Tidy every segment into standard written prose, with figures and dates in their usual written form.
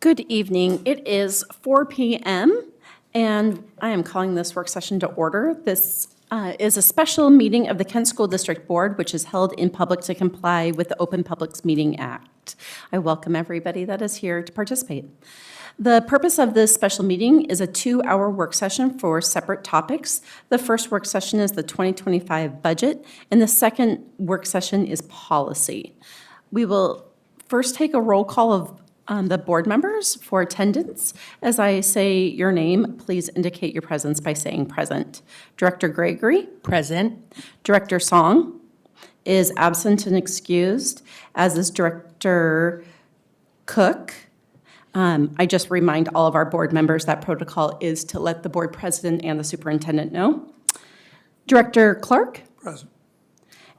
Good evening. It is 4 p.m. and I am calling this work session to order. This is a special meeting of the Kent School District Board, which is held in public to comply with the Open Public Meeting Act. I welcome everybody that is here to participate. The purpose of this special meeting is a 2-hour work session for separate topics. The first work session is the 2025 budget, and the second work session is policy. We will first take a roll call of the board members for attendance. As I say your name, please indicate your presence by saying present. Director Gregory? Present. Director Song is absent and excused, as is Director Cook. I just remind all of our board members that protocol is to let the board president and the superintendent know. Director Clark? Present.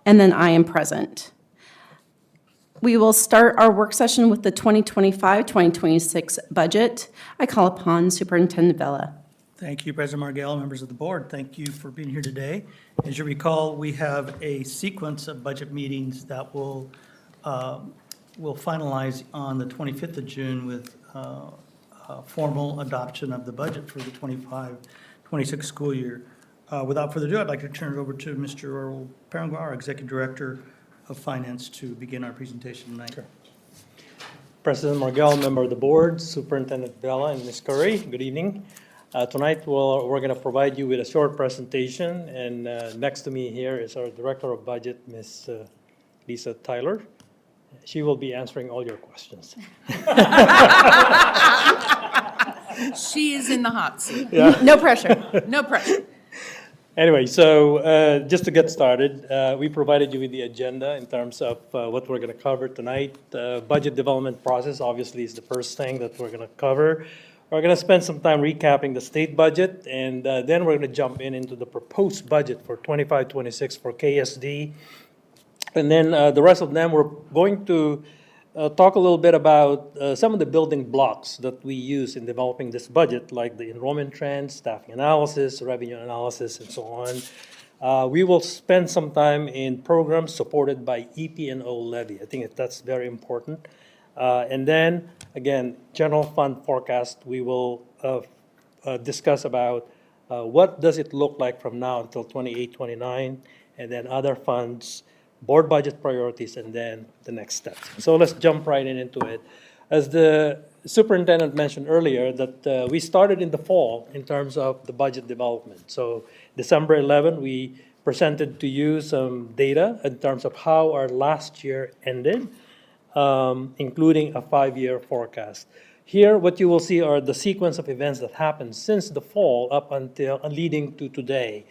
And then I am present. We will start our work session with the 2025-2026 budget. I call upon Superintendent Vela. Thank you, President Margell, members of the board. Thank you for being here today. As you recall, we have a sequence of budget meetings that will finalize on the 25th of June with formal adoption of the budget for the 25-26 school year. Without further ado, I'd like to turn it over to Mr. Earl Parangua, our Executive Director of Finance, to begin our presentation tonight. Sure. President Margell, member of the board, Superintendent Bella, and Ms. Curry, good evening. Tonight we're going to provide you with a short presentation, and next to me here is our Director of Budget, Ms. Lisa Tyler. She will be answering all your questions. She is in the hot seat. Yeah. No pressure. No pressure. Anyway, so just to get started, we provided you with the agenda in terms of what we're going to cover tonight. Budget development process obviously is the first thing that we're going to cover. We're going to spend some time recapping the state budget, and then we're going to jump into the proposed budget for 25-26 for KSD. And then the rest of them, we're going to talk a little bit about some of the building blocks that we use in developing this budget, like the enrollment trends, staffing analysis, revenue analysis, and so on. We will spend some time in programs supported by EP&O levy. I think that's very important. And then, again, general fund forecast, we will discuss about what does it look like from now until 28-29, and then other funds, board budget priorities, and then the next steps. So let's jump right into it. As the superintendent mentioned earlier, that we started in the fall in terms of the budget development. So December 11, we presented to you some data in terms of how our last year ended, including a 5-year forecast. Here, what you will see are the sequence of events that happened since the fall up until leading to today.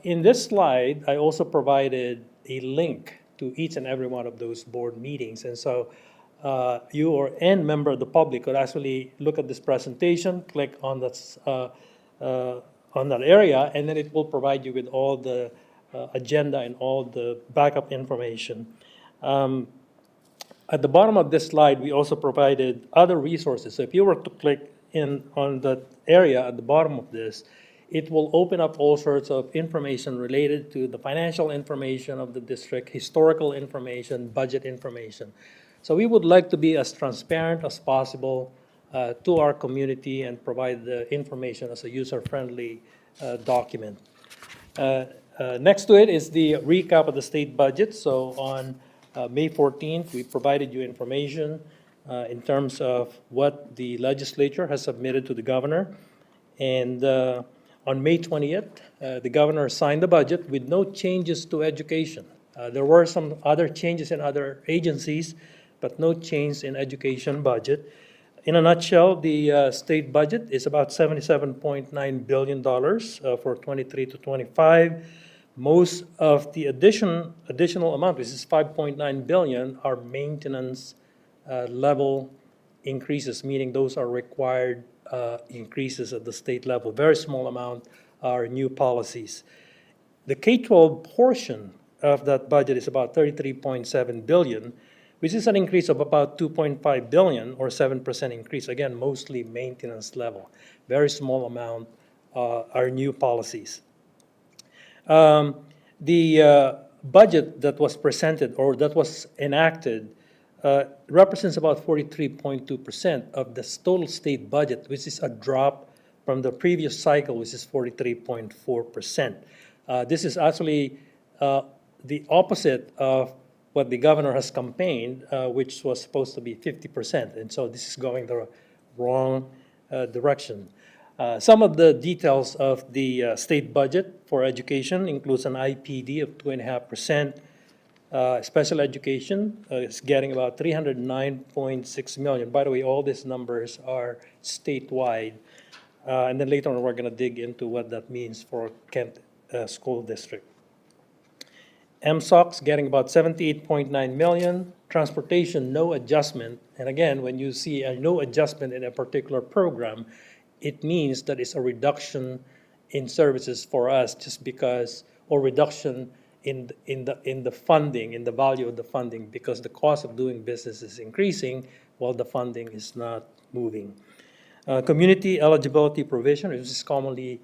In this slide, I also provided a link to each and every one of those board meetings. And so you or any member of the public could actually look at this presentation, click on that area, and then it will provide you with all the agenda and all the backup information. At the bottom of this slide, we also provided other resources. So if you were to click in on that area at the bottom of this, it will open up all sorts of information related to the financial information of the district, historical information, budget information. So we would like to be as transparent as possible to our community and provide the information as a user-friendly document. Next to it is the recap of the state budget. So on May 14th, we provided you information in terms of what the legislature has submitted to the governor. And on May 20th, the governor signed the budget with no changes to education. There were some other changes in other agencies, but no change in education budget. In a nutshell, the state budget is about $77.9 billion for 23-25. Most of the additional amount, which is $5.9 billion, are maintenance level increases, meaning those are required increases at the state level. Very small amount are new policies. The K-12 portion of that budget is about $33.7 billion, which is an increase of about $2.5 billion or 7% increase. Again, mostly maintenance level. Very small amount are new policies. The budget that was presented or that was enacted represents about 43.2% of the total state budget, which is a drop from the previous cycle, which is 43.4%. This is actually the opposite of what the governor has campaigned, which was supposed to be 50%. And so this is going the wrong direction. Some of the details of the state budget for education includes an IPD of 2.5%. Special education is getting about $309.6 million. By the way, all these numbers are statewide. And then later on, we're going to dig into what that means for Kent School District. MSOC's getting about $78.9 million. Transportation, no adjustment. And again, when you see a no adjustment in a particular program, it means that it's a reduction in services for us just because, or reduction in the funding, in the value of the funding, because the cost of doing business is increasing while the funding is not moving. Community eligibility provision, which is commonly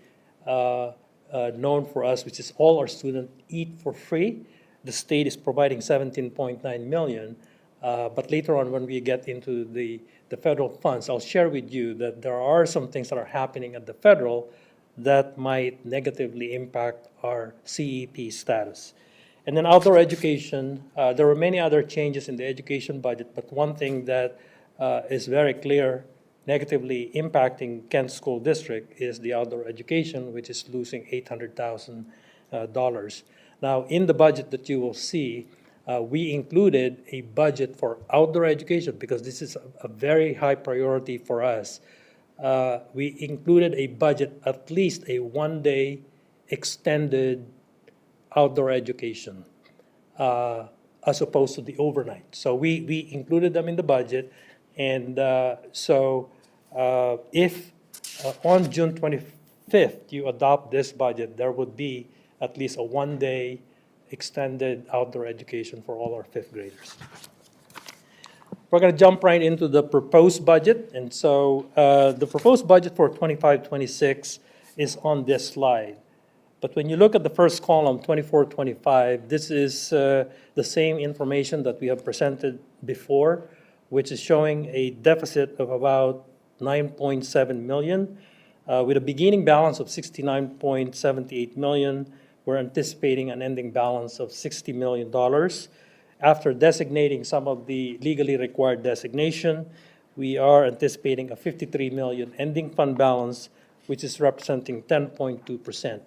known for us, which is all our students eat for free. The state is providing $17.9 million, but later on when we get into the federal funds, I'll share with you that there are some things that are happening at the federal that might negatively impact our CEP status. And then outdoor education, there were many other changes in the education budget, but one thing that is very clear negatively impacting Kent School District is the outdoor education, which is losing $800,000. Now, in the budget that you will see, we included a budget for outdoor education because this is a very high priority for us. We included a budget, at least a one-day extended outdoor education, as opposed to the overnight. So we included them in the budget, and if on June 25th you adopt this budget, there would be at least a one-day extended outdoor education for all our fifth graders. We're going to jump right into the proposed budget. And so the proposed budget for 25-26 is on this slide. But when you look at the first column, 24-25, this is the same information that we have presented before, which is showing a deficit of about $9.7 million. With a beginning balance of $69.78 million, we're anticipating an ending balance of $60 million. After designating some of the legally required designation, we are anticipating a $53 million ending fund balance, which is representing 10.2%.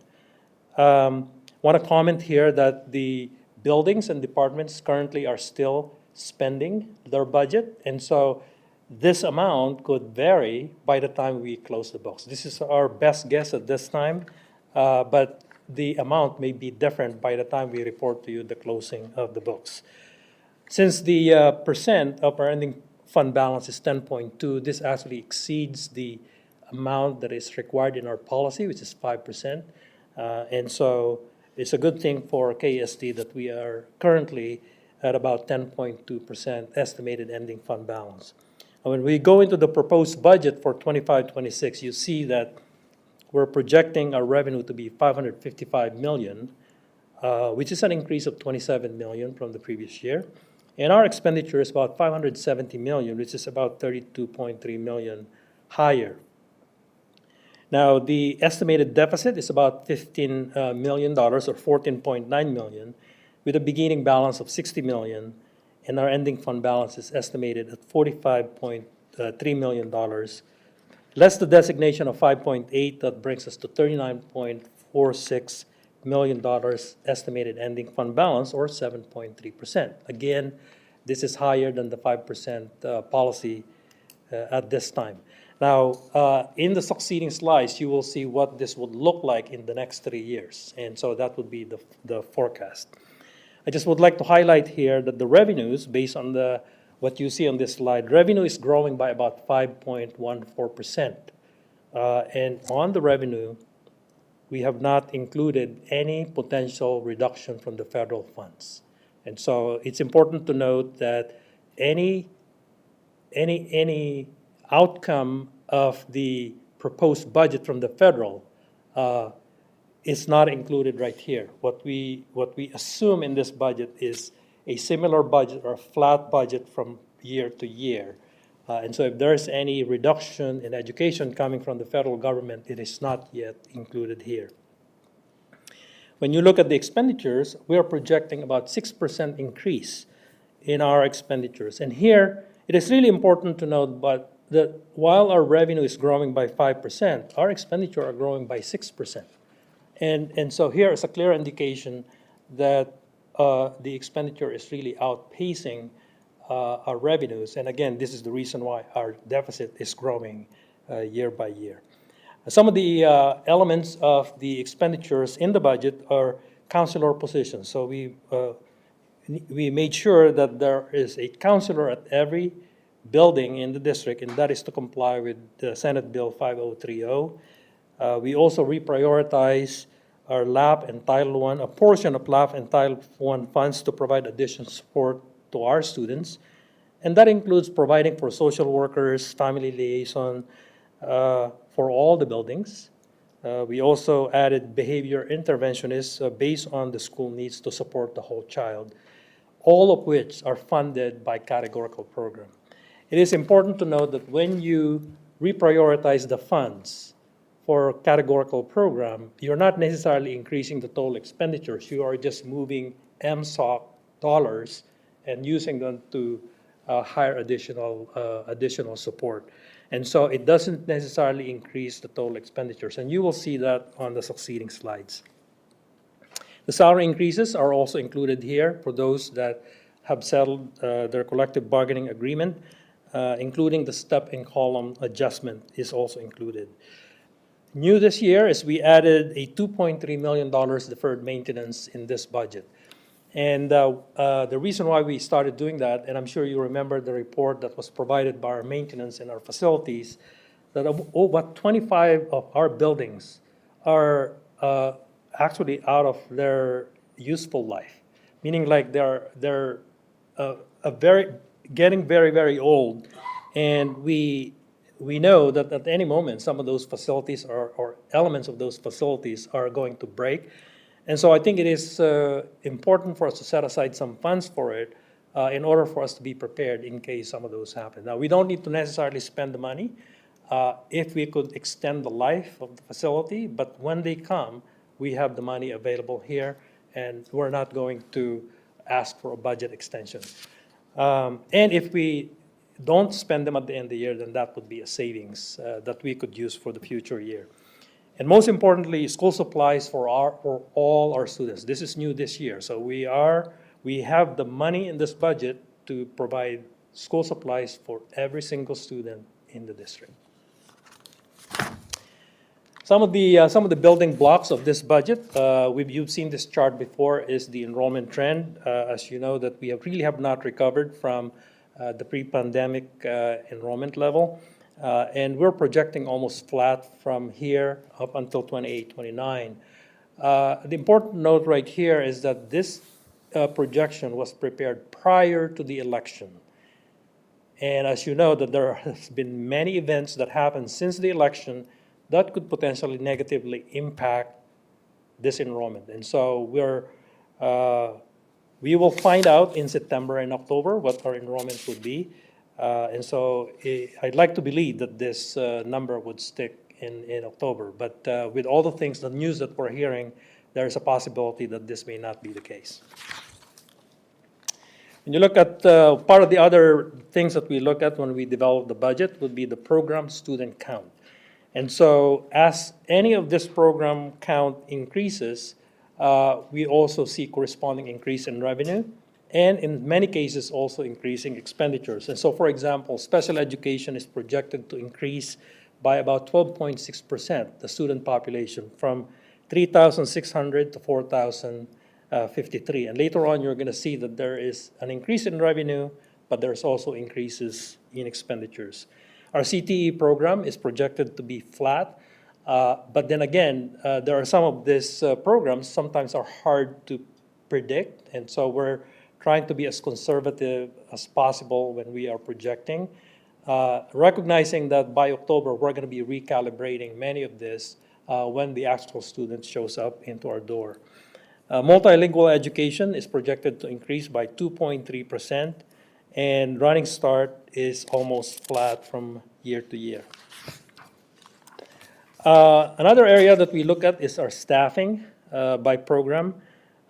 Want to comment here that the buildings and departments currently are still spending their budget, and so this amount could vary by the time we close the books. This is our best guess at this time, but the amount may be different by the time we report to you the closing of the books. Since the percent of our ending fund balance is 10.2, this actually exceeds the amount that is required in our policy, which is 5%. And so it's a good thing for KSD that we are currently at about 10.2% estimated ending fund balance. And when we go into the proposed budget for 25-26, you see that we're projecting our revenue to be $555 million, which is an increase of $27 million from the previous year. And our expenditure is about $570 million, which is about $32.3 million higher. Now, the estimated deficit is about $15 million, or $14.9 million, with a beginning balance of $60 million, and our ending fund balance is estimated at $45.3 million. Less the designation of 5.8, that brings us to $39.46 million estimated ending fund balance, or 7.3%. Again, this is higher than the 5% policy at this time. Now, in the succeeding slides, you will see what this would look like in the next 3 years, and so that would be the forecast. I just would like to highlight here that the revenues, based on what you see on this slide, revenue is growing by about 5.14%. And on the revenue, we have not included any potential reduction from the federal funds. And so it's important to note that any outcome of the proposed budget from the federal is not included right here. What we assume in this budget is a similar budget or a flat budget from year to year. And so if there's any reduction in education coming from the federal government, it is not yet included here. When you look at the expenditures, we are projecting about 6% increase in our expenditures. And here, it is really important to note that while our revenue is growing by 5%, our expenditure are growing by 6%. And so here is a clear indication that the expenditure is really outpacing our revenues. And again, this is the reason why our deficit is growing year by year. Some of the elements of the expenditures in the budget are counselor positions. So we made sure that there is a counselor at every building in the district, and that is to comply with the Senate Bill 5030. We also reprioritize our LAP and Title I, a portion of LAP and Title I funds to provide additional support to our students. And that includes providing for social workers, family liaison, for all the buildings. We also added behavior interventionists based on the school needs to support the whole child, all of which are funded by categorical program. It is important to note that when you reprioritize the funds for categorical program, you're not necessarily increasing the total expenditures. You are just moving MSOC dollars and using them to hire additional support. And so it doesn't necessarily increase the total expenditures. And you will see that on the succeeding slides. The salary increases are also included here for those that have settled their collective bargaining agreement, including the step and column adjustment is also included. New this year is we added a $2.3 million deferred maintenance in this budget. And the reason why we started doing that, and I'm sure you remember the report that was provided by our maintenance in our facilities, that about 25 of our buildings are actually out of their useful life, meaning like they're getting very, very old, and we know that at any moment some of those facilities or elements of those facilities are going to break. And so I think it is important for us to set aside some funds for it in order for us to be prepared in case some of those happen. Now, we don't need to necessarily spend the money if we could extend the life of the facility, but when they come, we have the money available here, and we're not going to ask for a budget extension. And if we don't spend them at the end of the year, then that would be a savings that we could use for the future year. And most importantly, school supplies for all our students. This is new this year. So we have the money in this budget to provide school supplies for every single student in the district. Some of the building blocks of this budget, you've seen this chart before, is the enrollment trend. As you know, that we really have not recovered from the pre-pandemic enrollment level. And we're projecting almost flat from here up until 28, 29. The important note right here is that this projection was prepared prior to the election. And as you know, that there has been many events that happened since the election that could potentially negatively impact this enrollment. And so we will find out in September and October what our enrollment would be. And so I'd like to believe that this number would stick in October. But with all the things, the news that we're hearing, there is a possibility that this may not be the case. When you look at part of the other things that we look at when we develop the budget would be the program student count. And so as any of this program count increases, we also see corresponding increase in revenue, and in many cases also increasing expenditures. And so, for example, special education is projected to increase by about 12.6%, the student population, from 3,600 to 4,053. And later on, you're going to see that there is an increase in revenue, but there's also increases in expenditures. Our CTE program is projected to be flat, but then again, there are some of these programs sometimes are hard to predict, and so we're trying to be as conservative as possible when we are projecting, recognizing that by October, we're going to be recalibrating many of this when the actual student shows up into our door. Multilingual education is projected to increase by 2.3%, and Running Start is almost flat from year to year. Another area that we look at is our staffing by program.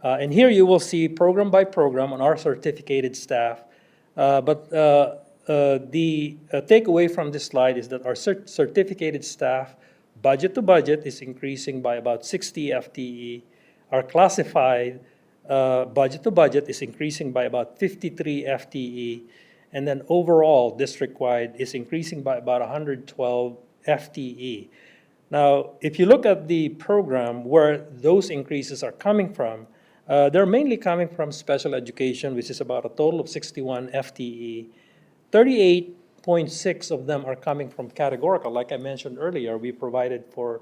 And here you will see program by program on our certificated staff. But the takeaway from this slide is that our certificated staff, budget to budget, is increasing by about 60 FTE. Our classified budget to budget is increasing by about 53 FTE. And then overall, district-wide, is increasing by about 112 FTE. Now, if you look at the program where those increases are coming from, they're mainly coming from special education, which is about a total of 61 FTE. 38.6 of them are coming from categorical. Like I mentioned earlier, we provided for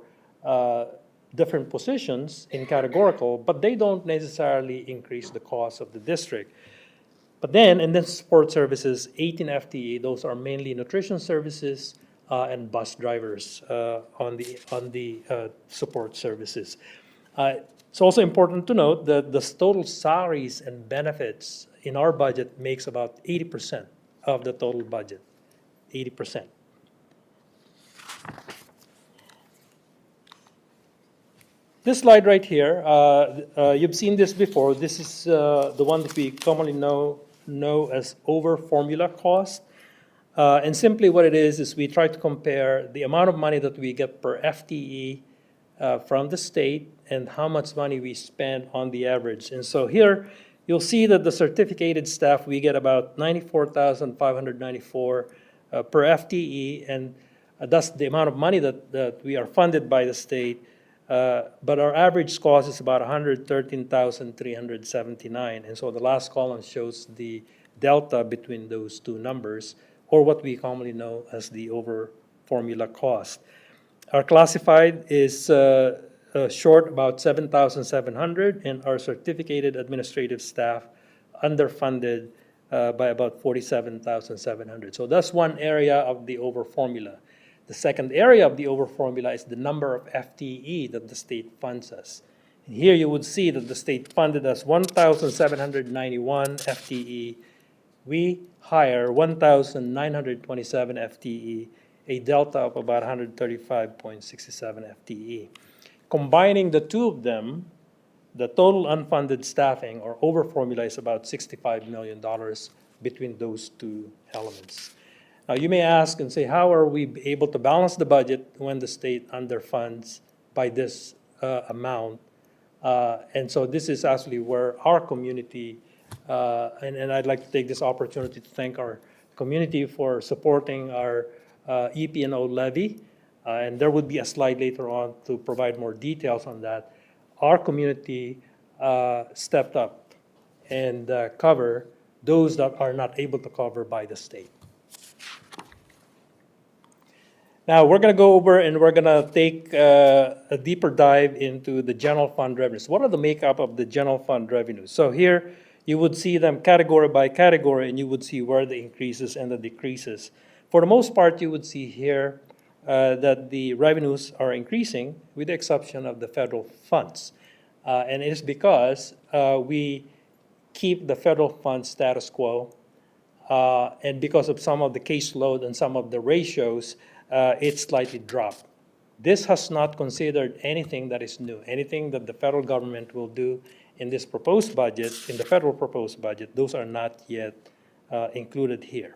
different positions in categorical, but they don't necessarily increase the cost of the district. But then, and then support services, 18 FTE, those are mainly nutrition services, and bus drivers on the support services. It's also important to note that the total salaries and benefits in our budget makes about 80% of the total budget, 80%. This slide right here, you've seen this before. This is the one that we commonly know as over formula cost. And simply what it is we try to compare the amount of money that we get per FTE from the state and how much money we spend on the average. And so here, you'll see that the certificated staff, we get about $94,594 per FTE, and that's the amount of money that we are funded by the state. But our average cost is about $113,379. And so the last column shows the delta between those two numbers, or what we commonly know as the over formula cost. Our classified is short about 7,700, and our certificated administrative staff underfunded by about 47,700. So that's one area of the over formula. The second area of the over formula is the number of FTE that the state funds us. And here you would see that the state funded us 1,791 FTE. We hire 1,927 FTE, a delta of about 135.67 FTE. Combining the two of them, the total unfunded staffing or over formula is about $65 million between those two elements. Now you may ask and say, how are we able to balance the budget when the state underfunds by this amount? And so this is actually where our community, and I'd like to take this opportunity to thank our community for supporting our EP&O levy. And there would be a slide later on to provide more details on that. Our community stepped up and cover those that are not able to cover by the state. Now we're going to go over and we're going to take a deeper dive into the general fund revenues. What are the makeup of the general fund revenues? So here you would see them category by category, and you would see where the increases and the decreases. For the most part, you would see here that the revenues are increasing with the exception of the federal funds. And it is because we keep the federal funds status quo, and because of some of the caseload and some of the ratios, it slightly dropped. This has not considered anything that is new, anything that the federal government will do in this proposed budget, in the federal proposed budget. Those are not yet included here.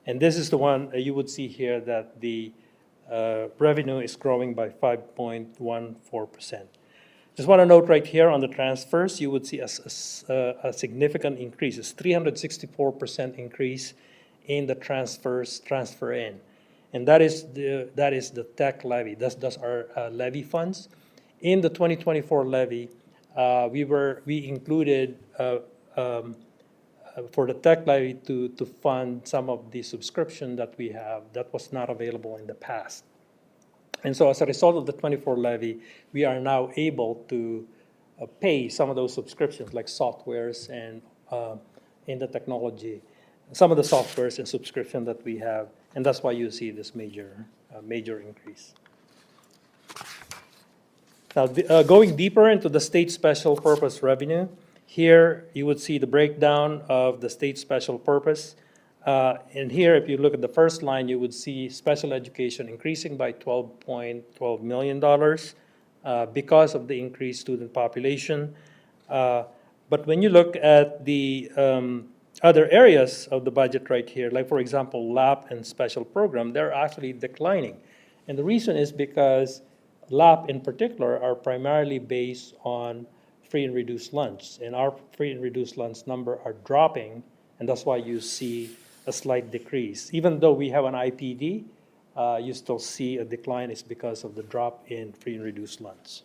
And this is the one you would see here that the revenue is growing by 5.14%. Just want to note right here on the transfers, you would see a significant increase. It's 364% increase in the transfers, transfer in. And that is the tech levy. That's our levy funds. In the 2024 levy, we included for the tech levy to fund some of the subscription that we have that was not available in the past. And so as a result of the 24 levy, we are now able to pay some of those subscriptions like softwares and in the technology, some of the softwares and subscription that we have. And that's why you see this major increase. Now, going deeper into the state special purpose revenue, here you would see the breakdown of the state special purpose. And here, if you look at the first line, you would see special education increasing by $12.12 million because of the increased student population. But when you look at the other areas of the budget right here, like for example, LAP and special program, they're actually declining. And the reason is because LAP in particular are primarily based on free and reduced lunch. And our free and reduced lunch number are dropping, and that's why you see a slight decrease. Even though we have an IPD, you still see a decline. It's because of the drop in free and reduced lunch.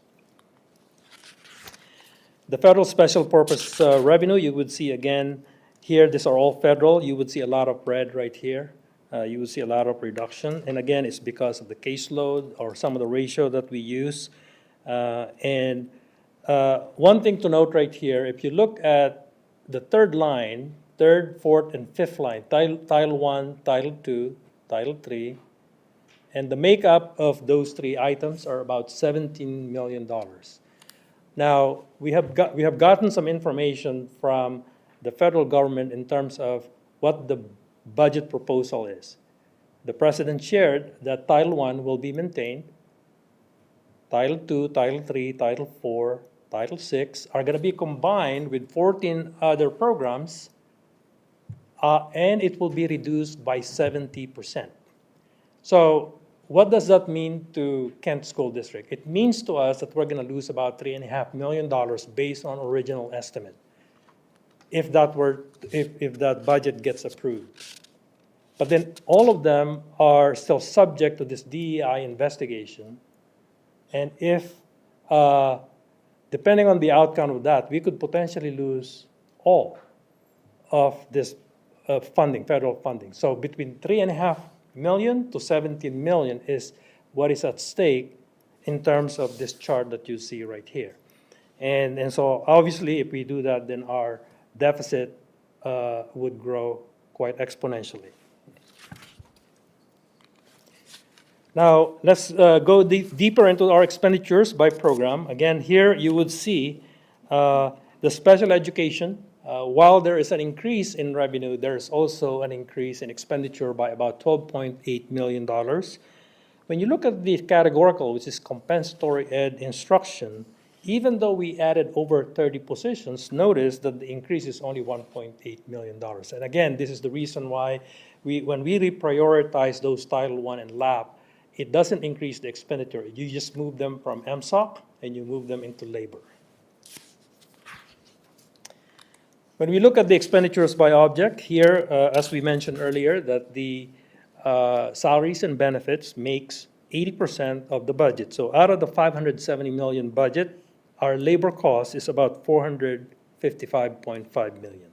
The federal special purpose revenue, you would see again here, these are all federal. You would see a lot of red right here. You would see a lot of reduction. And again, it's because of the caseload or some of the ratio that we use. And one thing to note right here, if you look at the third line, third, fourth, and fifth line, Title 1, Title 2, Title 3, and the makeup of those three items are about $17 million. Now, we have gotten some information from the federal government in terms of what the budget proposal is. The President shared that Title I will be maintained, Title II, Title III, Title IV, Title VI are going to be combined with 14 other programs, and it will be reduced by 70%. So what does that mean to Kent School District? It means to us that we're going to lose about $3.5 million based on original estimate, if that budget gets approved. But then all of them are still subject to this DEI investigation. And if, depending on the outcome of that, we could potentially lose all of this funding, federal funding. So between $3.5 million to $17 million is what is at stake in terms of this chart that you see right here. And so obviously if we do that, then our deficit would grow quite exponentially. Now, let's go deeper into our expenditures by program. Again, here you would see the special education. While there is an increase in revenue, there's also an increase in expenditure by about $12.8 million. When you look at the categorical, which is compensatory ed instruction, even though we added over 30 positions, notice that the increase is only $1.8 million. And again, this is the reason why when we reprioritize those Title I and LAP, it doesn't increase the expenditure. You just move them from MSOC and you move them into labor. When we look at the expenditures by object, here, as we mentioned earlier, that the salaries and benefits makes 80% of the budget. So out of the $570 million budget, our labor cost is about $455.5 million.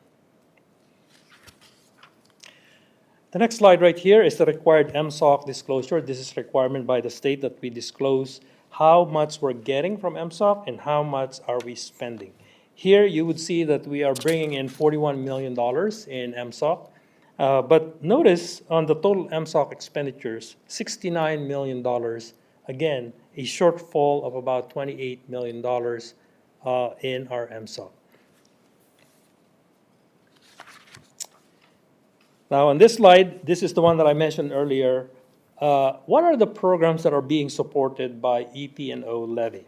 The next slide right here is the required MSOC disclosure. This is requirement by the state that we disclose how much we're getting from MSOC and how much are we spending. Here you would see that we are bringing in $41 million in MSOC. But notice on the total MSOC expenditures, $69 million, again, a shortfall of about $28 million in our MSOC. Now on this slide, this is the one that I mentioned earlier. What are the programs that are being supported by EP&O levy?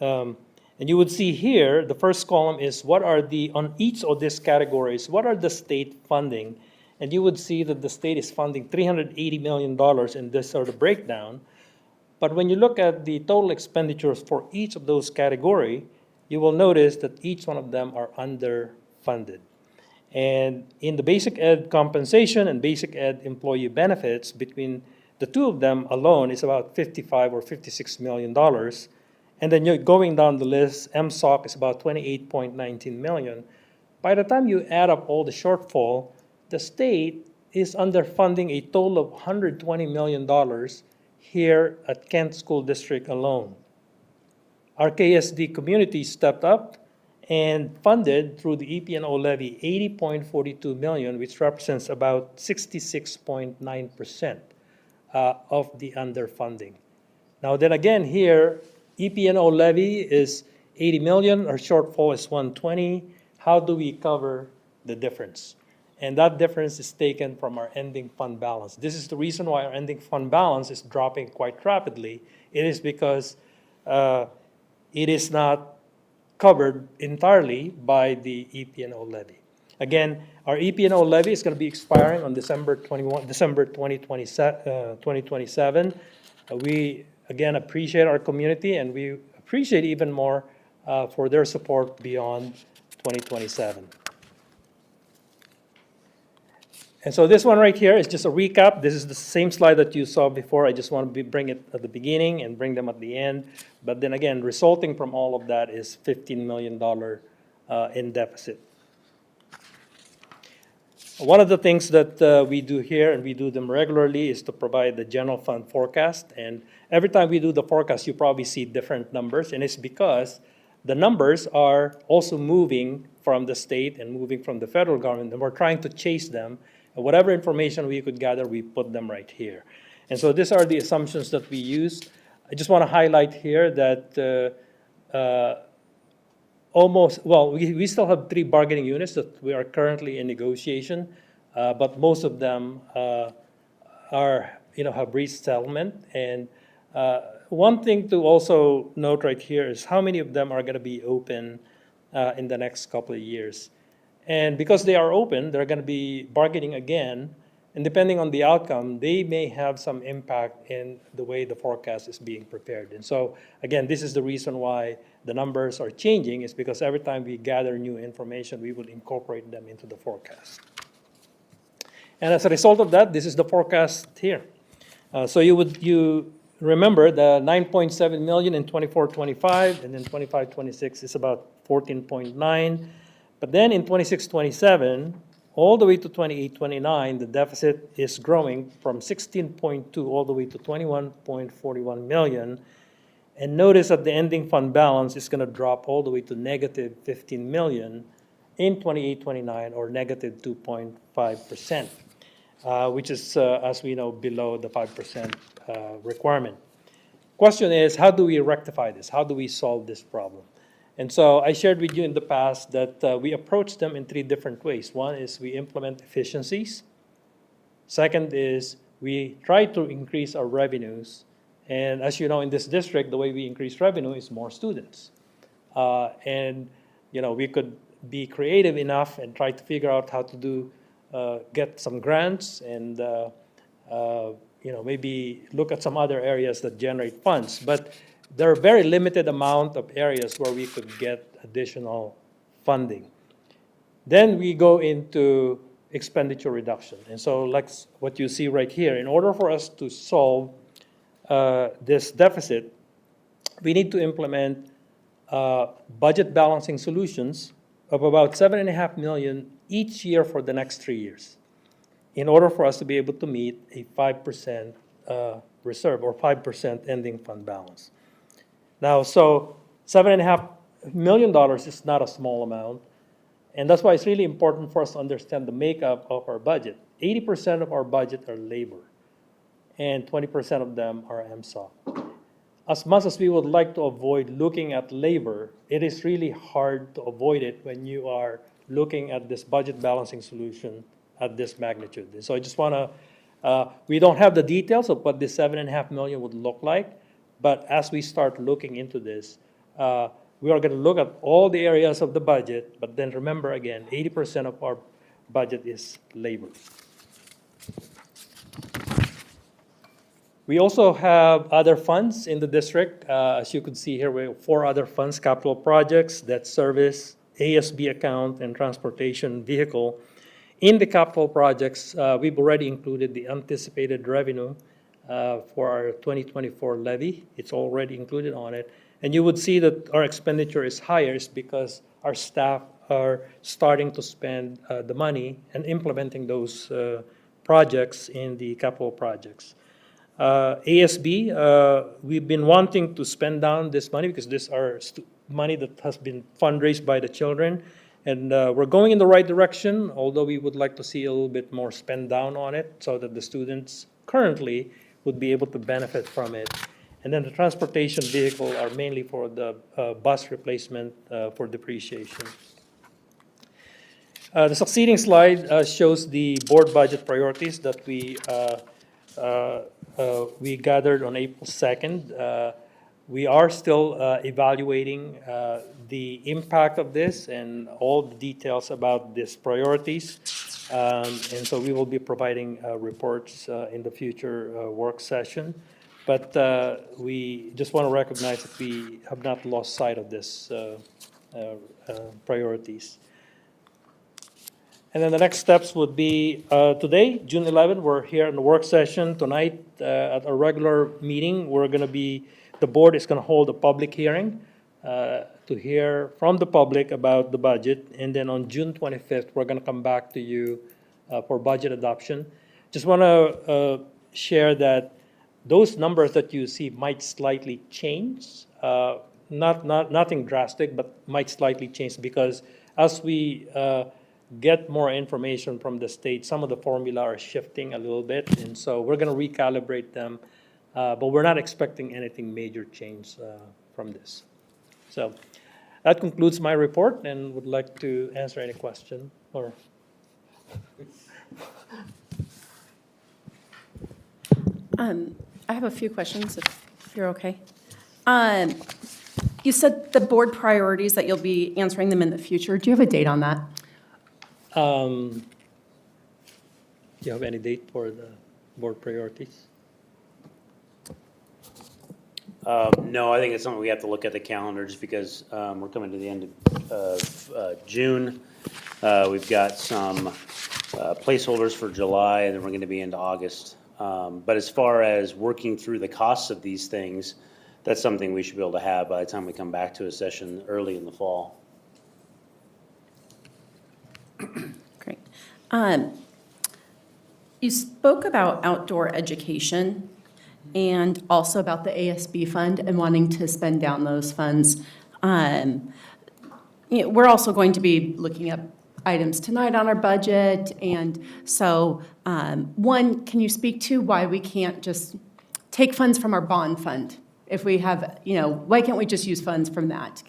And you would see here, the first column is what are on each of these categories, what are the state funding? And you would see that the state is funding $380 million in this sort of breakdown. But when you look at the total expenditures for each of those categories, you will notice that each one of them are underfunded. And in the basic ed compensation and basic ed employee benefits, between the two of them alone is about $55 or $56 million. And then you're going down the list, MSOC is about $28.19 million. By the time you add up all the shortfall, the state is underfunding a total of $120 million here at Kent School District alone. Our KSD community stepped up and funded through the EP&O levy $80.42 million, which represents about 66.9% of the underfunding. Now then again here, EP&O levy is 80 million, our shortfall is 120. How do we cover the difference? And that difference is taken from our ending fund balance. This is the reason why our ending fund balance is dropping quite rapidly. It is because it is not covered entirely by the EP&O levy. Again, our EP&O levy is going to be expiring on December 2027. We, again, appreciate our community, and we appreciate even more for their support beyond 2027. And so this one right here is just a recap. This is the same slide that you saw before. I just want to bring it at the beginning and bring them at the end. But then again, resulting from all of that is $15 million in deficit. One of the things that we do here, and we do them regularly, is to provide the general fund forecast. And every time we do the forecast, you probably see different numbers. And it's because the numbers are also moving from the state and moving from the federal government, and we're trying to chase them. And whatever information we could gather, we put them right here. And so these are the assumptions that we use. I just want to highlight here that we still have 3 bargaining units that we are currently in negotiation, but most of them have reached settlement. And one thing to also note right here is how many of them are going to be open in the next couple of years. And because they are open, they're going to be bargaining again. And depending on the outcome, they may have some impact in the way the forecast is being prepared. And so, again, this is the reason why the numbers are changing, is because every time we gather new information, we will incorporate them into the forecast. And as a result of that, this is the forecast here. So you remember the 9.7 million in 24-25, and then 25-26 is about 14.9. But then in 26-27, all the way to 28-29, the deficit is growing from 16.2 all the way to 21.41 million. And notice that the ending fund balance is going to drop all the way to negative 15 million in 28-29, or negative 2.5%, which is, as we know, below the 5% requirement. Question is, how do we rectify this? How do we solve this problem? And so I shared with you in the past that we approach them in 3 different ways. One is we implement efficiencies. Second is we try to increase our revenues. And as you know, in this district, the way we increase revenue is more students. And we could be creative enough and try to figure out how to get some grants and maybe look at some other areas that generate funds. But there are very limited amount of areas where we could get additional funding. Then we go into expenditure reduction. And so like what you see right here, in order for us to solve this deficit, we need to implement budget balancing solutions of about $7.5 million each year for the next 3 years, in order for us to be able to meet a 5% reserve, or 5% ending fund balance. Now, so $7.5 million is not a small amount, and that's why it's really important for us to understand the makeup of our budget. 80% of our budget are labor, and 20% of them are MSOC. As much as we would like to avoid looking at labor, it is really hard to avoid it when you are looking at this budget balancing solution at this magnitude. And so I just want to, we don't have the details of what this $7.5 million would look like, but as we start looking into this, we are going to look at all the areas of the budget, but then remember again, 80% of our budget is labor. We also have other funds in the district. As you can see here, we have 4 other funds: capital projects, debt service, ASB account, and transportation vehicle. In the capital projects, we've already included the anticipated revenue for our 2024 levy. It's already included on it. And you would see that our expenditure is higher is because our staff are starting to spend the money and implementing those projects in the capital projects. ASB, we've been wanting to spend down this money because this are money that has been fundraised by the children. And we're going in the right direction, although we would like to see a little bit more spend down on it so that the students currently would be able to benefit from it. And then the transportation vehicle are mainly for the bus replacement for depreciation. The succeeding slide shows the board budget priorities that we gathered on April 2nd. We are still evaluating the impact of this and all the details about these priorities. And so we will be providing reports in the future work session. But we just want to recognize that we have not lost sight of this priorities. And then the next steps would be today, June 11, we're here in the work session. Tonight, at our regular meeting, the board is going to hold a public hearing to hear from the public about the budget. And then on June 25th, we're going to come back to you for budget adoption. Just want to share that those numbers that you see might slightly change. Nothing drastic, but might slightly change because as we get more information from the state, some of the formula are shifting a little bit, and so we're going to recalibrate them, but we're not expecting anything major change from this. So that concludes my report, and would like to answer any question or. I have a few questions, if you're okay. You said the board priorities, that you'll be answering them in the future. Do you have a date on that? Do you have any date for the board priorities? No, I think it's something we have to look at the calendar just because we're coming to the end of June. We've got some placeholders for July, and then we're going to be into August. But as far as working through the costs of these things, that's something we should be able to have by the time we come back to a session early in the fall. Great. You spoke about outdoor education and also about the ASB fund and wanting to spend down those funds. We're also going to be looking at items tonight on our budget, and so one, can you speak to why we can't just take funds from our bond fund? If we have, why can't we just use funds from that?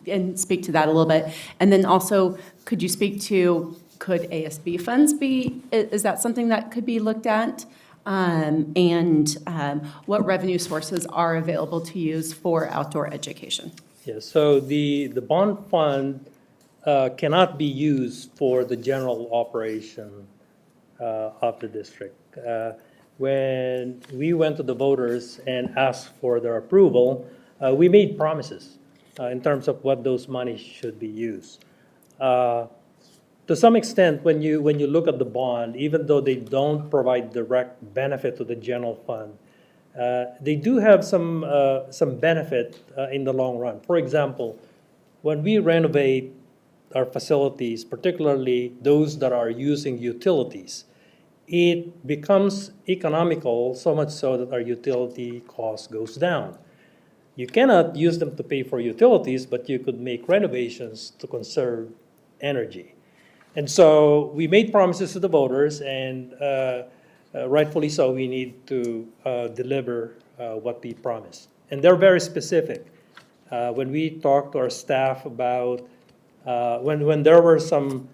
And speak to that a little bit. And then also, could you speak to, could ASB funds be, is that something that could be looked at? And what revenue sources are available to use for outdoor education? Yeah, so the bond fund cannot be used for the general operation of the district. When we went to the voters and asked for their approval, we made promises in terms of what those monies should be used. To some extent, when you look at the bond, even though they don't provide direct benefit to the general fund, they do have some benefit in the long run. For example, when we renovate our facilities, particularly those that are using utilities, it becomes economical, so much so that our utility cost goes down. You cannot use them to pay for utilities, but you could make renovations to conserve energy. And so we made promises to the voters, and rightfully so, we need to deliver what we promised. And they're very specific. When we talked to our staff about, when there were some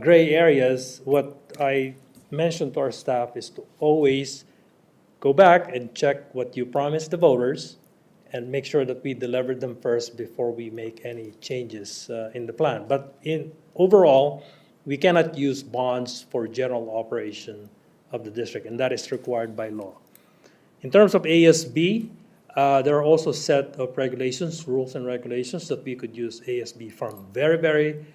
gray areas, what I mentioned to our staff is to always go back and check what you promised the voters and make sure that we deliver them first before we make any changes in the plan. But overall, we cannot use bonds for general operation of the district, and that is required by law. In terms of ASB, there are also a set of regulations, rules and regulations that we could use ASB from. Very, very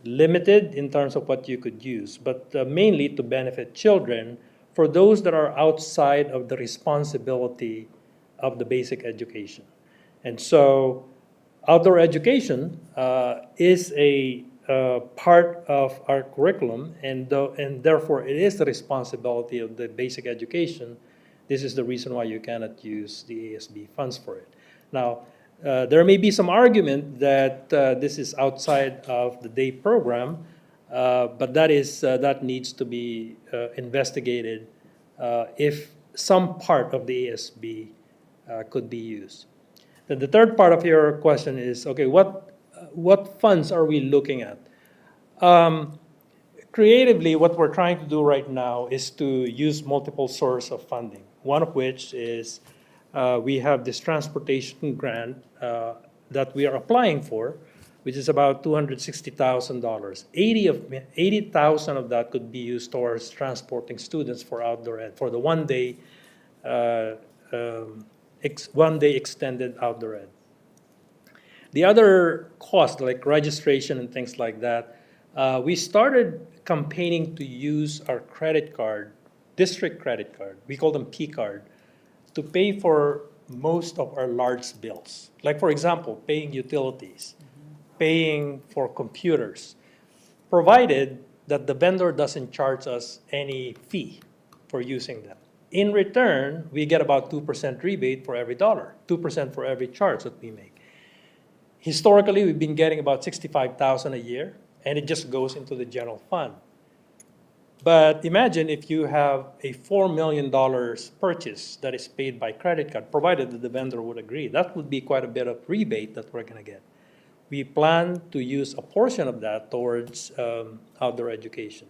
limited in terms of what you could use, but mainly to benefit children for those that are outside of the responsibility of the basic education. And so outdoor education is a part of our curriculum, and therefore it is the responsibility of the basic education. This is the reason why you cannot use the ASB funds for it. Now, there may be some argument that this is outside of the day program, but that needs to be investigated if some part of the ASB could be used. Then the third part of your question is, okay, what funds are we looking at? Creatively, what we're trying to do right now is to use multiple sources of funding. One of which is we have this transportation grant that we are applying for, which is about $260,000. 80,000 of that could be used towards transporting students for outdoor ed, for the one-day extended outdoor ed. The other costs, like registration and things like that, we started campaigning to use our credit card, district credit card, we call them P-card, to pay for most of our large bills. Like, for example, paying utilities, paying for computers, provided that the vendor doesn't charge us any fee for using them. In return, we get about 2% rebate for every dollar, 2% for every charge that we make. Historically, we've been getting about $65,000 a year, and it just goes into the general fund. But imagine if you have a $4 million purchase that is paid by credit card, provided that the vendor would agree. That would be quite a bit of rebate that we're going to get. We plan to use a portion of that towards outdoor education.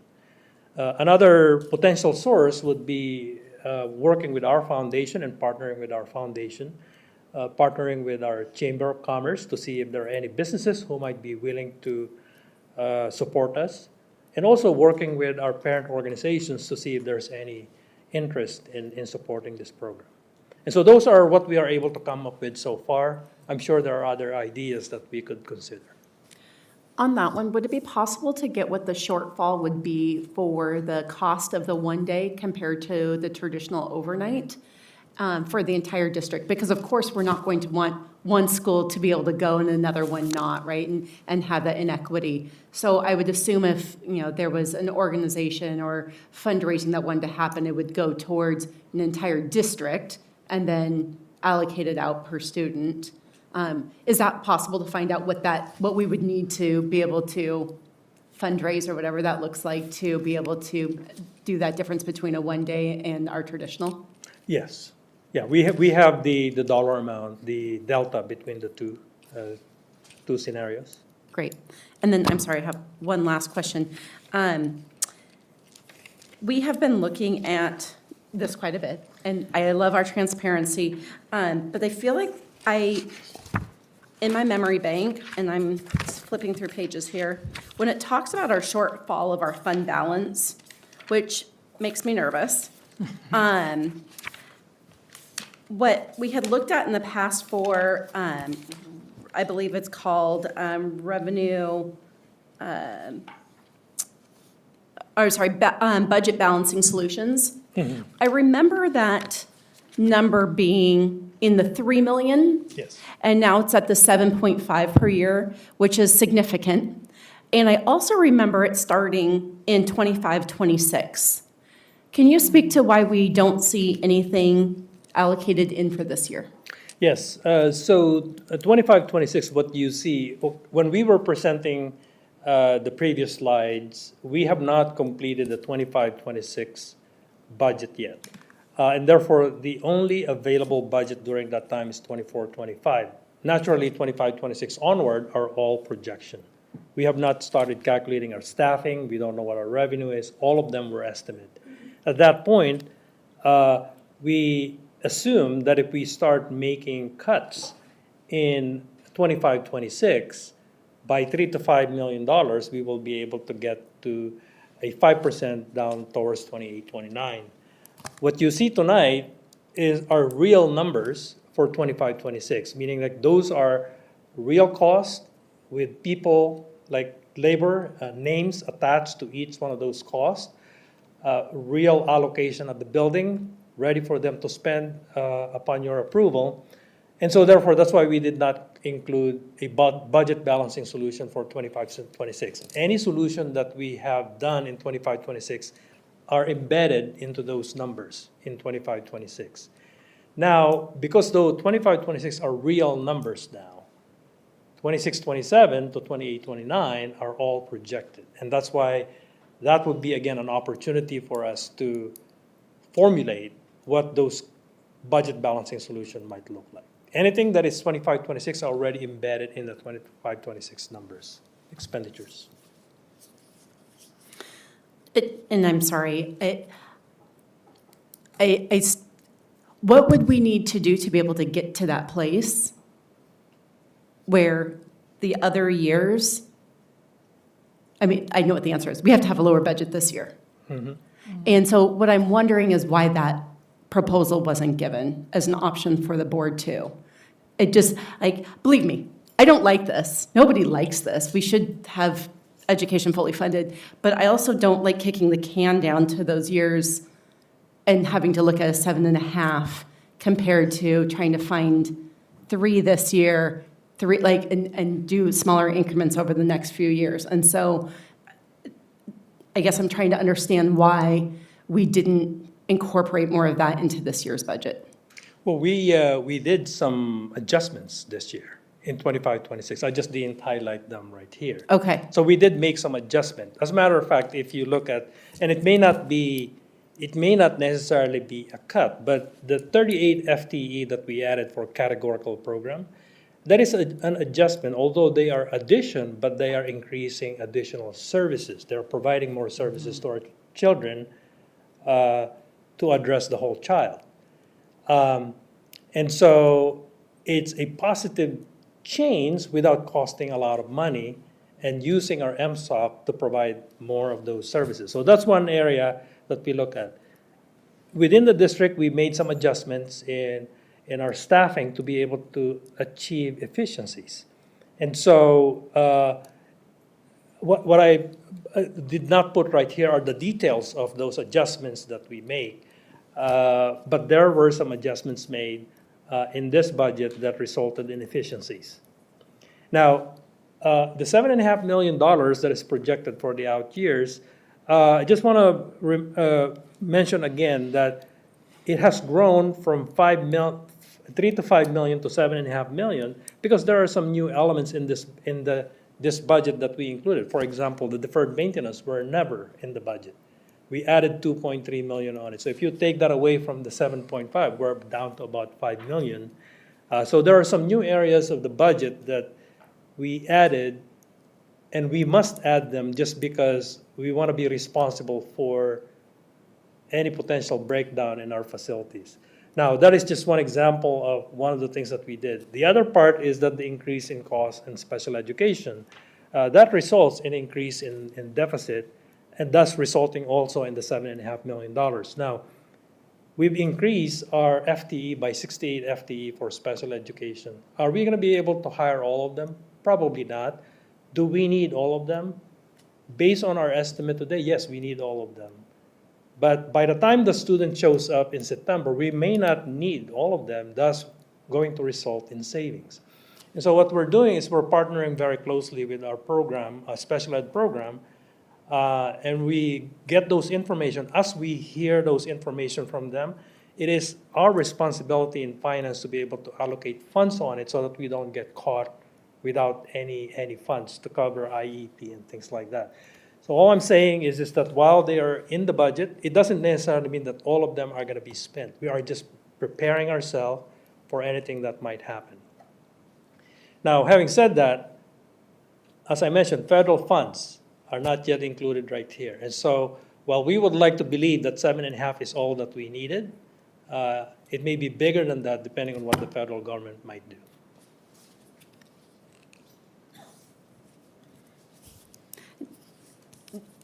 Another potential source would be working with our foundation and partnering with our foundation, partnering with our Chamber of Commerce to see if there are any businesses who might be willing to support us, and also working with our parent organizations to see if there's any interest in supporting this program. And so those are what we are able to come up with so far. I'm sure there are other ideas that we could consider. On that one, would it be possible to get what the shortfall would be for the cost of the one day compared to the traditional overnight for the entire district? Because of course, we're not going to want one school to be able to go and another one not, right? And have that inequity. So I would assume if, there was an organization or fundraising that wanted to happen, it would go towards an entire district and then allocate it out per student. Is that possible to find out what we would need to be able to fundraise or whatever that looks like to be able to do that difference between a one day and our traditional? Yes. Yeah, we have the dollar amount, the delta between the two scenarios. Great. And then, I'm sorry, I have one last question. We have been looking at this quite a bit, and I love our transparency, but I feel like in my memory bank, and I'm flipping through pages here, when it talks about our shortfall of our fund balance, which makes me nervous, what we had looked at in the past for, I believe it's called revenue, budget balancing solutions. Mm-hmm. I remember that number being in the 3 million. Yes. And now it's at the 7.5 per year, which is significant. And I also remember it starting in 25, 26. Can you speak to why we don't see anything allocated in for this year? Yes, so 25, 26, what you see, when we were presenting the previous slides, we have not completed the 25, 26 budget yet. And therefore, the only available budget during that time is 24, 25. Naturally, 25, 26 onward are all projection. We have not started calculating our staffing. We don't know what our revenue is. All of them were estimated. At that point, we assume that if we start making cuts in 25, 26, by $3 to $5 million, we will be able to get to a 5% down towards 28, 29. What you see tonight are real numbers for 25, 26, meaning like those are real costs with people like labor, names attached to each one of those costs, real allocation of the building, ready for them to spend upon your approval. And so therefore, that's why we did not include a budget balancing solution for 25, 26. Any solution that we have done in 25, 26 are embedded into those numbers in 25, 26. Now, because though 25, 26 are real numbers now, 26, 27 to 28, 29 are all projected. And that's why that would be, again, an opportunity for us to formulate what those budget balancing solution might look like. Anything that is 25, 26 already embedded in the 25, 26 numbers, expenditures. And I'm sorry, what would we need to do to be able to get to that place where the other years, I mean, I know what the answer is. We have to have a lower budget this year. And so what I'm wondering is why that proposal wasn't given as an option for the board too. It just, like, believe me, I don't like this. Nobody likes this. We should have education fully funded. But I also don't like kicking the can down to those years and having to look at a 7.5 compared to trying to find 3 this year, 3, like, and do smaller increments over the next few years. And so I guess I'm trying to understand why we didn't incorporate more of that into this year's budget. Well, we did some adjustments this year in 25, 26. I just didn't highlight them right here. Okay, So we did make some adjustment. As a matter of fact, if you look at, and it may not necessarily be a cut, but the 38 FTE that we added for categorical program, that is an adjustment, although they are addition, but they are increasing additional services. They're providing more services to our children to address the whole child. And so it's a positive change without costing a lot of money and using our MSOC to provide more of those services. So that's one area that we look at. Within the district, we made some adjustments in our staffing to be able to achieve efficiencies. And so what I did not put right here are the details of those adjustments that we make. But there were some adjustments made in this budget that resulted in efficiencies. Now, the $7.5 million that is projected for the out years, I just want to mention again that it has grown from 3 to 5 million to 7.5 million because there are some new elements in this budget that we included. For example, the deferred maintenance were never in the budget. We added 2.3 million on it. So if you take that away from the 7.5, we're down to about 5 million. So there are some new areas of the budget that we added, and we must add them just because we want to be responsible for any potential breakdown in our facilities. Now, that is just one example of one of the things that we did. The other part is that the increase in cost in special education, that results in increase in deficit, and thus resulting also in the $7.5 million. Now, we've increased our FTE by 68 FTE for special education. Are we going to be able to hire all of them? Probably not. Do we need all of them? Based on our estimate today, yes, we need all of them. But by the time the student shows up in September, we may not need all of them, thus going to result in savings. And so what we're doing is we're partnering very closely with our program, a special ed program, and we get those information. As we hear those information from them, it is our responsibility in finance to be able to allocate funds on it so that we don't get caught without any funds to cover IEP and things like that. So all I'm saying is that while they are in the budget, it doesn't necessarily mean that all of them are going to be spent. We are just preparing ourselves for anything that might happen. Now, having said that, as I mentioned, federal funds are not yet included right here. And so while we would like to believe that 7.5 is all that we needed, it may be bigger than that depending on what the federal government might do.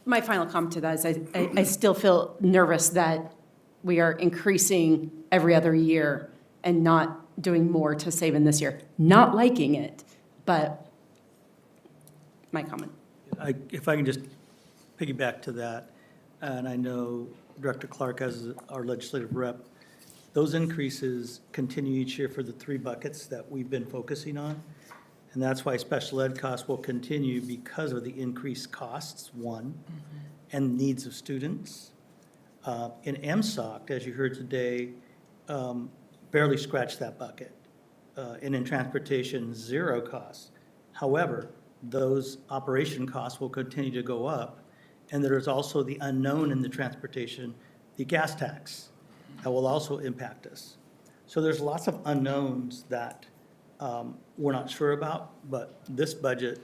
my final comment to that is I still feel nervous that we are increasing every other year and not doing more to save in this year. Not liking it, but my comment. If I can just piggyback to that, and I know Director Clark as our legislative rep, those increases continue each year for the 3 buckets that we've been focusing on. And that's why special ed costs will continue because of the increased costs, one, and needs of students. In MSOC, as you heard today, barely scratched that bucket. And in transportation, 0 costs. However, those operation costs will continue to go up. And there is also the unknown in the transportation, the gas tax, that will also impact us. So there's lots of unknowns that we're not sure about, but this budget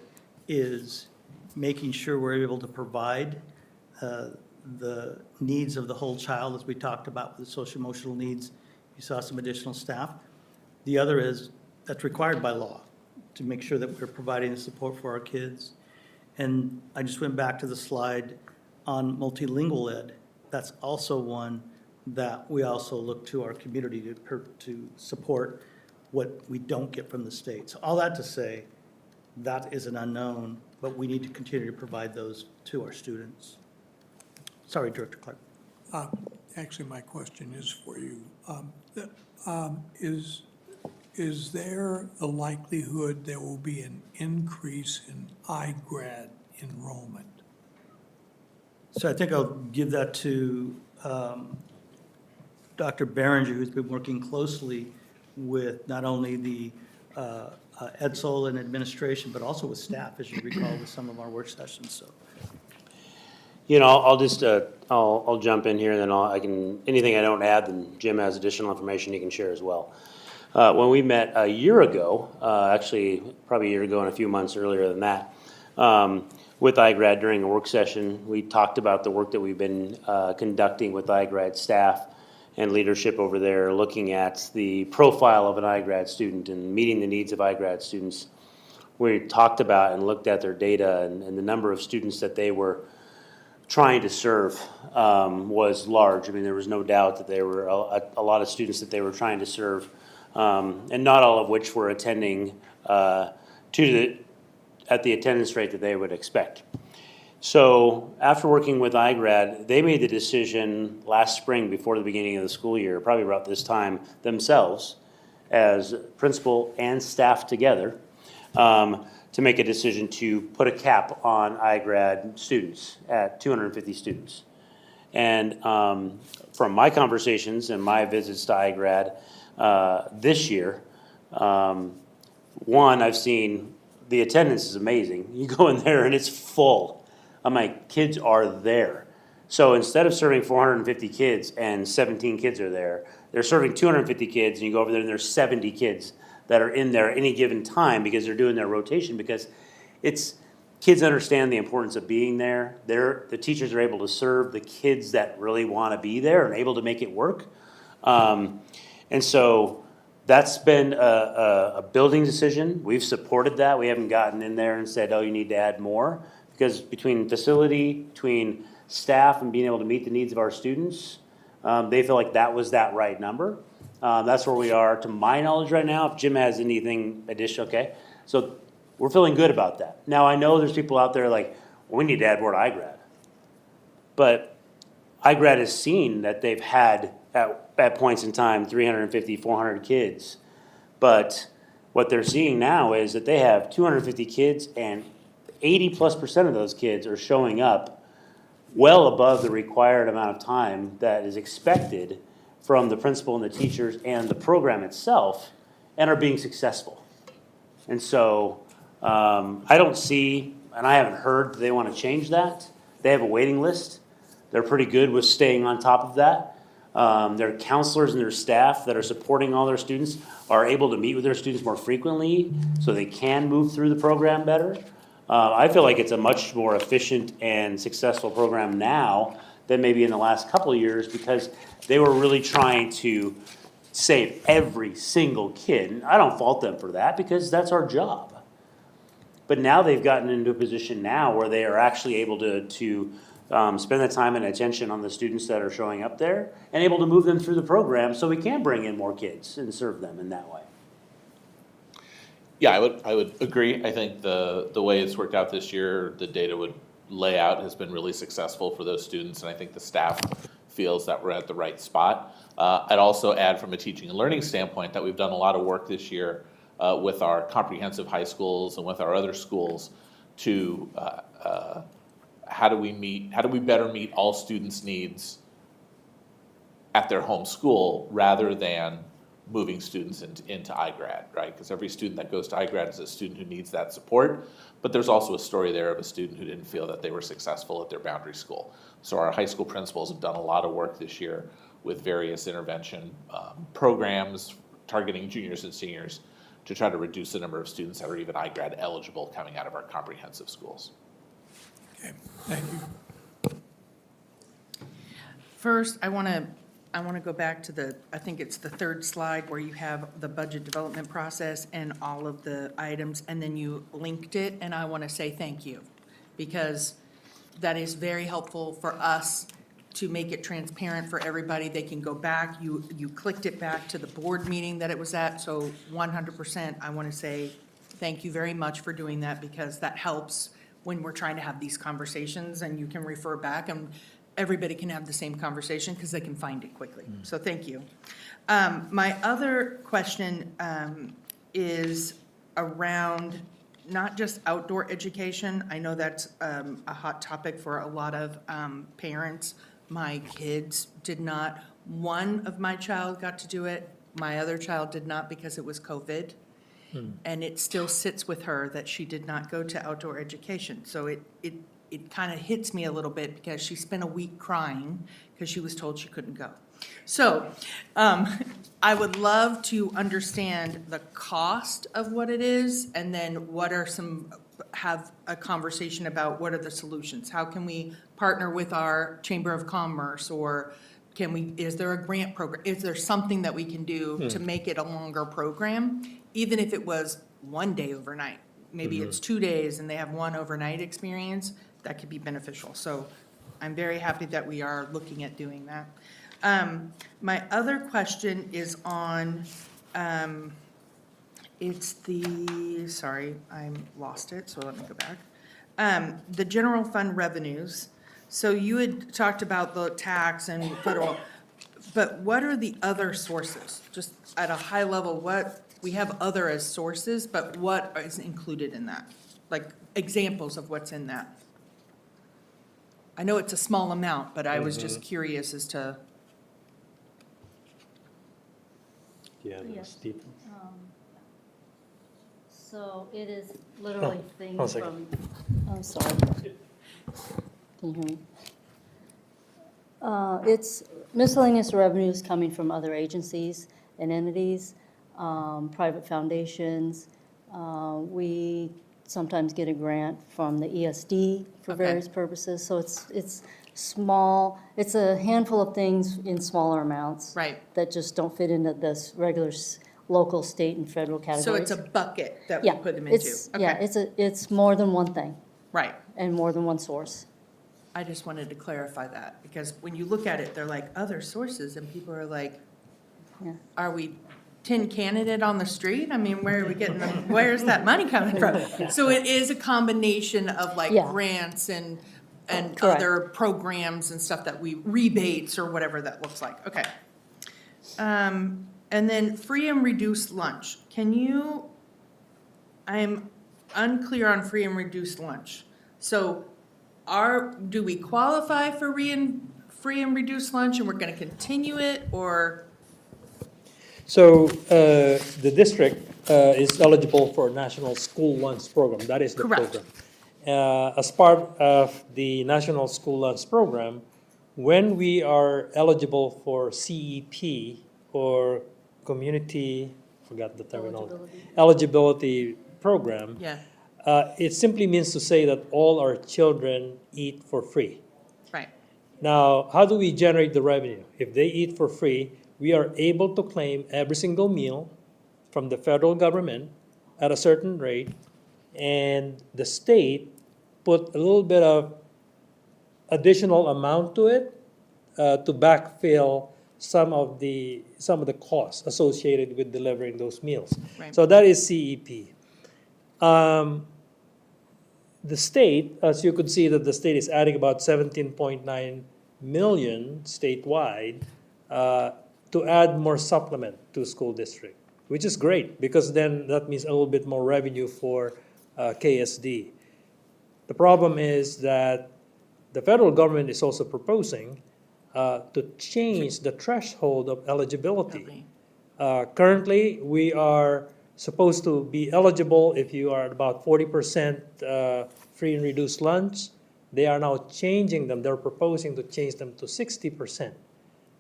is making sure we're able to provide the needs of the whole child, as we talked about with the social emotional needs. You saw some additional staff. The other is, that's required by law, to make sure that we're providing the support for our kids. And I just went back to the slide on multilingual ed. That's also one that we also look to our community to support what we don't get from the state. So all that to say, that is an unknown, but we need to continue to provide those to our students. Sorry, Director Clark. Actually, my question is for you. Is there a likelihood there will be an increase in iGrad enrollment? So I think I'll give that to Dr. Behringer, who's been working closely with not only the EDSOL and administration, but also with staff, as you recall, with some of our work sessions, so. I'll just, I'll jump in here, and then anything I don't add, then Jim has additional information he can share as well. When we met a year ago, actually probably a year ago and a few months earlier than that, with iGrad during a work session, we talked about the work that we've been conducting with iGrad staff and leadership over there, looking at the profile of an iGrad student and meeting the needs of iGrad students. We talked about and looked at their data, and the number of students that they were trying to serve was large. I mean, there was no doubt that there were a lot of students that they were trying to serve, and not all of which were attending at the attendance rate that they would expect. So after working with iGrad, they made the decision last spring before the beginning of the school year, probably about this time themselves, as principal and staff together, to make a decision to put a cap on iGrad students at 250 students. And from my conversations and my visits to iGrad this year, one, I've seen the attendance is amazing. You go in there and it's full. I'm like, kids are there. So instead of serving 450 kids and 17 kids are there, they're serving 250 kids, and you go over there and there's 70 kids that are in there at any given time because they're doing their rotation, because kids understand the importance of being there. The teachers are able to serve the kids that really want to be there and able to make it work. And so that's been a building decision. We've supported that. We haven't gotten in there and said, oh, you need to add more, because between facility, between staff, and being able to meet the needs of our students, they feel like that was that right number. That's where we are, to my knowledge, right now. If Jim has anything additional, okay. So we're feeling good about that. Now, I know there's people out there like, well, we need to add more to iGrad. But iGrad has seen that they've had, at points in time, 350, 400 kids. But what they're seeing now is that they have 250 kids, and 80+% of those kids are showing up well above the required amount of time that is expected from the principal and the teachers and the program itself, and are being successful. And so I don't see, and I haven't heard that they want to change that. They have a waiting list. They're pretty good with staying on top of that. Their counselors and their staff that are supporting all their students are able to meet with their students more frequently so they can move through the program better. I feel like it's a much more efficient and successful program now than maybe in the last couple of years, because they were really trying to save every single kid. And I don't fault them for that, because that's our job. But now they've gotten into a position now where they are actually able to spend the time and attention on the students that are showing up there, and able to move them through the program so we can bring in more kids and serve them in that way. Yeah, I would agree. I think the way it's worked out this year, the data would lay out has been really successful for those students, and I think the staff feels that we're at the right spot. I'd also add, from a teaching and learning standpoint, that we've done a lot of work this year with our comprehensive high schools and with our other schools to how do we better meet all students' needs at their home school, rather than moving students into iGrad, right? Because every student that goes to iGrad is a student who needs that support, but there's also a story there of a student who didn't feel that they were successful at their boundary school. So our high school principals have done a lot of work this year with various intervention programs targeting juniors and seniors to try to reduce the number of students that are even iGrad eligible coming out of our comprehensive schools. Okay, thank you. First, I want to go back to I think it's the third slide where you have the budget development process and all of the items, and then you linked it, and I want to say thank you, because that is very helpful for us to make it transparent for everybody. They can go back, you clicked it back to the board meeting that it was at, so 100%, I want to say thank you very much for doing that, because that helps when we're trying to have these conversations, and you can refer back, and everybody can have the same conversation because they can find it quickly. So thank you. My other question is around not just outdoor education. I know that's a hot topic for a lot of parents. My kids did not. One of my child got to do it. My other child did not because it was COVID. And it still sits with her that she did not go to outdoor education. So it kind of hits me a little bit because she spent a week crying because she was told she couldn't go. So I would love to understand the cost of what it is, and then have a conversation about what are the solutions. How can we partner with our Chamber of Commerce, or is there a grant program? Is there something that we can do to make it a longer program, even if it was one day overnight? Maybe it's 2 days and they have one overnight experience. That could be beneficial. So I'm very happy that we are looking at doing that. My other question is on, sorry, I lost it, so let me go back. The general fund revenues. So you had talked about the tax and federal, but what are the other sources? Just at a high level, we have other as sources, but what is included in that? Like examples of what's in that? I know it's a small amount, but I was just curious as to. Yeah, Yes. Steve. So it is literally one things second. from, I'm sorry. Can you hear me? It's miscellaneous revenues coming from other agencies and entities, private foundations. We sometimes get a grant from the ESD for Okay. various purposes. So it's small, it's a handful of things in smaller amounts. Right. That just don't fit into this regular local, state, and federal categories. So it's a bucket that we Yeah, put them into? yeah, Okay. it's more than one thing Right. and more than one source. I just wanted to clarify that, because when you look at it, they're like other sources, and people are like, Yeah. are we tin canning it on the street? I mean, where are we getting, where's that money coming from? So it is a combination of like Yeah. grants and Correct. other programs and stuff that rebates or whatever that looks like, okay. And then free and reduced lunch. I'm unclear on free and reduced lunch. So do we qualify for free and reduced lunch, and we're gonna continue it, or? So the district is eligible for National School Lunch Program. That is the Correct. program. As part of the National School Lunch Program, when we are eligible for CEP or Community, forgot the terminology, eligibility program, Yeah, it simply means to say that all our children eat for free. right, Now, how do we generate the revenue? If they eat for free, we are able to claim every single meal from the federal government at a certain rate, and the state put a little bit of additional amount to it to backfill some of the costs associated with delivering those meals. Right. So that is CEP. The state, as you could see, that the state is adding about 17.9 million statewide to add more supplement to school district, which is great, because then that means a little bit more revenue for KSD. The problem is that the federal government is also proposing to change the threshold of eligibility. Currently, we are supposed to be eligible if you are at about 40% free and reduced lunch. They are now changing them. They're proposing to change them to 60%,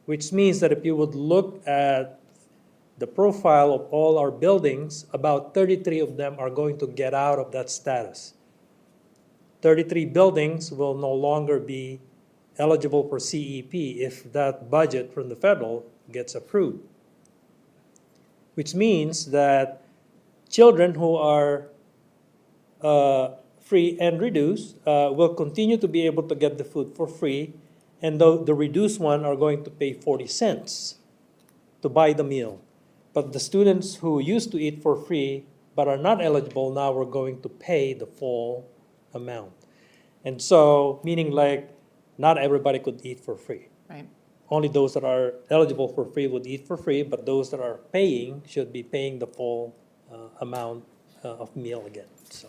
which means that if you would look at the profile of all our buildings, about 33 of them are going to get out of that status. 33 buildings will no longer be eligible for CEP if that budget from the federal gets approved. Which means that children who are free and reduced will continue to be able to get the food for free, and the reduced one are going to pay 40 cents to buy the meal. But the students who used to eat for free but are not eligible now are going to pay the full amount. And so, meaning like not everybody could eat for free. Right. Only those that are eligible for free would eat for free, but those that are paying should be paying the full amount of meal again, so.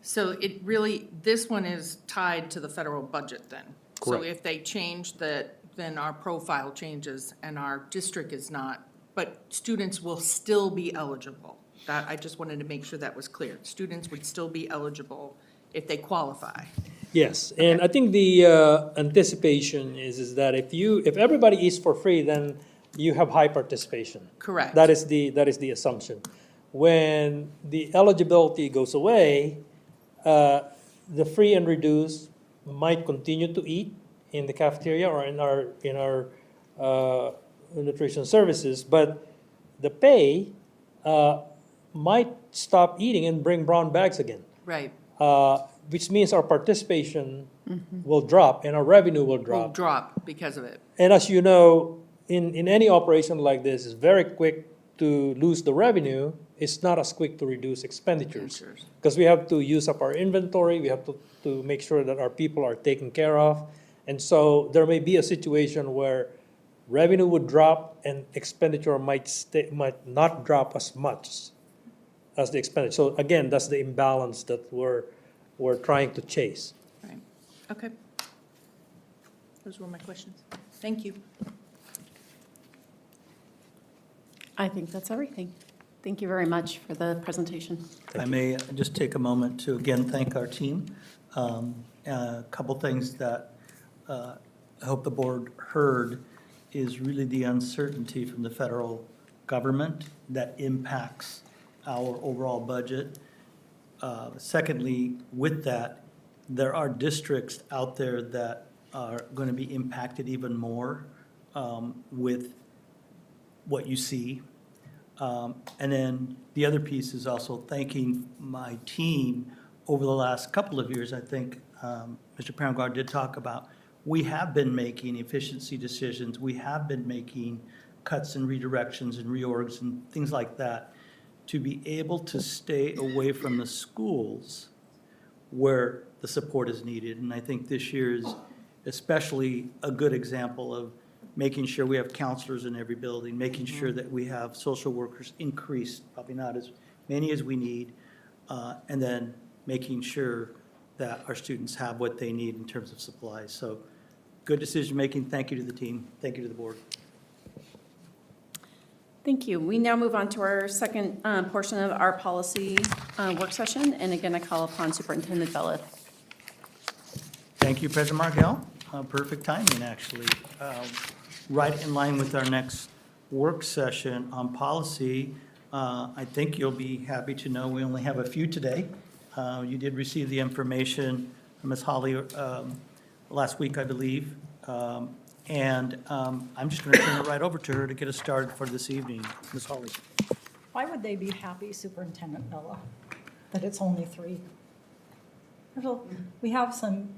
So it really, this one is tied to the federal budget then? So Correct. if they change that, then our profile changes and our district is not, but students will still be eligible. That, I just wanted to make sure that was clear. Students would still be eligible if they qualify. Yes, and I think the anticipation is that if everybody eats for free, then you have high participation. Correct. That is the assumption. When the eligibility goes away, the free and reduced might continue to eat in the cafeteria or in our nutrition services, but the pay might stop eating and bring brown bags again. Right. Which means our participation will drop and our revenue will Will drop. drop because of it. And as you know, in any operation like this, it's very quick to lose the revenue. It's not as quick to reduce expenditures. Expenditures. Because we have to use up our inventory, we have to make sure that our people are taken care of. And so there may be a situation where revenue would drop and expenditure might not drop as much as the expenditure. So again, that's the imbalance that we're trying to chase. Right. Okay. Those were my questions. Thank you. I think that's everything. Thank you very much for the presentation. I may just take a moment to again thank our team. A couple things that I hope the board heard is really the uncertainty from the federal government that impacts our overall budget. Secondly, with that, there are districts out there that are going to be impacted even more with what you see. And then the other piece is also thanking my team over the last couple of years. I think Mr. Parangard did talk about, we have been making efficiency decisions. We have been making cuts and redirections and reorgs and things like that to be able to stay away from the schools where the support is needed. And I think this year is especially a good example of making sure we have counselors in every building, making sure that we have social workers increased, probably not as many as we need, and then making sure that our students have what they need in terms of supplies. So good decision-making. Thank you to the team. Thank you to the board. Thank you. We now move on to our second portion of our policy work session. And again, I call upon Superintendent Bella. Thank you, President Margell. Perfect timing, actually. Right in line with our next work session on policy. I think you'll be happy to know we only have a few today. You did receive the information from Ms. Holly last week, I believe. And I'm just going to turn it right over to her to get us started for this evening. Ms. Holly. Why would they be happy, Superintendent Bella, that it's only 3? We have some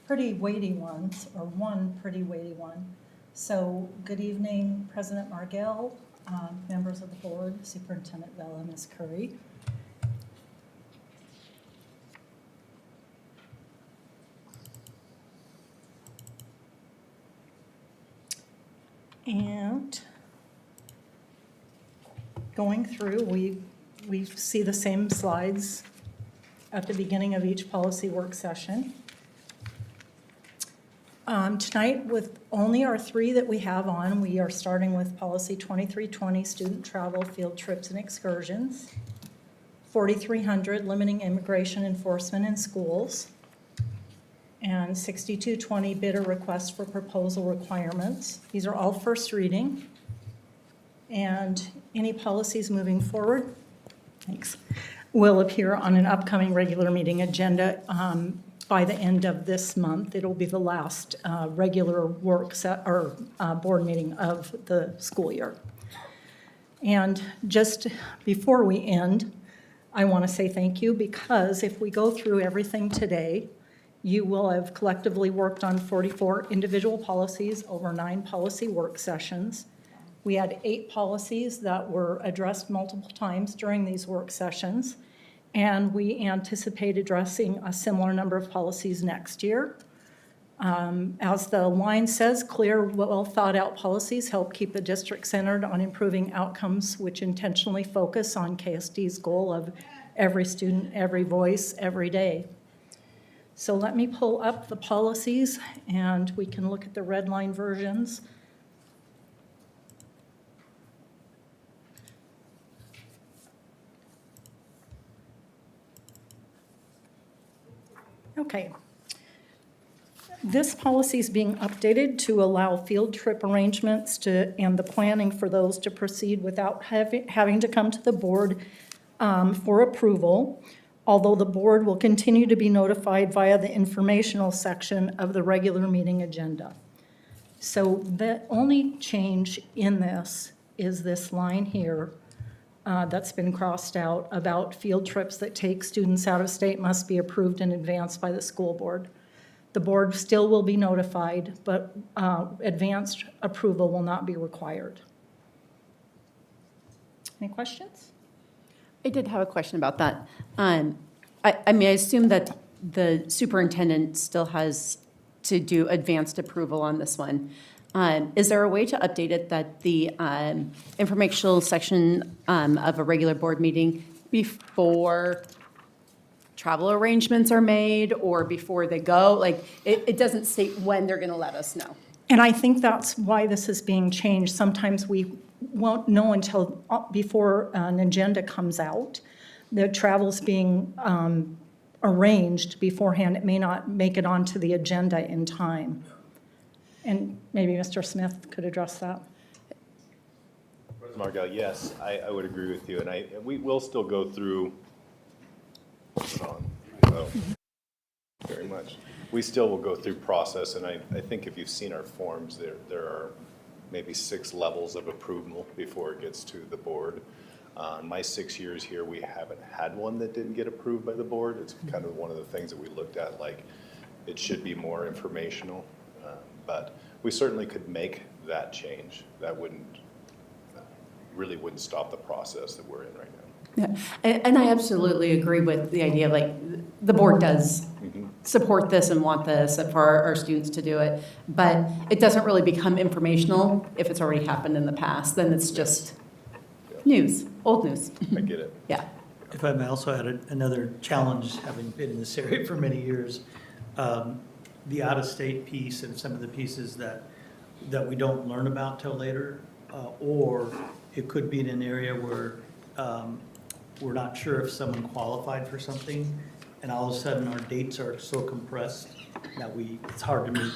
pretty weighty ones, or one pretty weighty one. So, good evening, President Margell, members of the board, Superintendent Bella, Ms. Curry. And going through, we see the same slides at the beginning of each policy work session. Tonight, with only our three that we have on, we are starting with policy 2320, student travel, field trips, and excursions. 4300, limiting immigration enforcement in schools. And 6220, bidder request for proposal requirements. These are all first reading. And any policies moving forward, thanks, will appear on an upcoming regular meeting agenda by the end of this month. It'll be the last regular board meeting of the school year. And just before we end, I want to say thank you, because if we go through everything today, you will have collectively worked on 44 individual policies over 9 policy work sessions. We had 8 policies that were addressed multiple times during these work sessions, and we anticipate addressing a similar number of policies next year. As the line says, clear, well-thought-out policies help keep the district centered on improving outcomes, which intentionally focus on KSD's goal of every student, every voice, every day. So let me pull up the policies, and we can look at the red line versions. Okay. This policy is being updated to allow field trip arrangements and the planning for those to proceed without having to come to the board for approval, although the board will continue to be notified via the informational section of the regular meeting agenda. So the only change in this is this line here that's been crossed out about field trips that take students out of state must be approved in advance by the school board. The board still will be notified, but advanced approval will not be required. Any questions? I did have a question about that. I mean, I assume that the superintendent still has to do advanced approval on this one. Is there a way to update it that the informational section of a regular board meeting before travel arrangements are made or before they go, like it doesn't state when they're going to let us know? And I think that's why this is being changed. Sometimes we won't know until before an agenda comes out. The travel's being arranged beforehand. It may not make it onto the agenda in time. And maybe Mr. Smith could address that. President Margell, yes, I would agree with you, and we will still go through. Very much. We still will go through process, and I think if you've seen our forms, there are maybe 6 levels of approval before it gets to the board. In my 6 years here, we haven't had one that didn't get approved by the board. It's kind of one of the things that we looked at, like it should be more informational, but we certainly could make that change. That really wouldn't stop the process that we're in right now. Yeah, and I absolutely agree with the idea, like, the board does support this and want this for our students to do it, but it doesn't really become informational if it's already happened in the past. Then it's just news, old news. I get it. Yeah. If I may also add another challenge, having been in this area for many years, the out-of-state piece and some of the pieces that we don't learn about till later, or it could be in an area where we're not sure if someone qualified for something, and all of a sudden our dates are so compressed that it's hard to meet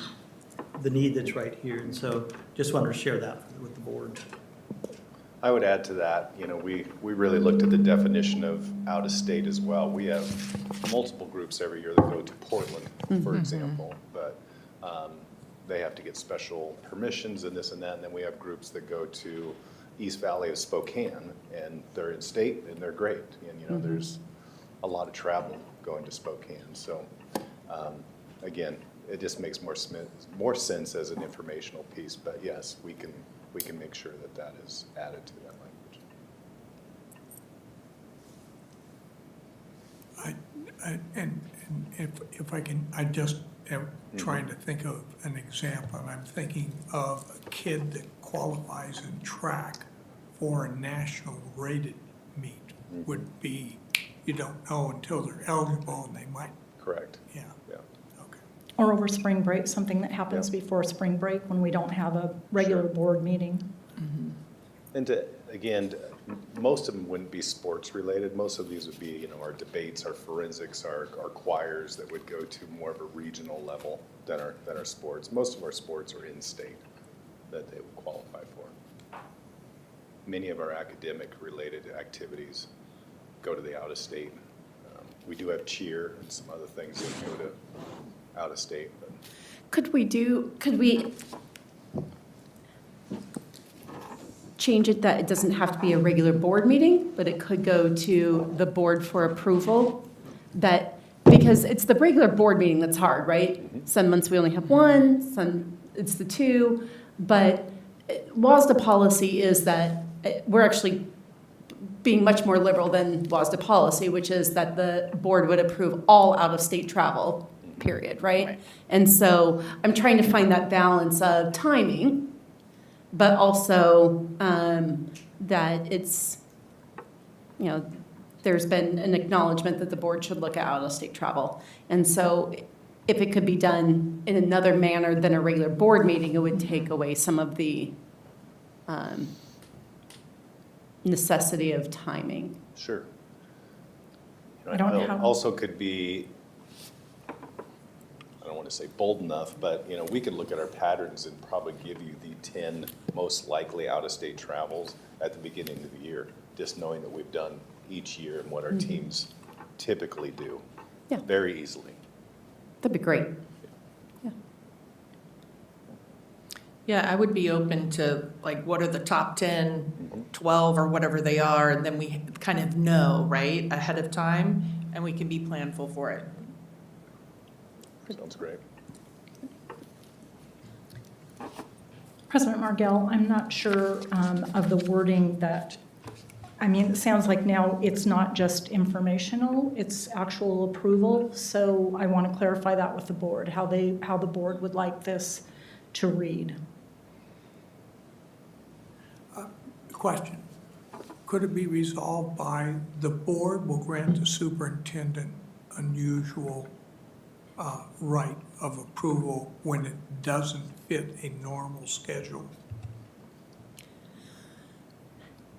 the need that's right here. And so just wanted to share that with the board. I would add to that, we really looked at the definition of out-of-state as well. We have multiple groups every year that go to Portland, for example, but they have to get special permissions and this and that, and then we have groups that go to East Valley of Spokane, and they're in state, and they're great. And, there's a lot of travel going to Spokane. So, again, it just makes more sense as an informational piece. But yes, we can make sure that is added to that language. And if I can, I just am trying to think of an example, and I'm thinking of a kid that qualifies in track for a national rated meet would be, you don't know until they're eligible, and they might. Correct. Yeah. Yeah. Okay. Or over spring break, something that happens before spring break when we don't have a regular board meeting. And again, most of them wouldn't be sports related. Most of these would be, you know, our debates, our forensics, our choirs that would go to more of a regional level than our sports. Most of our sports are in-state that they would qualify for. Many of our academic related activities go to the out-of-state. We do have cheer and some other things that go to out-of-state, but Could we change it that it doesn't have to be a regular board meeting, but it could go to the board for approval? That, because it's the regular board meeting that's hard, right? Some months we only have one, some it's the two, but WASDA policy is that we're actually being much more liberal than WASDA policy, which is that the board would approve all out-of-state travel, period, right? And so I'm trying to find that balance of timing, but also that it's, you know, there's been an acknowledgement that the board should look at out-of-state travel. And so if it could be done in another manner than a regular board meeting, it would take away some of the necessity of timing. sure. You know, I don't have- Also could be, I don't want to say bold enough, but, you know, we could look at our patterns and probably give you the 10 most likely out-of-state travels at the beginning of the year, just knowing that we've done each year and what our teams typically do. Yeah. Very easily. That'd be great. Yeah, I would be open to, like, what are the top 10, 12, or whatever they are, and then we kind of know, right, ahead of time, and we can be planful for it. Sounds great. President Margell, I'm not sure of the wording that, I mean, it sounds like now it's not just informational, it's actual approval. So I want to clarify that with the board, how the board would like this to read. Question, could it be resolved by the board will grant the superintendent unusual right of approval when it doesn't fit a normal schedule?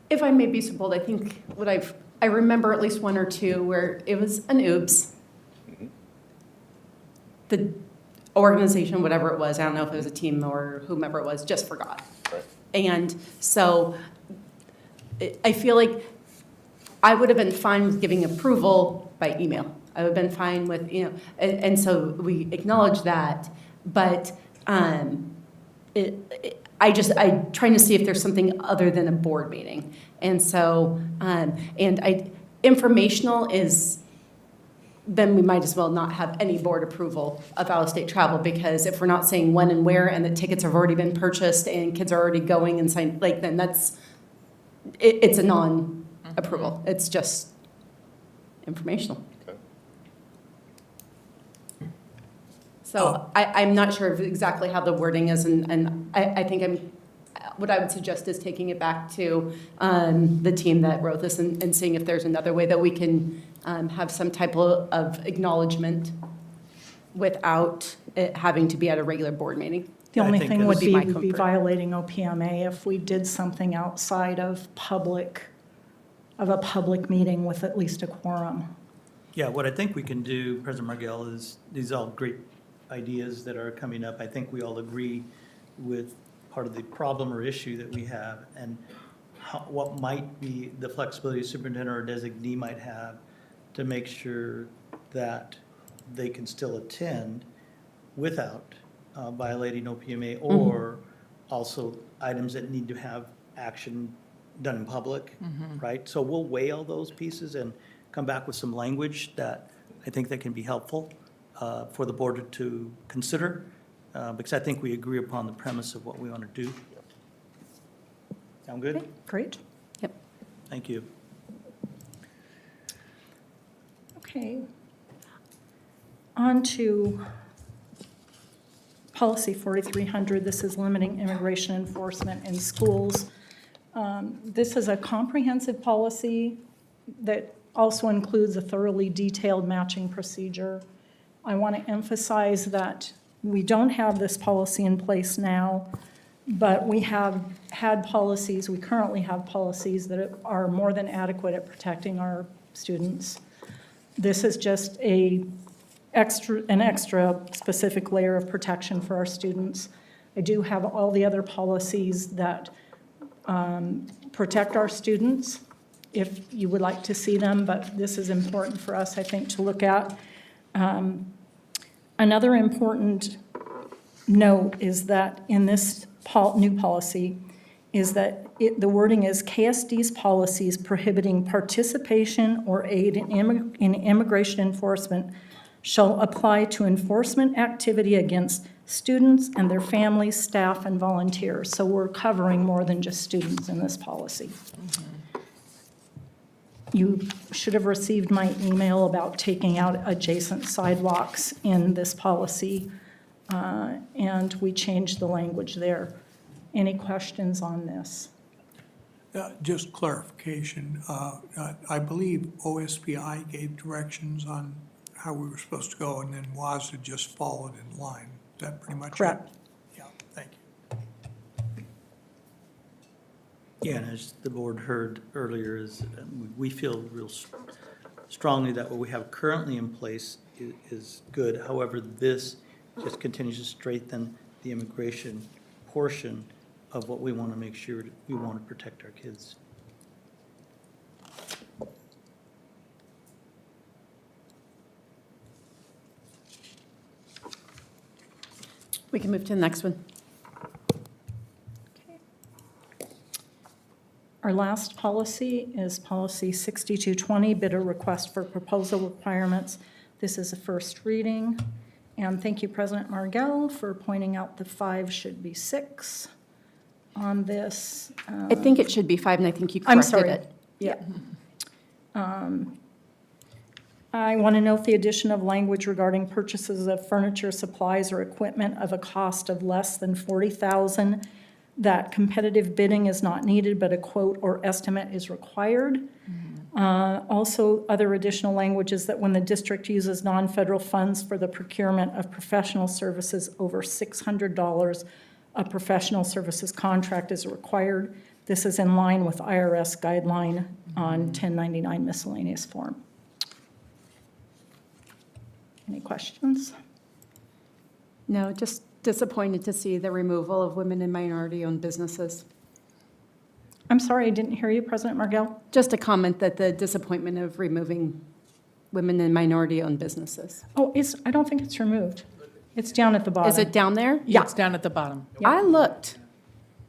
If I may be so bold, I think I remember at least one or two where it was an oops. The organization, whatever it was, I don't know if it was a team or whomever it was, just forgot. Right. And so I feel like I would have been fine with giving approval by email. I would have been fine with, you know, and so we acknowledge that. But I'm trying to see if there's something other than a board meeting. And so, informational is, then we might as well not have any board approval of out-of-state travel, because if we're not saying when and where and the tickets have already been purchased and kids are already going and signed, like, then it's a non-approval. It's just informational. Okay. So I'm not sure of exactly how the wording is, and I think what I would suggest is taking it back to the team that wrote this and seeing if there's another way that we can have some type of acknowledgement without it having to be at a regular board meeting. The I only think thing that would would be be my we'd be comfort. violating OPMA if we did something outside of a public meeting with at least a quorum. Yeah, what I think we can do, President Margell, is, these are all great ideas that are coming up. I think we all agree with part of the problem or issue that we have, and what might be the flexibility a superintendent or designee might have to make sure that they can still attend without violating OPMA, or also items that need to have action done in public, right? So we'll weigh all those pieces and come back with some language that I think that can be helpful for the board to consider, because I think we agree upon the premise of what we want to do. Sound good? Great. Yep. Thank you. Okay. On to policy 4300. This is limiting immigration enforcement in schools. This is a comprehensive policy that also includes a thoroughly detailed matching procedure. I want to emphasize that we don't have this policy in place now, but we have had policies, we currently have policies that are more than adequate at protecting our students. This is just an extra specific layer of protection for our students. I do have all the other policies that protect our students, if you would like to see them, but this is important for us, I think, to look at. Another important note is that in this new policy is that the wording is KSD's policies prohibiting participation or aid in immigration enforcement shall apply to enforcement activity against students and their families, staff, and volunteers. So we're covering more than just students in this policy. You should have received my email about taking out adjacent sidewalks in this policy, and we changed the language there. Any questions on this? Just clarification, I believe OSPI gave directions on how we were supposed to go, and then WASDA just followed in line. Is that pretty much it? Correct. Yeah, thank you. Yeah, and as the board heard earlier, is we feel real strongly that what we have currently in place is good. However, this just continues to strengthen the immigration portion of what we want to make sure that we want to protect our kids. We can move to the next one. Our last policy is policy 6220, bidder request for proposal requirements. This is a first reading. And thank you, President Margell, for pointing out the 5 should be 6 on this. I think it should be 5, and I think you I'm corrected sorry. it. Yeah. I want to note the addition of language regarding purchases of furniture, supplies, or equipment of a cost of less than $40,000, that competitive bidding is not needed, but a quote or estimate is required. Also, other additional languages that when the district uses non-federal funds for the procurement of professional services over $600, a professional services contract is required. This is in line with IRS guideline on 1099 miscellaneous form. Any questions? No, just disappointed to see the removal of women and minority-owned businesses. I'm sorry, I didn't hear you, President Margell. Just a comment that the disappointment of removing women and minority-owned businesses. Oh, I don't think it's removed. It's down at the bottom. Is it down there? Yeah. It's down at the bottom. I looked,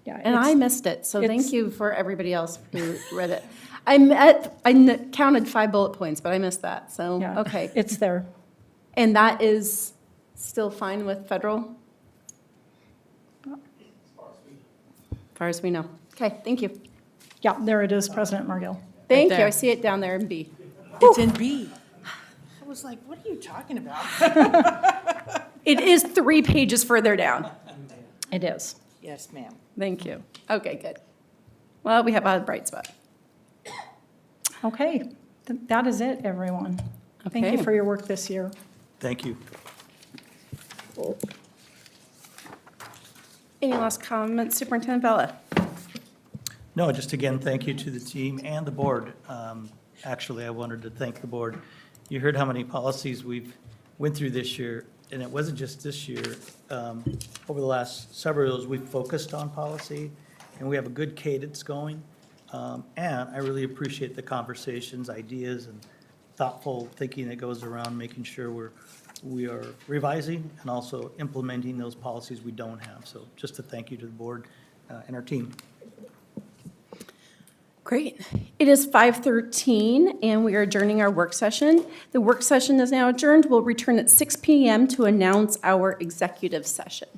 Yeah, and I it's- missed it, so it's- thank you for everybody else who read it. I counted 5 bullet points, but I missed that, so, yeah, okay. It's there. And that is still fine with federal? As far as we know. Okay, thank you. Yeah, there it is, President Margell. Thank you, there. I see it down there in B. It's in B. I was like, what are you talking about? It is 3 pages further down. It is. Yes, ma'am. Thank you. Okay, good. Well, we have a bright spot. Okay, that is it, everyone. Thank you Okay. for your work this year. Thank you. Any last comments, Superintendent Bella? No, just again, thank you to the team and the board. Actually, I wanted to thank the board. You heard how many policies we've went through this year, and it wasn't just this year. Over the last several years, we've focused on policy, and we have a good cadence going. And I really appreciate the conversations, ideas, and thoughtful thinking that goes around making sure we are revising and also implementing those policies we don't have. So just a thank you to the board and our team. Great. It is 5:13, and we are adjourning our work session. The work session is now adjourned. We'll return at 6 PM to announce our executive session.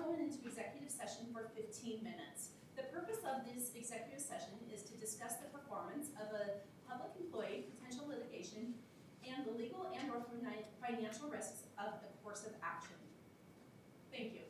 going into executive session for 15 minutes. The purpose of this executive session is to discuss the performance of a public employee, potential litigation, and the legal and/or financial risks of a course of action. Thank you.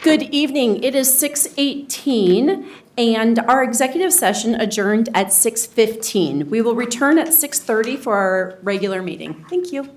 Good evening. It is 6:18, and our executive session adjourned at 6:15. We will return at 6:30 for our regular meeting. Thank you.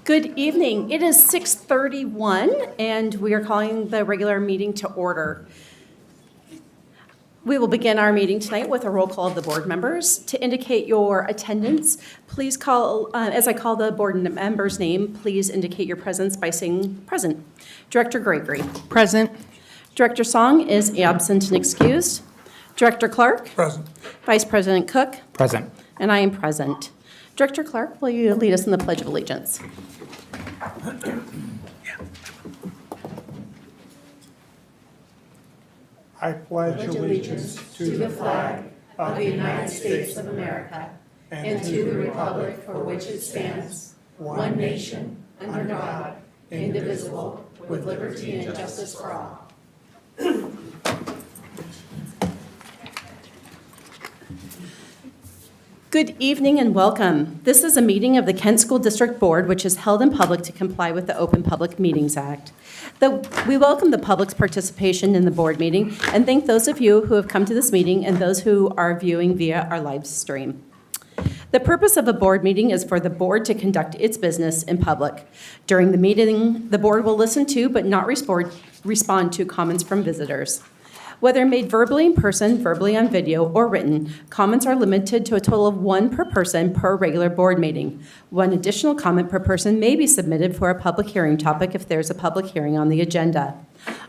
Good evening. It is 6:31, and we are calling the regular meeting to order. We will begin our meeting tonight with a roll call of the board members. To indicate your attendance, please call, as I call the board member's name, please indicate your presence by saying present. Director Gregory. Present. Director Song is absent and excused. Director Clark. Present. Vice President Cook. Present. And I am present. Director Clark, will you lead us in the Pledge of Allegiance? I pledge allegiance to the flag of the United States of America and to the republic for which it stands, one nation, under God, indivisible, with liberty and justice for all. Good evening and welcome. This is a meeting of the Kent School District Board, which is held in public to comply with the Open Public Meetings Act. We welcome the public's participation in the board meeting and thank those of you who have come to this meeting and those who are viewing via our live stream. The purpose of a board meeting is for the board to conduct its business in public. During the meeting, the board will listen to but not respond to comments from visitors. Whether made verbally in person, verbally on video, or written, comments are limited to a total of one per person per regular board meeting. One additional comment per person may be submitted for a public hearing topic if there's a public hearing on the agenda.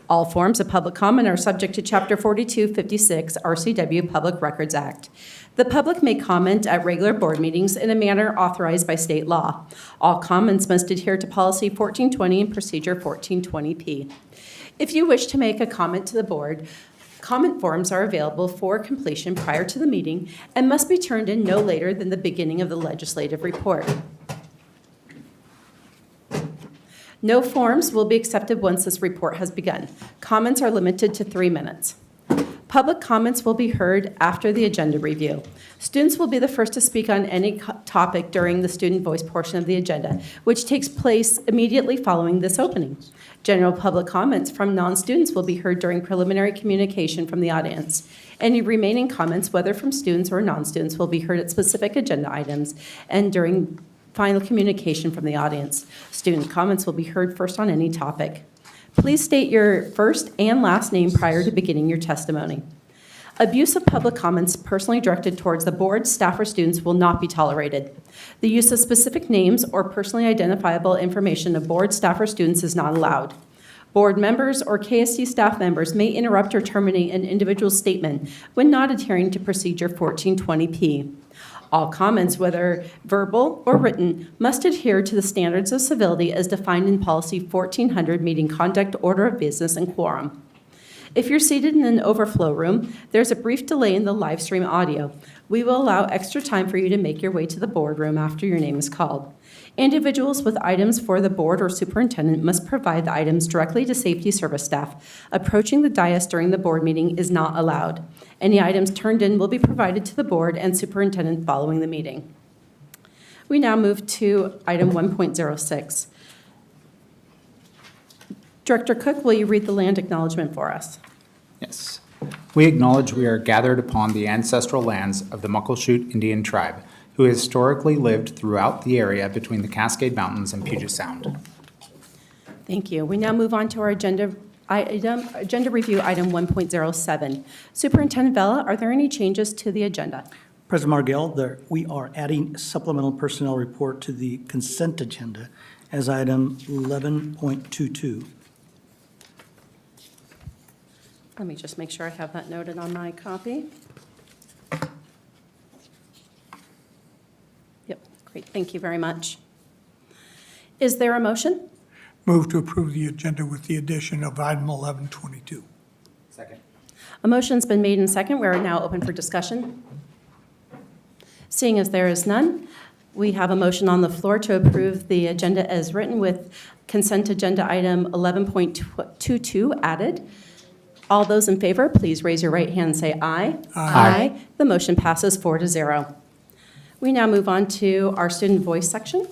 All forms of public comment are subject to Chapter 4256 RCW Public Records Act. The public may comment at regular board meetings in a manner authorized by state law. All comments must adhere to Policy 1420 and Procedure 1420P. If you wish to make a comment to the board, comment forms are available for completion prior to the meeting and must be turned in no later than the beginning of the legislative report. No forms will be accepted once this report has begun. Comments are limited to 3 minutes. Public comments will be heard after the agenda review. Students will be the first to speak on any topic during the student voice portion of the agenda, which takes place immediately following this opening. General public comments from non-students will be heard during preliminary communication from the audience. Any remaining comments, whether from students or non-students, will be heard at specific agenda items and during final communication from the audience. Student comments will be heard first on any topic. Please state your first and last name prior to beginning your testimony. Abuse of public comments personally directed towards the board, staff, or students will not be tolerated. The use of specific names or personally identifiable information of board, staff, or students is not allowed. Board members or KSD staff members may interrupt or terminate an individual's statement when not adhering to Procedure 1420P. All comments, whether verbal or written, must adhere to the standards of civility as defined in Policy 1400 Meeting Conduct, Order of Business, and Quorum. If you're seated in an overflow room, there's a brief delay in the live stream audio. We will allow extra time for you to make your way to the boardroom after your name is called. Individuals with items for the board or superintendent must provide the items directly to safety service staff. Approaching the dais during the board meeting is not allowed. Any items turned in will be provided to the board and superintendent following the meeting. We now move to item 1.06. Director Cook, will you read the land acknowledgement for us? Yes. We acknowledge we are gathered upon the ancestral lands of the Muckleshoot Indian tribe, who historically lived throughout the area between the Cascade Mountains and Puget Sound. Thank you. We now move on to our agenda review, item 1.07. Superintendent Vella, are there any changes to the agenda? President Margell, we are adding supplemental personnel report to the consent agenda as item 11.22. Let me just make sure I have that noted on my copy. Yep, great, thank you very much. Is there a motion? Move to approve the agenda with the addition of item 1122. Second. A motion's been made and second. We are now open for discussion. Seeing as there is none, we have a motion on the floor to approve the agenda as written with consent agenda item 11.22 added. All those in favor, please raise your right hand and say aye. Aye. The motion passes 4-0. We now move on to our student voice section.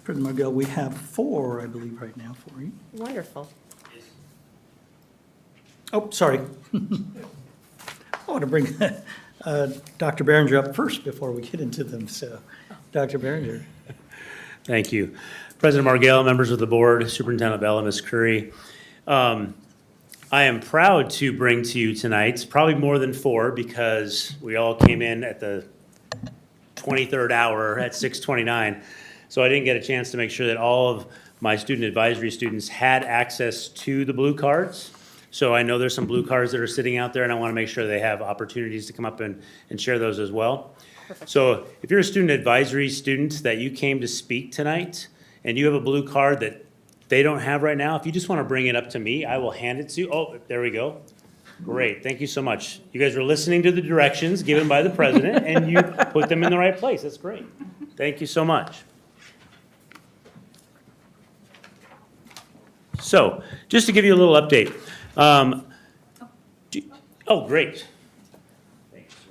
President Margell, we have 4, I believe, right now for you. Wonderful. Oh, sorry. I want to bring Dr. Behringer up first before we get into them, so Dr. Behringer. Thank you. President Margell, members of the board, Superintendent Bell, and Ms. Curry. I am proud to bring to you tonight, probably more than 4, because we all came in at the 23rd hour at 6:29. So I didn't get a chance to make sure that all of my student advisory students had access to the blue cards. So I know there's some blue cards that are sitting out there, and I want to make sure they have opportunities to come up and share those as well. So if you're a student advisory student that you came to speak tonight, and you have a blue card that they don't have right now, if you just want to bring it up to me, I will hand it to you. Oh, there we go. Great, thank you so much. You guys were listening to the directions given by the president, and you put them in the right place. That's great. Thank you so much. So, just to give you a little update. Oh, great. Thanks, sir.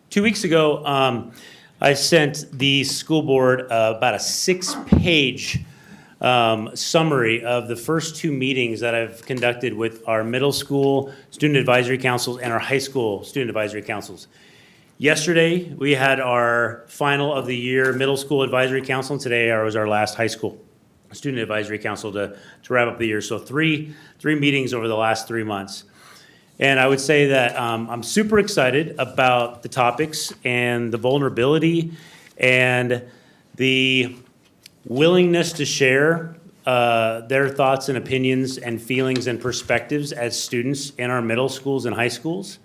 2 weeks ago, I sent the school board about a 6-page summary of the first 2 meetings that I've conducted with our middle school student advisory councils and our high school student advisory councils. Yesterday, we had our final of the year middle school advisory council, and today was our last high school student advisory council to wrap up the year. So three meetings over the last 3 months. And I would say that I'm super excited about the topics and the vulnerability and the willingness to share their thoughts and opinions and feelings and perspectives as students in our middle schools and high schools.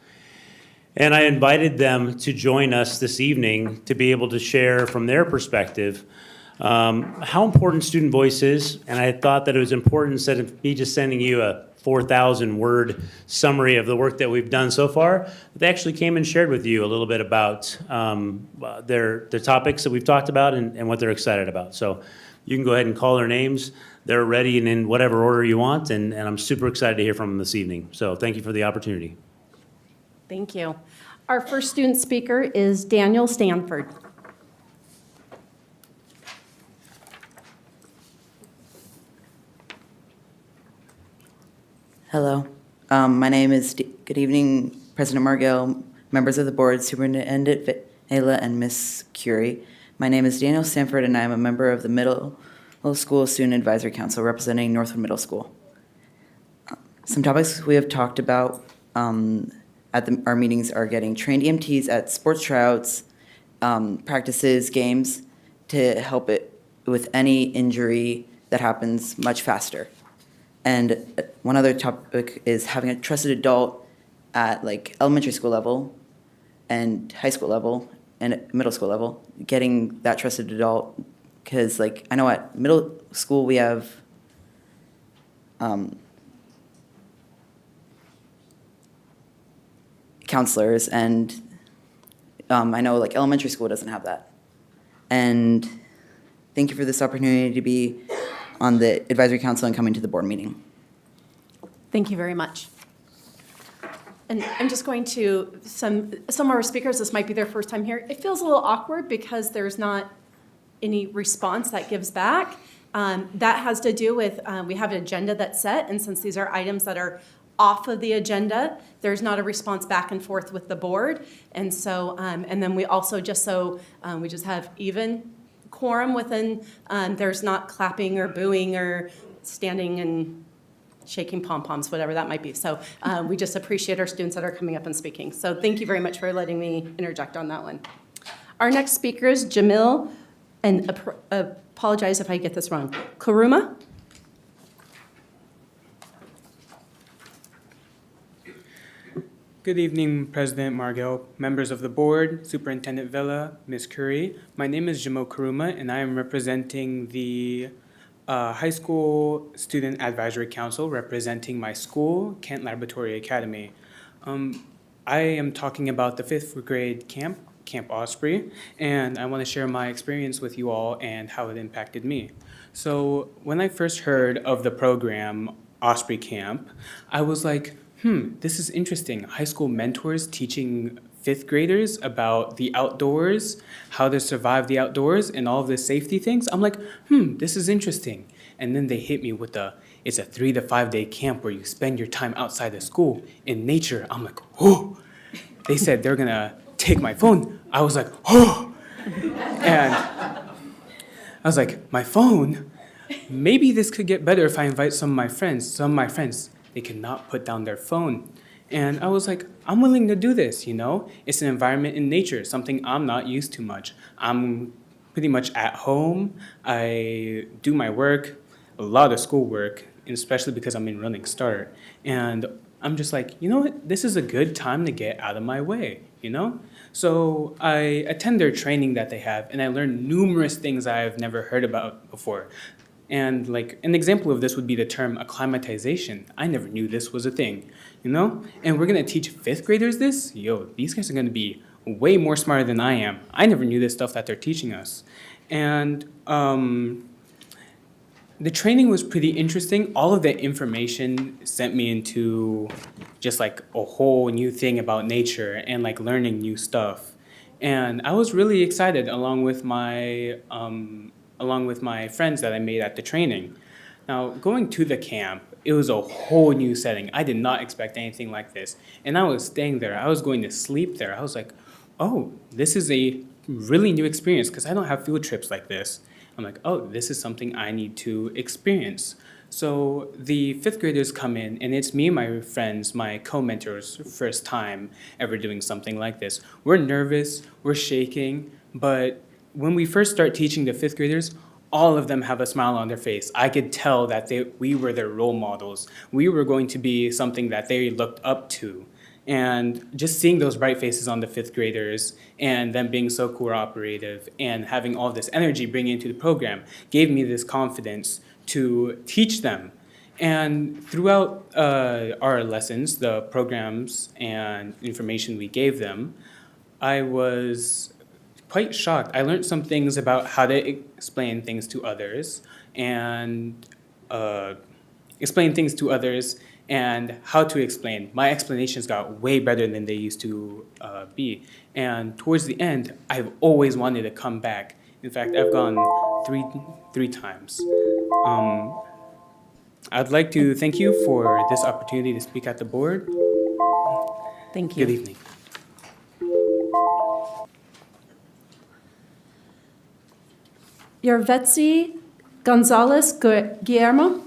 And I invited them to join us this evening to be able to share from their perspective how important student voice is. And I thought that it was important, instead of me just sending you a 4,000-word summary of the work that we've done so far, they actually came and shared with you a little bit about their topics that we've talked about and what they're excited about. So you can go ahead and call their names. They're ready and in whatever order you want, and I'm super excited to hear from them this evening. So thank you for the opportunity. Thank you. Our first student speaker is Daniel Stanford. Hello. My name is, good evening, President Margell, members of the board, Superintendent Ayla, and Ms. Curie. My name is Daniel Stanford, and I am a member of the Middle School Student Advisory Council representing Northwood Middle School. Some topics we have talked about at our meetings are getting trained EMTs at sports tryouts, practices, games, to help it with any injury that happens much faster. And one other topic is having a trusted adult at like elementary school level and high school level and middle school level, getting that trusted adult, because like I know at middle school we have counselors, and I know like elementary school doesn't have that. And thank you for this opportunity to be on the advisory council and coming to the board meeting. Thank you very much. And I'm just going to, some of our speakers, this might be their first time here. It feels a little awkward because there's not any response that gives back. That has to do with, we have an agenda that's set, and since these are items that are off of the agenda, there's not a response back and forth with the board. And so, and then we also we just have even quorum within, there's not clapping or booing or standing and shaking pom-poms, whatever that might be. So we just appreciate our students that are coming up and speaking. So thank you very much for letting me interject on that one. Our next speaker is Jamil, and apologize if I get this wrong, Kuruma. Good evening, President Margell, members of the board, Superintendent Villa, Ms. Curry. My name is Jamo Kuruma, and I am representing the High School Student Advisory Council, representing my school, Kent Laboratory Academy. I am talking about the 5th grade Camp Osprey, and I want to share my experience with you all and how it impacted me. So when I first heard of the program, Osprey Camp, I was like, this is interesting. High school mentors teaching 5th graders about the outdoors, how to survive the outdoors, and all of the safety things. I'm like, this is interesting. And then they hit me with it's a 3 to 5 day camp where you spend your time outside of school in nature. I'm like, oh. They said they're gonna take my phone. I was like, oh. And I was like, my phone? Maybe this could get better if I invite some of my friends. Some of my friends, they cannot put down their phone. And I was like, I'm willing to do this, you know? It's an environment in nature, something I'm not used to much. I'm pretty much at home. I do my work, a lot of schoolwork, and especially because I'm in Running Start. And I'm just like, you know what? This is a good time to get out of my way, you know? So I attend their training that they have, and I learn numerous things I've never heard about before. And like an example of this would be the term acclimatization. I never knew this was a thing, you know? And we're gonna teach fifth graders this? Yo, these guys are gonna be way more smarter than I am. I never knew this stuff that they're teaching us. And the training was pretty interesting. All of the information sent me into just like a whole new thing about nature and like learning new stuff. And I was really excited along with my friends that I made at the training. Now, going to the camp, it was a whole new setting. I did not expect anything like this. And I was staying there. I was going to sleep there. I was like, oh, this is a really new experience because I don't have field trips like this. I'm like, oh, this is something I need to experience. So the fifth graders come in, and it's me and my friends, my co-mentors, first time ever doing something like this. We're nervous, we're shaking, but when we first start teaching the fifth graders, all of them have a smile on their face. I could tell that we were their role models. We were going to be something that they looked up to. And just seeing those bright faces on the fifth graders and them being so cooperative and having all this energy bring into the program gave me this confidence to teach them. And throughout our lessons, the programs and information we gave them, I was quite shocked. I learned some things about how to explain things to others and how to explain. My explanations got way better than they used to be. And towards the end, I've always wanted to come back. In fact, I've gone three times. I'd like to thank you for this opportunity to speak at the board. Thank you. Good evening. Yarvetzi Gonzalez Guillermo.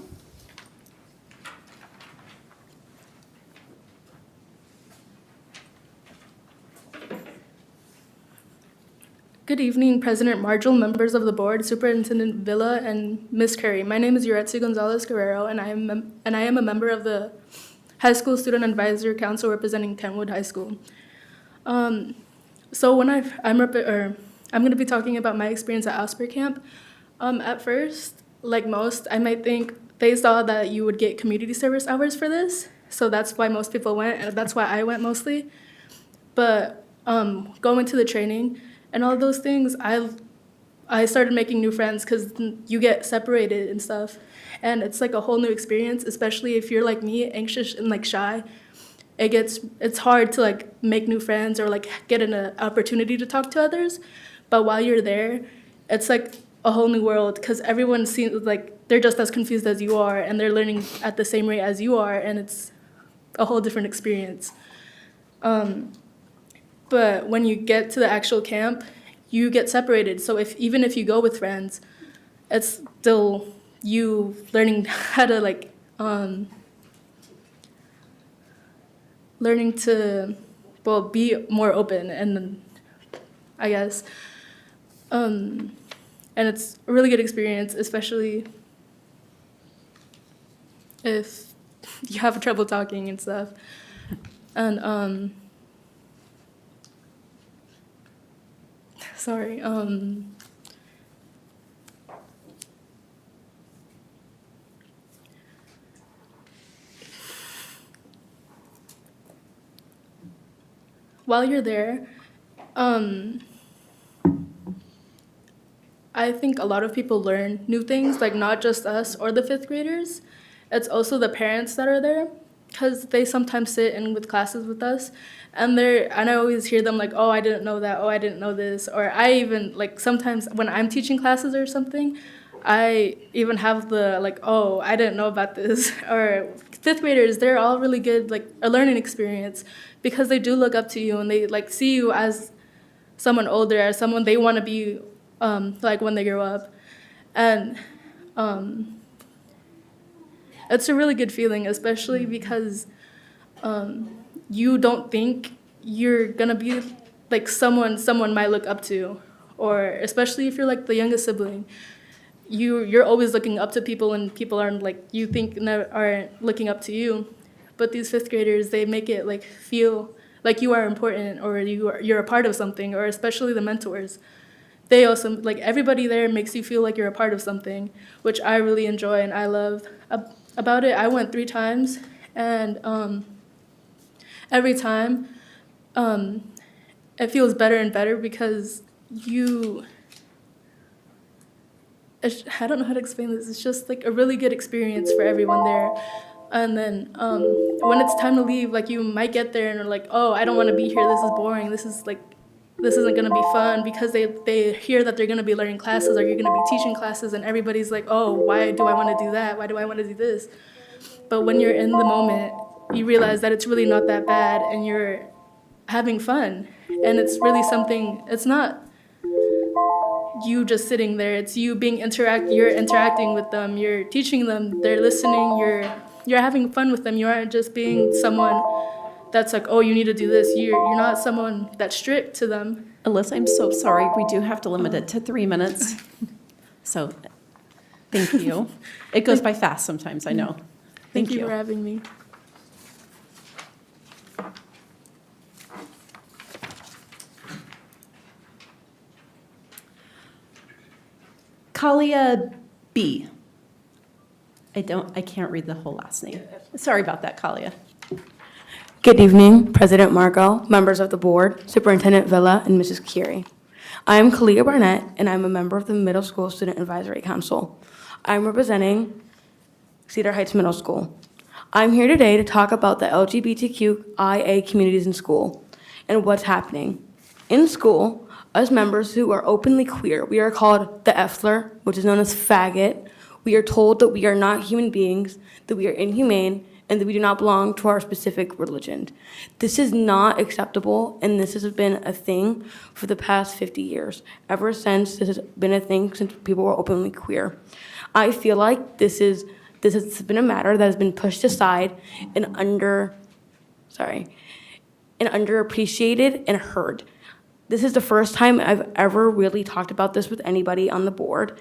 Good evening, President Marshall, members of the board, Superintendent Villa, and Ms. Curry. My name is Yuretsi Gonzalez Guerrero, and I am a member of the High School Student Advisory Council representing Kentwood High School. So when I'm going to be talking about my experience at Osprey Camp. At first, like most, I might think they saw that you would get community service hours for this, so that's why most people went, and that's why I went mostly. But going to the training and all those things, I started making new friends because you get separated and stuff, and it's like a whole new experience, especially if you're like me, anxious and like shy. It's hard to like make new friends or like get an opportunity to talk to others. But while you're there, it's like a whole new world because everyone seems like they're just as confused as you are and they're learning at the same rate as you are, and it's a whole different experience. But when you get to the actual camp, you get separated. So even if you go with friends, it's still you learning how to like learning to be more open, and I guess and it's a really good experience, especially if you have trouble talking and stuff. And sorry. While you're there, I think a lot of people learn new things, like not just us or the fifth graders. It's also the parents that are there, because they sometimes sit in with classes with us, and I always hear them like, oh, I didn't know that, oh, I didn't know this, or I even, like, sometimes when I'm teaching classes or something, I even have the, like, oh, I didn't know about this, or fifth graders, they're all really good, like, a learning experience, because they do look up to you, and they, like, see you as someone older, as someone they want to be like when they grow up. And it's a really good feeling, especially because you don't think you're gonna be like someone might look up to, or especially if you're like the youngest sibling. You're always looking up to people, and people aren't like you think aren't looking up to you. But these fifth graders, they make it like feel like you are important, or you're a part of something, or especially the mentors. They also, like, everybody there makes you feel like you're a part of something, which I really enjoy and I love about it. I went 3 times, and every time it feels better and better because I don't know how to explain this. It's just like a really good experience for everyone there. And then when it's time to leave, like, you might get there and are like, oh, I don't want to be here. This is boring. This isn't going to be fun, because they hear that they're going to be learning classes, or you're going to be teaching classes, and everybody's like, oh, why do I want to do that? Why do I want to do this? But when you're in the moment, you realize that it's really not that bad, and you're having fun. And it's really something, it's not you just sitting there, it's you you're interacting with them, you're teaching them, they're listening, you're having fun with them. You aren't just being someone that's like, oh, you need to do this. You're not someone that's strict to them. Alyssa, I'm so sorry. We do have to limit it to 3 minutes. So, thank you. It goes by fast sometimes, I know. Thank you for having me. Kalia B. I can't read the whole last name. Sorry about that, Kalia. Good evening, President Margot, members of the board, Superintendent Villa, and Mrs. Curie. I am Kalia Barnett, and I'm a member of the Middle School Student Advisory Council. I'm representing Cedar Heights Middle School. I'm here today to talk about the LGBTQIA communities in school and what's happening. In school, us members who are openly queer, we are called the F slur, which is known as faggot. We are told that we are not human beings, that we are inhumane, and that we do not belong to our specific religion. This is not acceptable, and this has been a thing for the past 50 years. Ever since, this has been a thing since people were openly queer. I feel like this has been a matter that has been pushed aside and underappreciated and heard. This is the first time I've ever really talked about this with anybody on the board.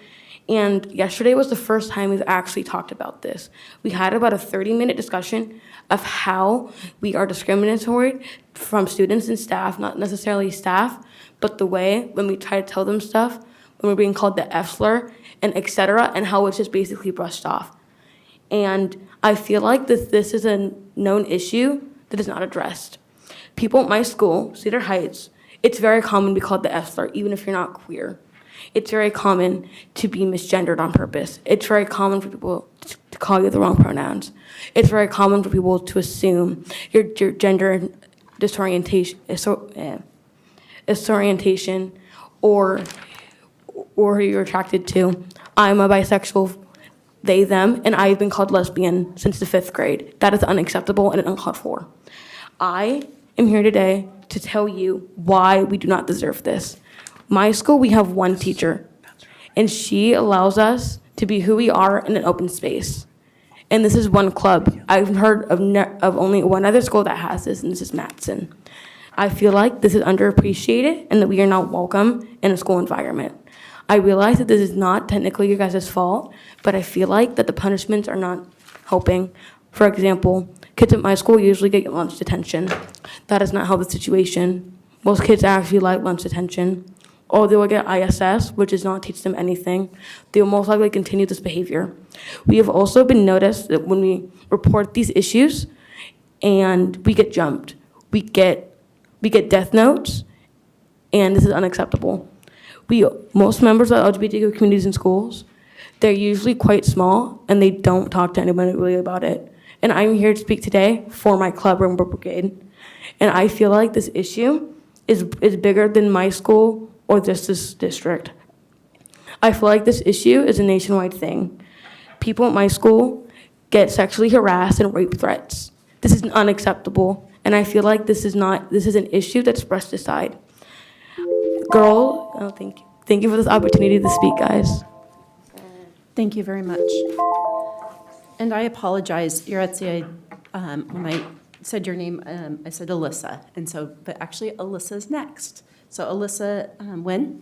And yesterday was the first time we've actually talked about this. We had about a 30-minute discussion of how we are discriminatory from students and staff, not necessarily staff, but the way when we try to tell them stuff, when we're being called the F slur, and et cetera, and how it's just basically brushed off. And I feel like this is a known issue that is not addressed. People at my school, Cedar Heights, it's very common to be called the F slur, even if you're not queer. It's very common to be misgendered on purpose. It's very common for people to call you the wrong pronouns. It's very common for people to assume your gender disorientation, or who you're attracted to. I'm a bisexual, they, them, and I've been called lesbian since the 5th grade. That is unacceptable and uncalled for. I am here today to tell you why we do not deserve this. My school, we have one teacher, and she allows us to be who we are in an open space. And this is one club. I've heard of only one other school that has this, and this is Matson. I feel like this is underappreciated and that we are not welcome in a school environment. I realize that this is not technically your guys' fault, but I feel like that the punishments are not helping. For example, kids at my school usually get lunch detention. That is not help the situation. Most kids actually like lunch detention. Or they will get ISS, which does not teach them anything. They will most likely continue this behavior. We have also been noticed that when we report these issues and we get jumped, we get death notes, and this is unacceptable. Most members of LGBTQ communities in schools, they're usually quite small, and they don't talk to anybody really about it. And I'm here to speak today for my club, Rainbow Brigade. And I feel like this issue is bigger than my school or just this district. I feel like this issue is a nationwide thing. People at my school get sexually harassed and rape threats. This is unacceptable, and I feel like this is an issue that's brushed aside. girl. Oh, thank you. Thank you for this opportunity to speak, guys. Thank you very much. And I apologize, Yaretsi, when I said your name, I said Alyssa, and so, but actually Alyssa's next. So Alyssa Nguyen,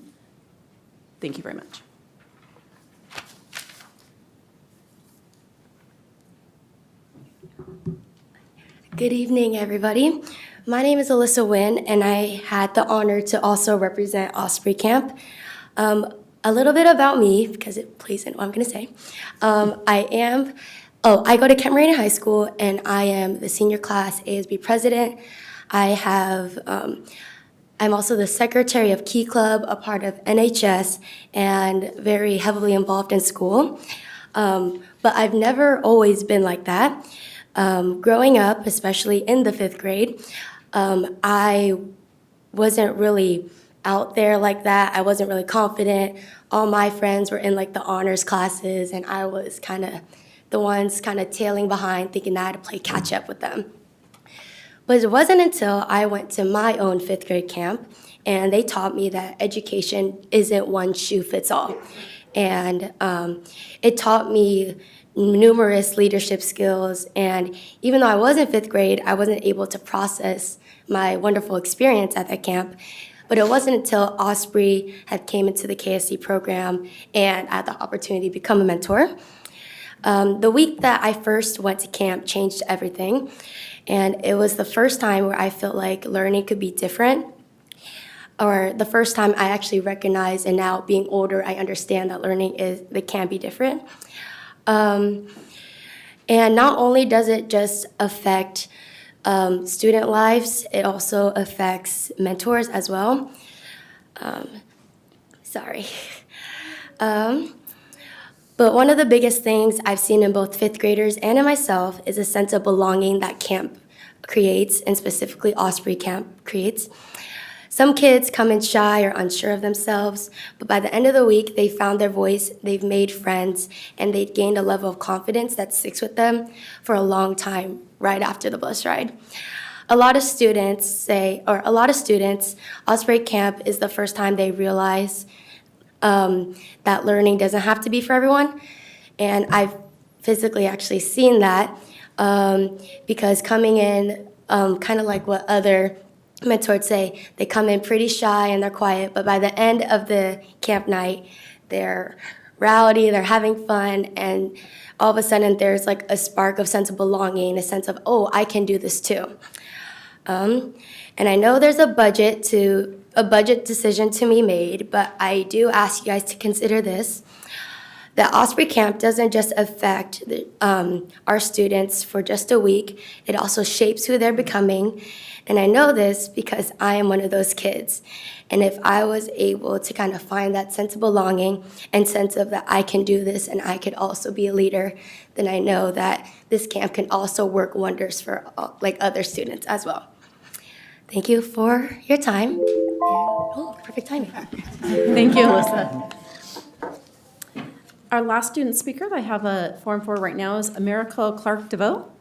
thank you very much. Good evening, everybody. My name is Alyssa Nguyen, and I had the honor to also represent Osprey Camp. A little bit about me, because it plays into what I'm going to say. I go to Camp Marina High School, and I am the senior class ASB president. I'm also the secretary of Key Club, a part of NHS, and very heavily involved in school. But I've never always been like that. Growing up, especially in the 5th grade, I wasn't really out there like that. I wasn't really confident. All my friends were in like the honors classes, and I was kind of the ones kind of tailing behind, thinking I had to play catch up with them. But it wasn't until I went to my own 5th grade camp, and they taught me that education isn't one shoe fits all. And it taught me numerous leadership skills, and even though I was in 5th grade, I wasn't able to process my wonderful experience at that camp. But it wasn't until Osprey had came into the KSD program and I had the opportunity to become a mentor. The week that I first went to camp changed everything, and it was the first time where I felt like learning could be different, or the first time I actually recognized, and now being older, I understand that it can be different. And not only does it just affect student lives, it also affects mentors as well. But one of the biggest things I've seen in both 5th graders and in myself is a sense of belonging that camp creates, and specifically Osprey Camp creates. Some kids come in shy or unsure of themselves, but by the end of the week, they found their voice, they've made friends, and they've gained a level of confidence that sticks with them for a long time right after the bus ride. A lot of students, Osprey Camp is the first time they realize that learning doesn't have to be for everyone. And I've physically actually seen that because coming in, kind of like what other mentors say, they come in pretty shy and they're quiet, but by the end of the camp night, they're rowdy, they're having fun, and all of a sudden there's like a spark of sense of belonging, a sense of, oh, I can do this too. And I know there's a budget decision to be made, but I do ask you guys to consider this, that Osprey Camp doesn't just affect our students for just a week, it also shapes who they're becoming. And I know this because I am one of those kids. And if I was able to kind of find that sense of belonging and sense of that I can do this and I could also be a leader, then I know that this camp can also work wonders for like other students as well. Thank you for your time. Perfect timing. Thank you, Alyssa. Our last student speaker that I have a form for right now is America Clark DeVoe.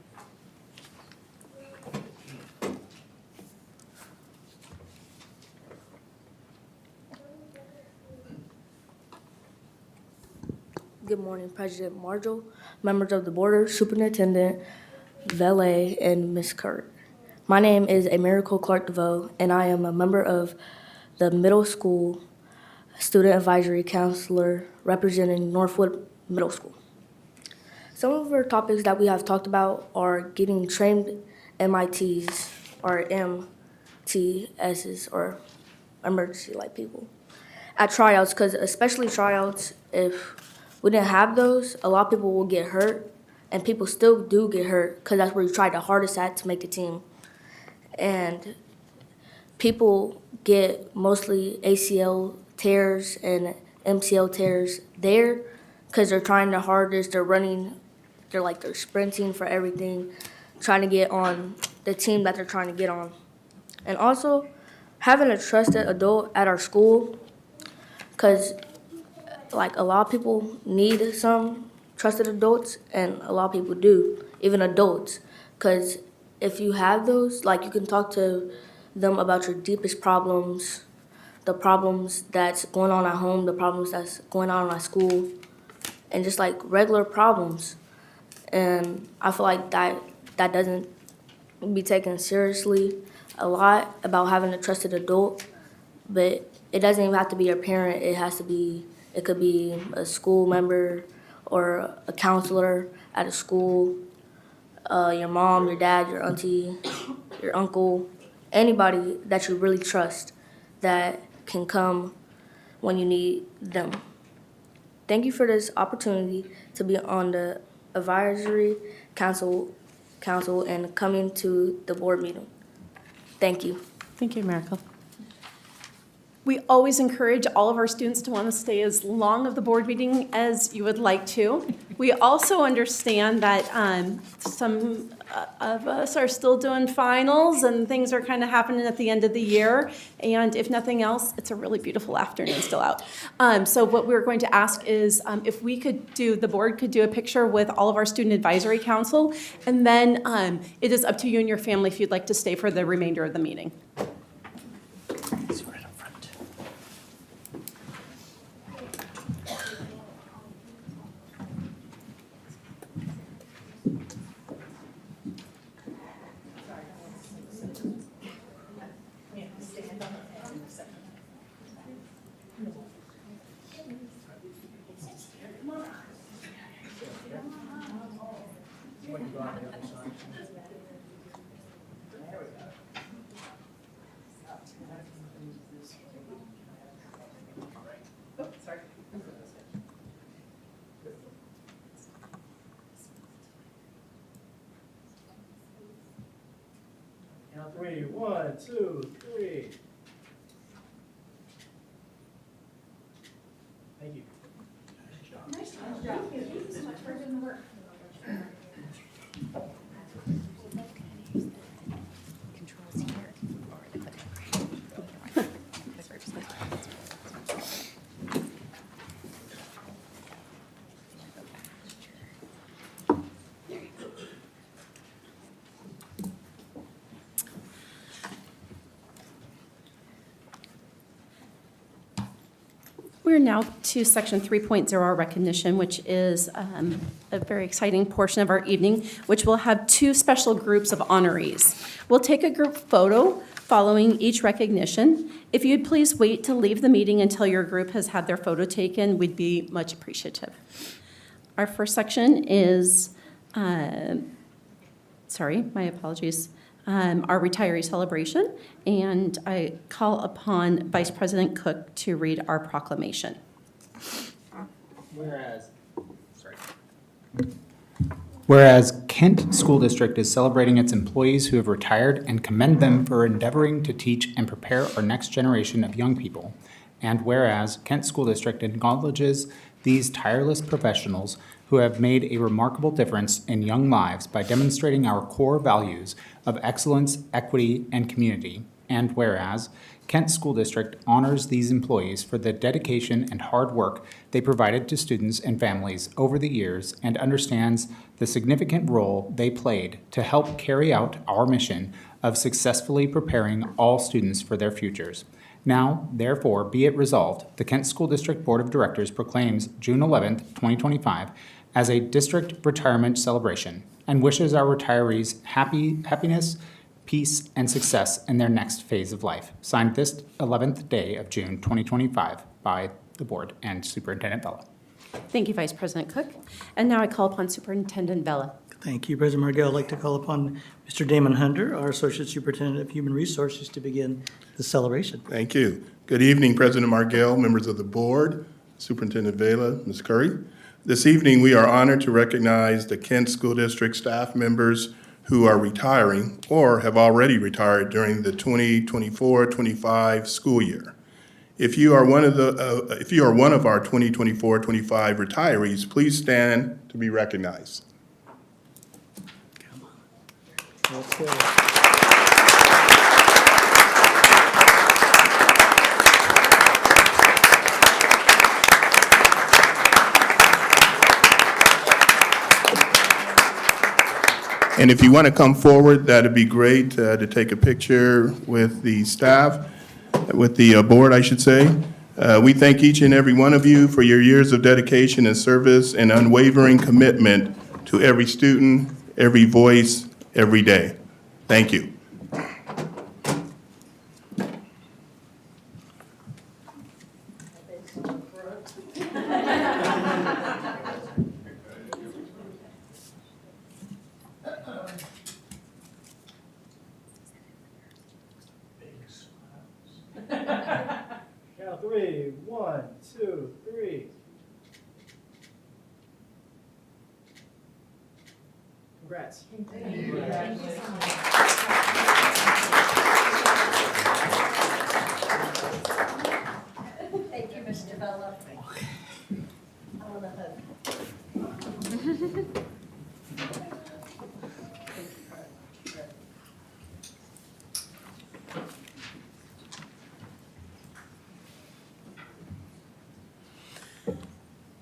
Good morning, President Marshall, members of the board, superintendent, valet, and Ms. Kurt. My name is America Clark DeVoe, and I am a member of the middle school student advisory counselor representing Northwood Middle School. Some of our topics that we have talked about are getting trained MITs or MTSs or emergency light people at tryouts, because especially tryouts, if we didn't have those, a lot of people will get hurt, and people still do get hurt because that's where you try the hardest at to make the team. And people get mostly ACL tears and MCL tears there because they're trying their hardest, they're running, they're sprinting for everything, trying to get on the team that they're trying to get on. And also, having a trusted adult at our school, because like a lot of people need some trusted adults, and a lot of people do, even adults, because if you have those, like you can talk to them about your deepest problems, the problems that's going on at home, the problems that's going on at school, and just like regular problems. And I feel like that doesn't be taken seriously a lot about having a trusted adult, but it doesn't even have to be a parent. It could be a school member or a counselor at a school, your mom, your dad, your auntie, your uncle, anybody that you really trust that can come when you need them. Thank you for this opportunity to be on the advisory council and coming to the board meeting. Thank you. Thank you, Miracle. We always encourage all of our students to want to stay as long of the board meeting as you would like to. We also understand that some of us are still doing finals and things are kind of happening at the end of the year. And if nothing else, it's a really beautiful afternoon still out. So what we're going to ask is if the board could do a picture with all of our student advisory council. And then it is up to you and your family if you'd like to stay for the remainder of the meeting. Count three. 1, 2, 3. Thank you. Nice job. Thank you so much for doing the work. We're now to section 3.0 recognition, which is a very exciting portion of our evening, which will have two special groups of honorees. We'll take a group photo following each recognition. If you'd please wait to leave the meeting until your group has had their photo taken, we'd be much appreciative. Our first section is, my apologies. Our retiree celebration, and I call upon Vice President Cook to read our proclamation. Whereas Kent School District is celebrating its employees who have retired and commend them for endeavoring to teach and prepare our next generation of young people. And whereas Kent School District acknowledges these tireless professionals who have made a remarkable difference in young lives by demonstrating our core values of excellence, equity, and community. And whereas Kent School District honors these employees for the dedication and hard work they provided to students and families over the years and understands the significant role they played to help carry out our mission of successfully preparing all students for their futures. Now, therefore, be it resolved, the Kent School District Board of Directors proclaims June 11th, 2025 as a district retirement celebration and wishes our retirees happiness, peace, and success in their next phase of life. Signed this 11th day of June 2025 by the board and Superintendent Vela. Thank you, Vice President Cook. And now I call upon Superintendent Vela. Thank you, President Margell. I'd like to call upon Mr. Damon Hunter, our Associate Superintendent of Human Resources, to begin the celebration. Thank you. Good evening, President Margell, members of the board, Superintendent Vela, Ms. Curry. This evening, we are honored to recognize the Kent School District staff members who are retiring or have already retired during the 2024-25 school year. If you are one of our 2024-25 retirees, please stand to be recognized. Let's go. And if you want to come forward, that'd be great to take a picture with the staff. with the board, I should say. We thank each and every one of you for your years of dedication and service and unwavering commitment to every student, every voice, every day. Thank you. Count three. 1, 2, 3. Congrats. Thank you, Mr. Bella.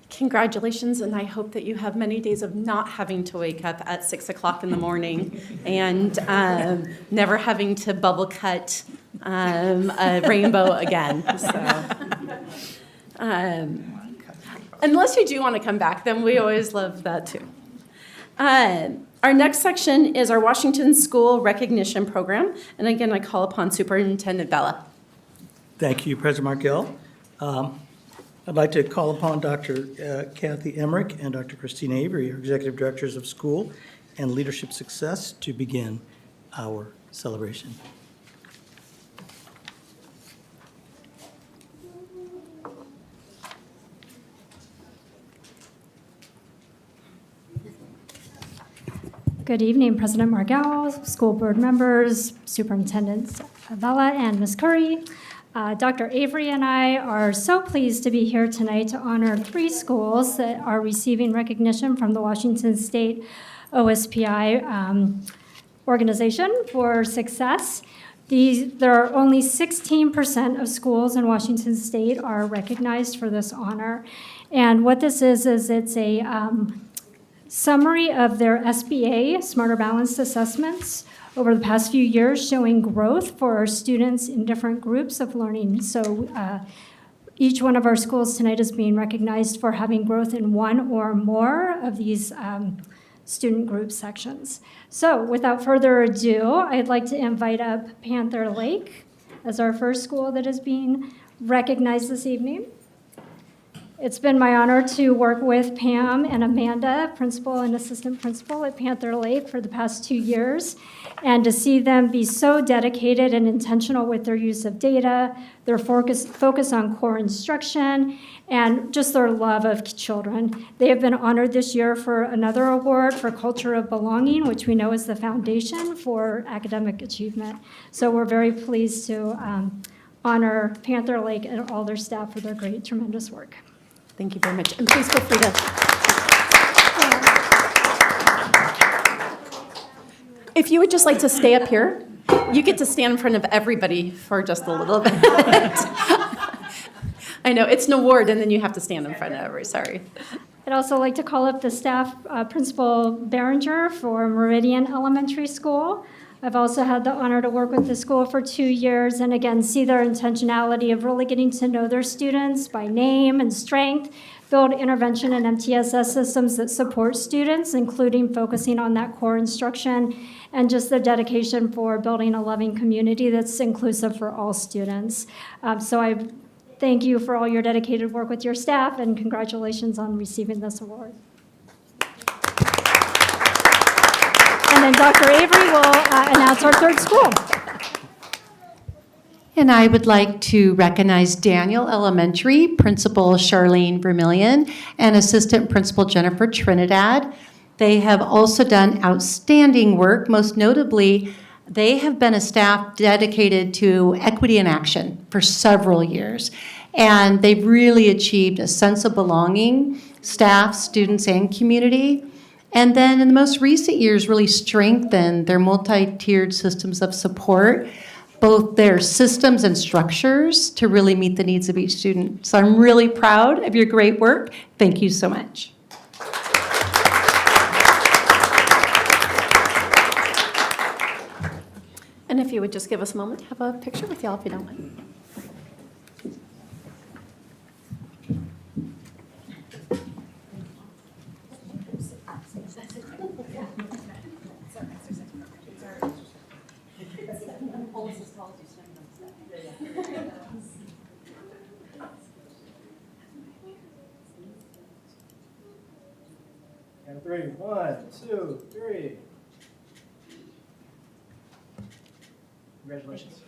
Congratulations, and I hope that you have many days of not having to wake up at 6 o'clock in the morning and never having to bubble cut a rainbow again. So, unless you do want to come back, then we always love that too. Our next section is our Washington School Recognition Program, and again, I call upon Superintendent Bella. Thank you, President Markell. I'd like to call upon Dr. Kathy Emmerich and Dr. Christina Avery, our Executive Directors of School and Leadership Success, to begin our celebration. Good evening, President Margell, school board members, Superintendents Vela and Ms. Curry. Dr. Avery and I are so pleased to be here tonight to honor 3 schools that are receiving recognition from the Washington State OSPI organization for success. There are only 16% of schools in Washington State are recognized for this honor. And what this is it's a summary of their SBA, Smarter Balanced Assessments, over the past few years, showing growth for our students in different groups of learning. So each one of our schools tonight is being recognized for having growth in one or more of these student group sections. So without further ado, I'd like to invite up Panther Lake as our first school that is being recognized this evening. It's been my honor to work with Pam and Amanda, principal and assistant principal at Panther Lake, for the past 2 years, and to see them be so dedicated and intentional with their use of data, their focus on core instruction, and just their love of children. They have been honored this year for another award for Culture of Belonging, which we know is the foundation for academic achievement. So we're very pleased to honor Panther Lake and all their staff for their great, tremendous work. Thank you very much. And please feel free to. If you would just like to stay up here, you get to stand in front of everybody for just a little bit. I know, it's an award, and then you have to stand in front of everybody, sorry. I'd also like to call up the staff, Principal Behringer for Meridian Elementary School. I've also had the honor to work with the school for 2 years, and again, see their intentionality of really getting to know their students by name and strength, build intervention and MTSS systems that support students, including focusing on that core instruction, and just their dedication for building a loving community that's inclusive for all students. So I thank you for all your dedicated work with your staff, and congratulations on receiving this award. And then Dr. Avery will announce our third school. And I would like to recognize Daniel Elementary Principal Charlene Vermillion and Assistant Principal Jennifer Trinidad. They have also done outstanding work. Most notably, they have been a staff dedicated to equity in action for several years. And they've really achieved a sense of belonging, staff, students, and community. And then in the most recent years, really strengthened their multi-tiered systems of support, both their systems and structures to really meet the needs of each student. So I'm really proud of your great work. Thank you so much. And if you would just give us a moment to have a picture with y'all, if you don't mind. And 3. 1, 2, 3. Congratulations.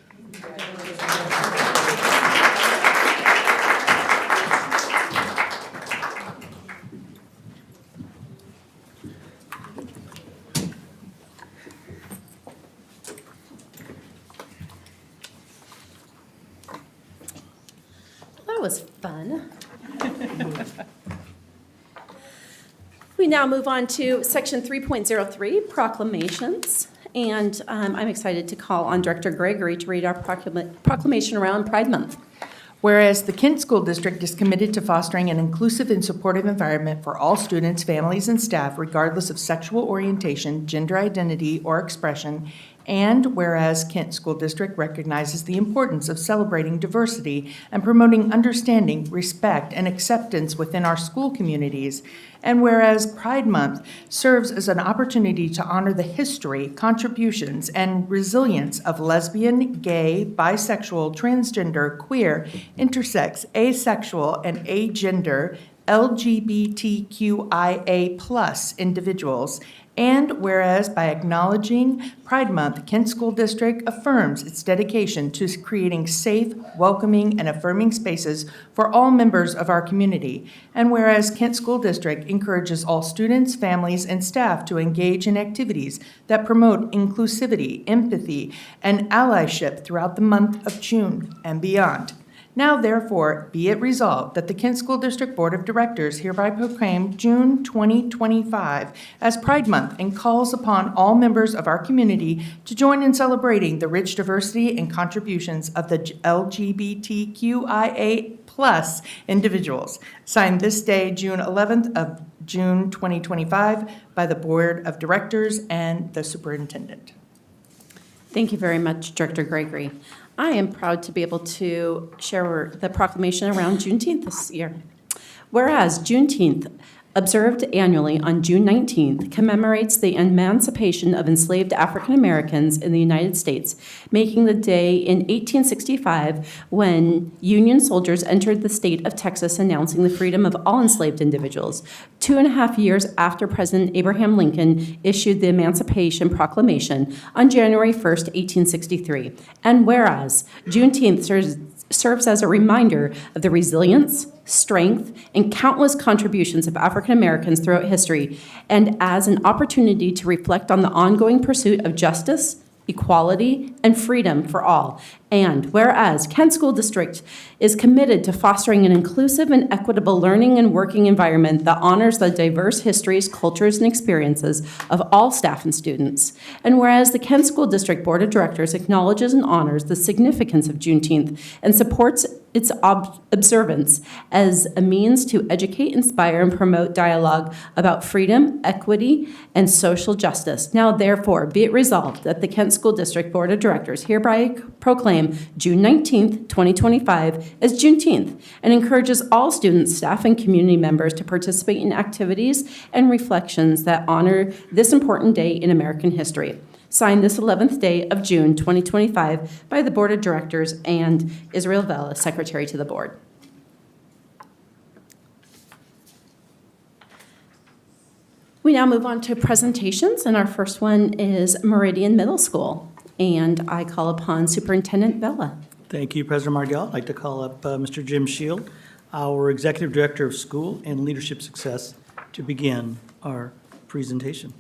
That was fun. We now move on to section 3.03, proclamations. And I'm excited to call on Director Gregory to read our proclamation around Pride Month. Whereas the Kent School District is committed to fostering an inclusive and supportive environment for all students, families, and staff, regardless of sexual orientation, gender identity, or expression, and whereas Kent School District recognizes the importance of celebrating diversity and promoting understanding, respect, and acceptance within our school communities, and whereas Pride Month serves as an opportunity to honor the history, contributions, and resilience of lesbian, gay, bisexual, transgender, queer, intersex, asexual, and agender, LGBTQIA+ individuals, and whereas by acknowledging Pride Month, Kent School District affirms its dedication to creating safe, welcoming, and affirming spaces for all members of our community, and whereas Kent School District encourages all students, families, and staff to engage in activities that promote inclusivity, empathy, and allyship throughout the month of June and beyond. Now, therefore, be it resolved that the Kent School District Board of Directors hereby proclaim June 2025 as Pride Month and calls upon all members of our community to join in celebrating the rich diversity and contributions of the LGBTQIA+ individuals. Signed this day, June 11th of June 2025, by the Board of Directors and the Superintendent. Thank you very much, Director Gregory. I am proud to be able to share the proclamation around Juneteenth this year. Whereas Juneteenth, observed annually on June 19th, commemorates the emancipation of enslaved African Americans in the United States, making the day in 1865 when Union soldiers entered the state of Texas announcing the freedom of all enslaved individuals. 2.5 years after President Abraham Lincoln issued the Emancipation Proclamation on January 1st, 1863. And whereas Juneteenth serves as a reminder of the resilience, strength, and countless contributions of African Americans throughout history, and as an opportunity to reflect on the ongoing pursuit of justice, equality, and freedom for all. And whereas Kent School District is committed to fostering an inclusive and equitable learning and working environment that honors the diverse histories, cultures, and experiences of all staff and students. And whereas the Kent School District Board of Directors acknowledges and honors the significance of Juneteenth and supports its observance as a means to educate, inspire, and promote dialogue about freedom, equity, and social justice. Now, therefore, be it resolved that the Kent School District Board of Directors hereby proclaim June 19th, 2025 as Juneteenth and encourages all students, staff, and community members to participate in activities and reflections that honor this important day in American history. Signed this 11th day of June 2025 by the Board of Directors and Israel Vela, Secretary to the Board. We now move on to presentations, and our first one is Meridian Middle School. And I call upon Superintendent Vela. Thank you, President Margell. I'd like to call up Mr. Jim Shield, our Executive Director of School and Leadership Success, to begin our presentation.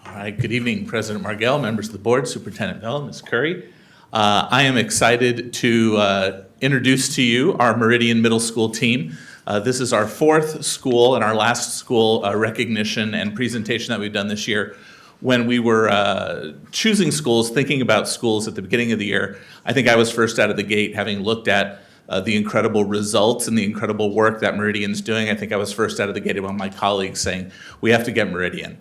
All right, good evening, President Margell, members of the board, Superintendent Vela, Ms. Curry. I am excited to introduce to you our Meridian Middle School team. This is our fourth school and our last school recognition and presentation that we've done this year. When we were choosing schools, thinking about schools at the beginning of the year, I think I was first out of the gate, having looked at the incredible results and the incredible work that Meridian's doing. I think I was first out of the gate among my colleagues saying, we have to get Meridian.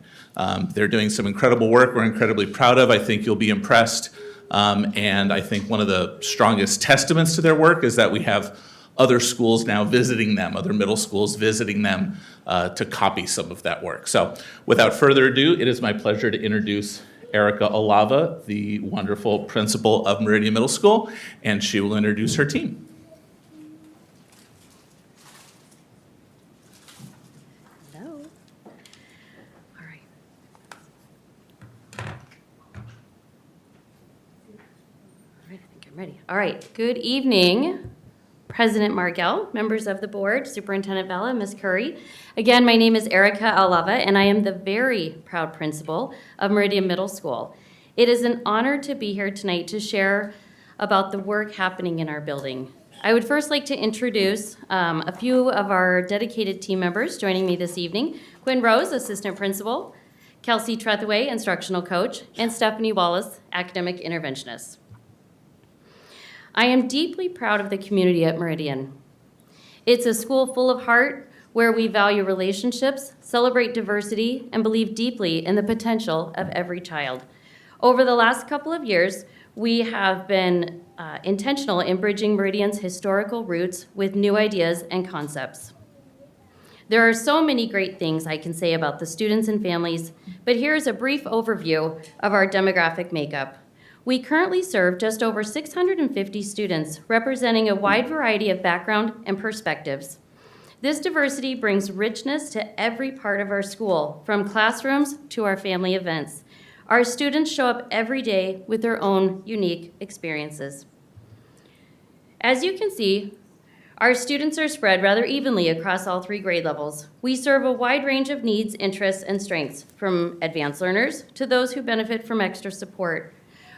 They're doing some incredible work we're incredibly proud of. I think you'll be impressed. And I think one of the strongest testaments to their work is that we have other schools now visiting them, other middle schools visiting them to copy some of that work. So without further ado, it is my pleasure to introduce Erica Olava, the wonderful principal of Meridian Middle School, and she will introduce her team. Hello. All right. All right, I think I'm ready. All right, good evening, President Margell, members of the board, Superintendent Vela, Ms. Curry. Again, my name is Erica Alava, and I am the very proud principal of Meridian Middle School. It is an honor to be here tonight to share about the work happening in our building. I would first like to introduce a few of our dedicated team members joining me this evening. Quinn Rose, assistant principal, Kelsey Tretheway, instructional coach, and Stephanie Wallace, academic interventionist. I am deeply proud of the community at Meridian. It's a school full of heart where we value relationships, celebrate diversity, and believe deeply in the potential of every child. Over the last couple of years, we have been intentional in bridging Meridian's historical roots with new ideas and concepts. There are so many great things I can say about the students and families, but here's a brief overview of our demographic makeup. We currently serve just over 650 students, representing a wide variety of background and perspectives. This diversity brings richness to every part of our school, from classrooms to our family events. Our students show up every day with their own unique experiences. As you can see, our students are spread rather evenly across all 3 grade levels. We serve a wide range of needs, interests, and strengths, from advanced learners to those who benefit from extra support.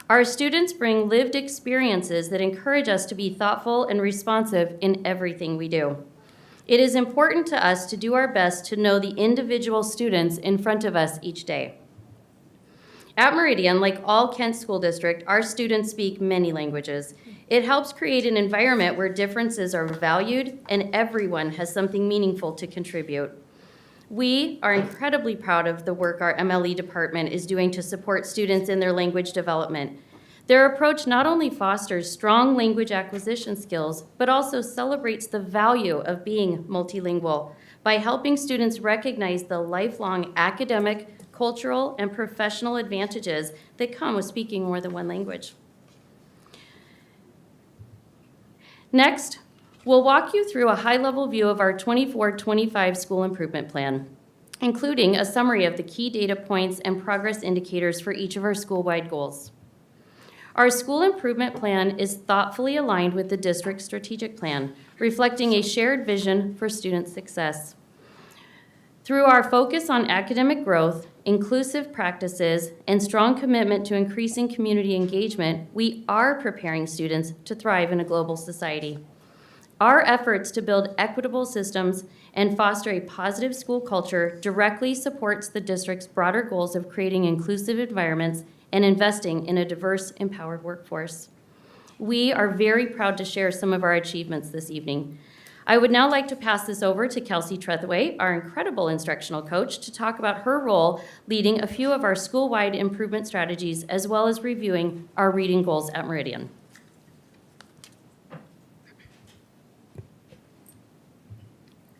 Our students bring lived experiences that encourage us to be thoughtful and responsive in everything we do. It is important to us to do our best to know the individual students in front of us each day. At Meridian, like all Kent School District, our students speak many languages. It helps create an environment where differences are valued and everyone has something meaningful to contribute. We are incredibly proud of the work our MLE department is doing to support students in their language development. Their approach not only fosters strong language acquisition skills, but also celebrates the value of being multilingual by helping students recognize the lifelong academic, cultural, and professional advantages that come with speaking more than one language. Next, we'll walk you through a high-level view of our 24-25 school improvement plan, including a summary of the key data points and progress indicators for each of our school-wide goals. Our school improvement plan is thoughtfully aligned with the district's strategic plan, reflecting a shared vision for student success. Through our focus on academic growth, inclusive practices, and strong commitment to increasing community engagement, we are preparing students to thrive in a global society. Our efforts to build equitable systems and foster a positive school culture directly supports the district's broader goals of creating inclusive environments and investing in a diverse, empowered workforce. We are very proud to share some of our achievements this evening. I would now like to pass this over to Kelsey Tretheway, our incredible instructional coach, to talk about her role leading a few of our school-wide improvement strategies, as well as reviewing our reading goals at Meridian.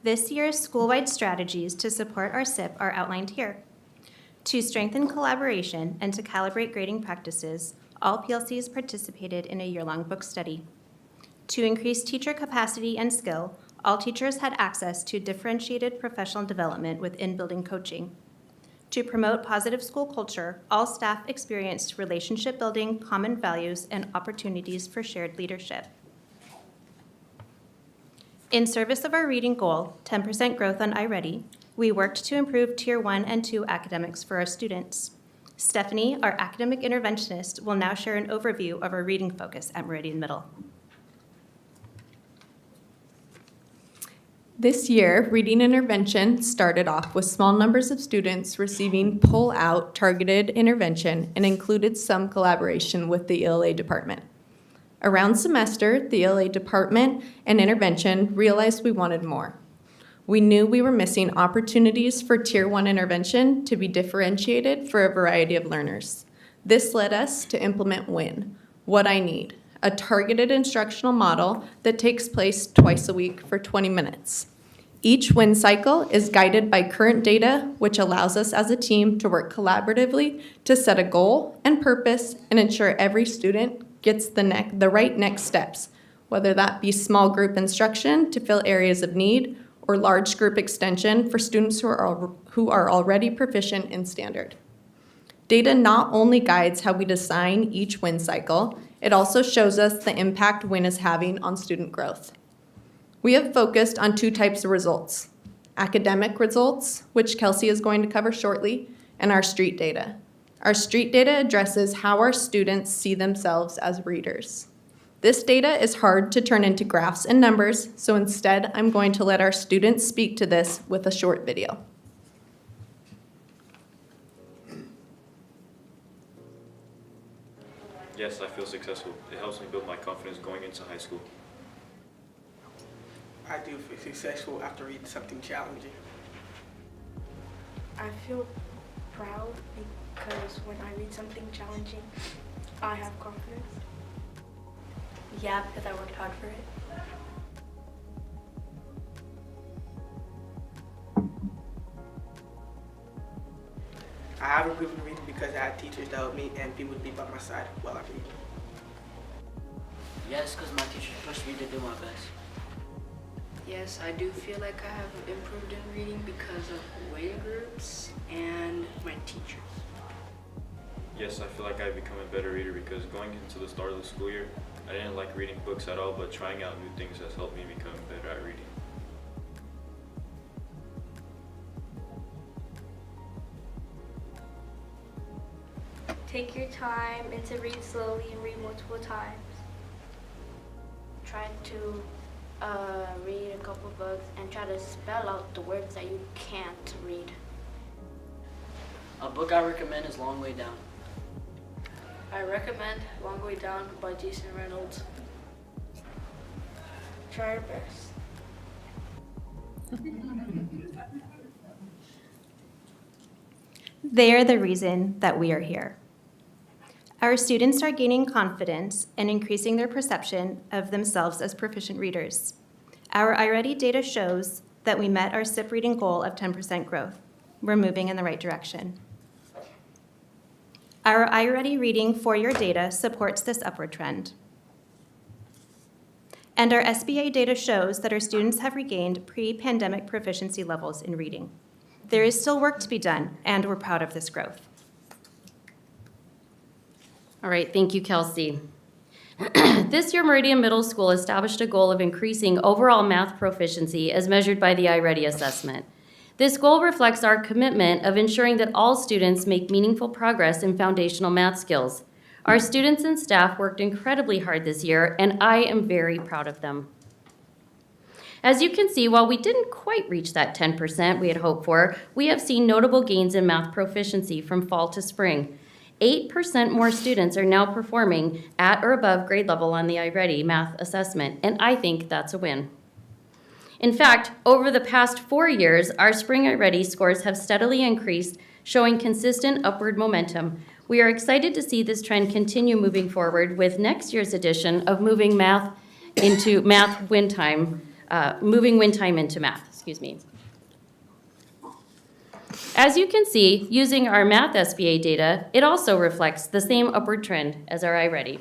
This year's school-wide strategies to support our SIP are outlined here. To strengthen collaboration and to calibrate grading practices, all PLCs participated in a year-long book study. To increase teacher capacity and skill, all teachers had access to differentiated professional development with in-building coaching. To promote positive school culture, all staff experienced relationship building, common values, and opportunities for shared leadership. In service of our reading goal, 10% growth on iReady, we worked to improve Tier 1 and 2 academics for our students. Stephanie, our academic interventionist, will now share an overview of our reading focus at Meridian Middle. This year, reading intervention started off with small numbers of students receiving pull-out targeted intervention and included some collaboration with the ELA department. Around semester, the ELA department and intervention realized we wanted more. We knew we were missing opportunities for Tier 1 intervention to be differentiated for a variety of learners. This led us to implement WIN, What I Need, a targeted instructional model that takes place twice a week for 20 minutes. Each win cycle is guided by current data, which allows us as a team to work collaboratively to set a goal and purpose and ensure every student gets the right next steps, whether that be small group instruction to fill areas of need or large group extension for students who are already proficient in standard. Data not only guides how we design each win cycle, it also shows us the impact win is having on student growth. We have focused on two types of results: academic results, which Kelsey is going to cover shortly, and our street data. Our street data addresses how our students see themselves as readers. This data is hard to turn into graphs and numbers, so instead I'm going to let our students speak to this with a short video. Yes, I feel successful. It helps me build my confidence going into high school. I do feel successful after reading something challenging. I feel proud because when I read something challenging, I have confidence. Yeah, because I worked hard for it. I have improved in reading because I had teachers that helped me and people to be by my side while I read. Yes, because my teachers pushed me to do my best. Yes, I do feel like I have improved in reading because of win groups and my teachers. Yes, I feel like I've become a better reader because going into the start of the school year, I didn't like reading books at all, but trying out new things has helped me become better at reading. Take your time and to read slowly and read multiple times. Try to read a couple books and try to spell out the words that you can't read. A book I recommend is Long Way Down. I recommend Long Way Down by Jason Reynolds. Try your best. They are the reason that we are here. Our students are gaining confidence and increasing their perception of themselves as proficient readers. Our iReady data shows that we met our SIP reading goal of 10% growth. We're moving in the right direction. Our iReady reading four-year data supports this upward trend. And our SBA data shows that our students have regained pre-pandemic proficiency levels in reading. There is still work to be done, and we're proud of this growth. All right, thank you, Kelsey. This year, Meridian Middle School established a goal of increasing overall math proficiency as measured by the iReady assessment. This goal reflects our commitment of ensuring that all students make meaningful progress in foundational math skills. Our students and staff worked incredibly hard this year, and I am very proud of them. As you can see, while we didn't quite reach that 10% we had hoped for, we have seen notable gains in math proficiency from fall to spring. 8% more students are now performing at or above grade level on the iReady math assessment, and I think that's a win. In fact, over the past 4 years, our spring iReady scores have steadily increased, showing consistent upward momentum. We are excited to see this trend continue moving forward with next year's edition of moving win time into math, excuse me. As you can see, using our math SBA data, it also reflects the same upward trend as our iReady.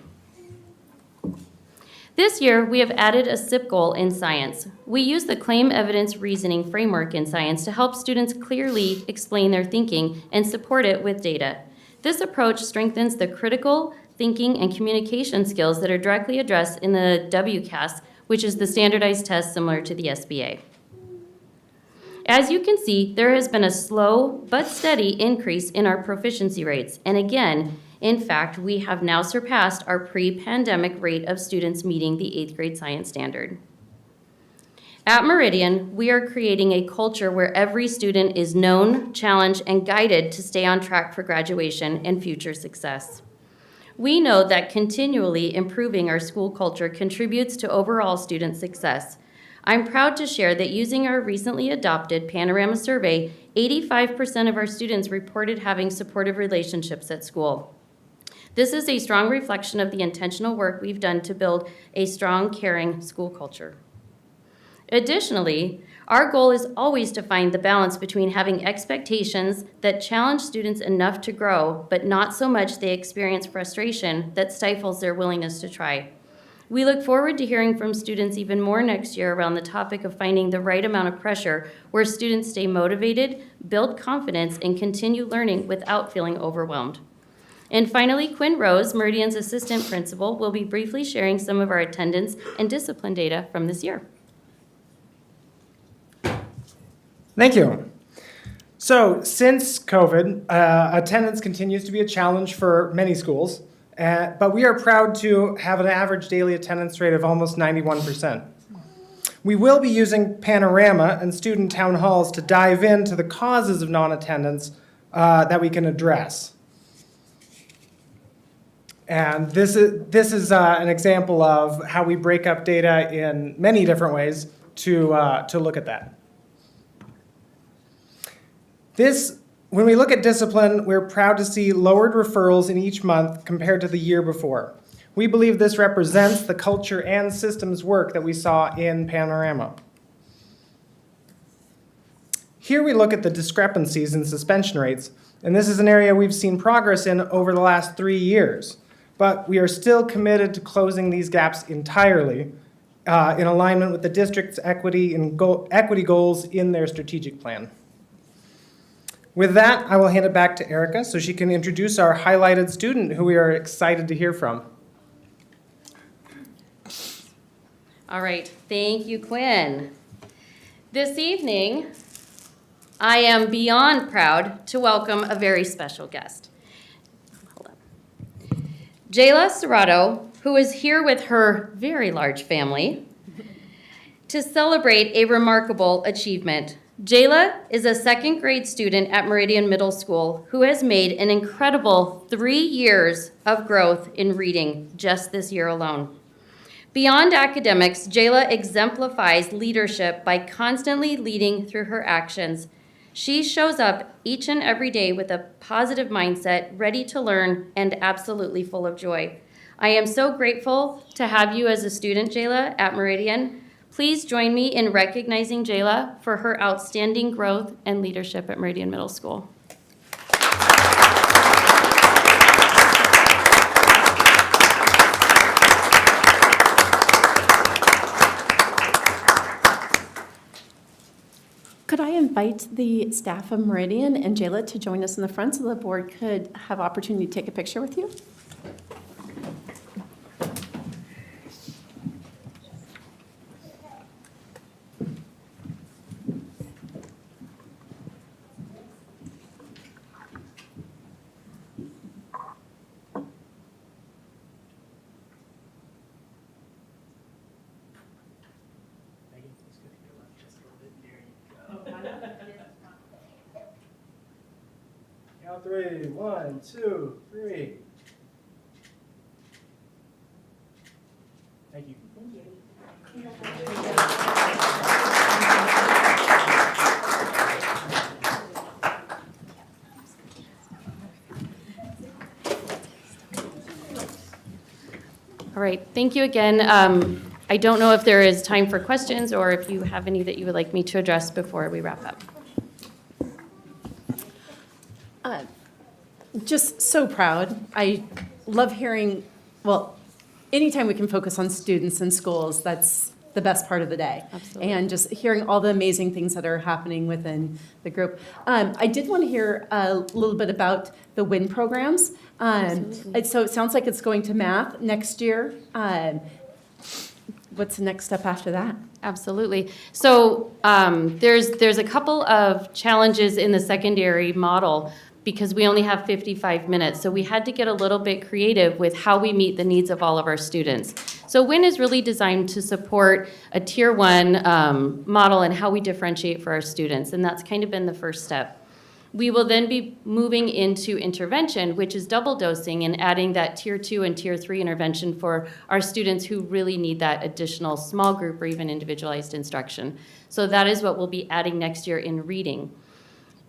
This year, we have added a SIP goal in science. We use the claim evidence reasoning framework in science to help students clearly explain their thinking and support it with data. This approach strengthens the critical thinking and communication skills that are directly addressed in the WCAS, which is the standardized test similar to the SBA. As you can see, there has been a slow but steady increase in our proficiency rates. And again, in fact, we have now surpassed our pre-pandemic rate of students meeting the 8th grade science standard. At Meridian, we are creating a culture where every student is known, challenged, and guided to stay on track for graduation and future success. We know that continually improving our school culture contributes to overall student success. I'm proud to share that using our recently adopted Panorama survey, 85% of our students reported having supportive relationships at school. This is a strong reflection of the intentional work we've done to build a strong, caring school culture. Additionally, Our goal is always to find the balance between having expectations that challenge students enough to grow, but not so much they experience frustration that stifles their willingness to try. We look forward to hearing from students even more next year around the topic of finding the right amount of pressure where students stay motivated, build confidence, and continue learning without feeling overwhelmed. And finally, Quinn Rose, Meridian's assistant principal, will be briefly sharing some of our attendance and discipline data from this year. Thank you. So since COVID, attendance continues to be a challenge for many schools, but we are proud to have an average daily attendance rate of almost 91%. We will be using Panorama and student town halls to dive into the causes of non-attendance that we can address. And this is an example of how we break up data in many different ways to look at that. When we look at discipline, we're proud to see lowered referrals in each month compared to the year before. We believe this represents the culture and systems work that we saw in Panorama. Here we look at the discrepancies in suspension rates, and this is an area we've seen progress in over the last 3 years. But we are still committed to closing these gaps entirely in alignment with the district's equity goals in their strategic plan. With that, I will hand it back to Erica so she can introduce our highlighted student who we are excited to hear from. All right, thank you, Quinn. This evening, I am beyond proud to welcome a very special guest. Jayla Serrato, who is here with her very large family to celebrate a remarkable achievement. Jayla is a second grade student at Meridian Middle School who has made an incredible 3 years of growth in reading just this year alone. Beyond academics, Jayla exemplifies leadership by constantly leading through her actions. She shows up each and every day with a positive mindset, ready to learn, and absolutely full of joy. I am so grateful to have you as a student, Jayla, at Meridian. Please join me in recognizing Jayla for her outstanding growth and leadership at Meridian Middle School. Could I invite the staff of Meridian and Jayla to join us in the front so the board could have opportunity to take a picture with you? Count 3, 1, 2, 3. Thank you. All right, thank you again. I don't know if there is time for questions or if you have any that you would like me to address before we wrap up. Just so proud. I love hearing, well, anytime we can focus on students in schools, that's the best part of the day. Absolutely. And just hearing all the amazing things that are happening within the group. I did want to hear a little bit about the WIN programs. So it sounds like it's going to math next year. What's the next step after that? Absolutely. So there's a couple of challenges in the secondary model because we only have 55 minutes. So we had to get a little bit creative with how we meet the needs of all of our students. So WIN is really designed to support a Tier 1 model and how we differentiate for our students. And that's kind of been the first step. We will then be moving into intervention, which is double dosing and adding that Tier 2 and Tier 3 intervention for our students who really need that additional small group or even individualized instruction. So that is what we'll be adding next year in reading.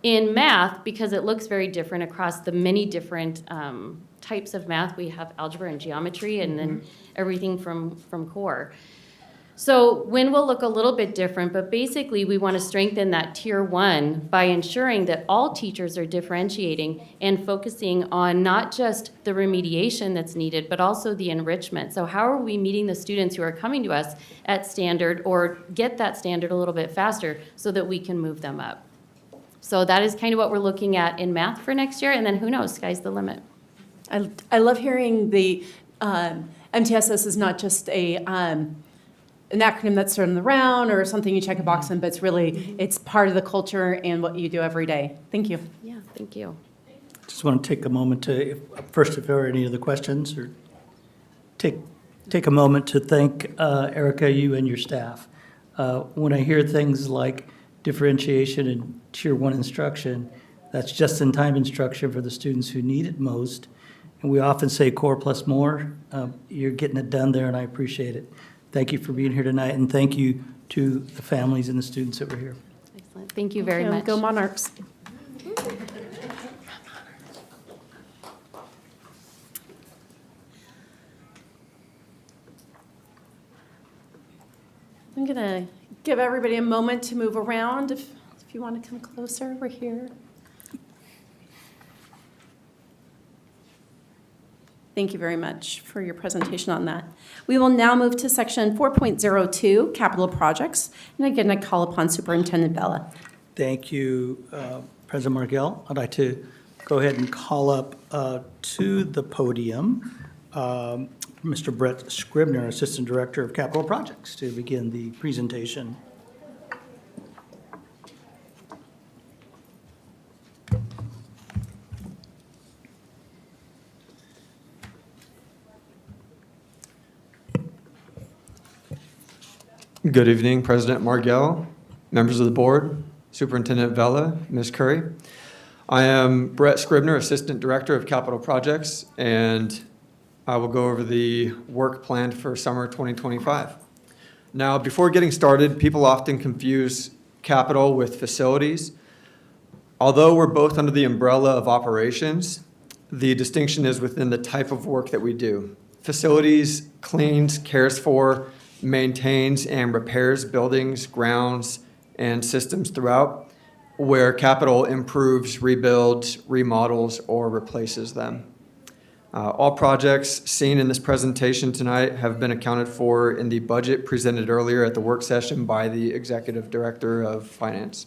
In math, because it looks very different across the many different types of math, we have algebra and geometry and then everything from core. So WIN will look a little bit different, but basically we want to strengthen that tier 1 by ensuring that all teachers are differentiating and focusing on not just the remediation that's needed, but also the enrichment. So how are we meeting the students who are coming to us at standard or get that standard a little bit faster so that we can move them up? So that is kind of what we're looking at in math for next year, and then who knows, sky's the limit. I love hearing the MTSS is not just an acronym that's thrown around or something you check a box on, but it's part of the culture and what you do every day. Thank you. Yeah, thank you. Just want to take a moment to, if there are any other questions, or take a moment to thank Erica, you and your staff. When I hear things like differentiation and tier 1 instruction, that's just-in-time instruction for the students who need it most. And we often say core plus more. You're getting it done there, and I appreciate it. Thank you for being here tonight, and thank you to the families and the students that were here. Excellent. Thank you very much. Go Monarchs. I'm going to give everybody a moment to move around. If you want to come closer, we're here. Thank you very much for your presentation on that. We will now move to section 4.02, capital projects. And again, I call upon Superintendent Bella. Thank you, President Margell. I'd like to go ahead and call up to the podium Mr. Brett Scribner, Assistant Director of Capital Projects, to begin the presentation. Good evening, President Margell, members of the board, Superintendent Vela, Ms. Curry. I am Brett Scribner, Assistant Director of Capital Projects, and I will go over the work planned for summer 2025. Now, before getting started, people often confuse capital with facilities. Although we're both under the umbrella of operations, the distinction is within the type of work that we do. Facilities cleans, cares for, maintains and repairs buildings, grounds, and systems throughout, where capital improves, rebuilds, remodels, or replaces them. All projects seen in this presentation tonight have been accounted for in the budget presented earlier at the work session by the Executive Director of Finance.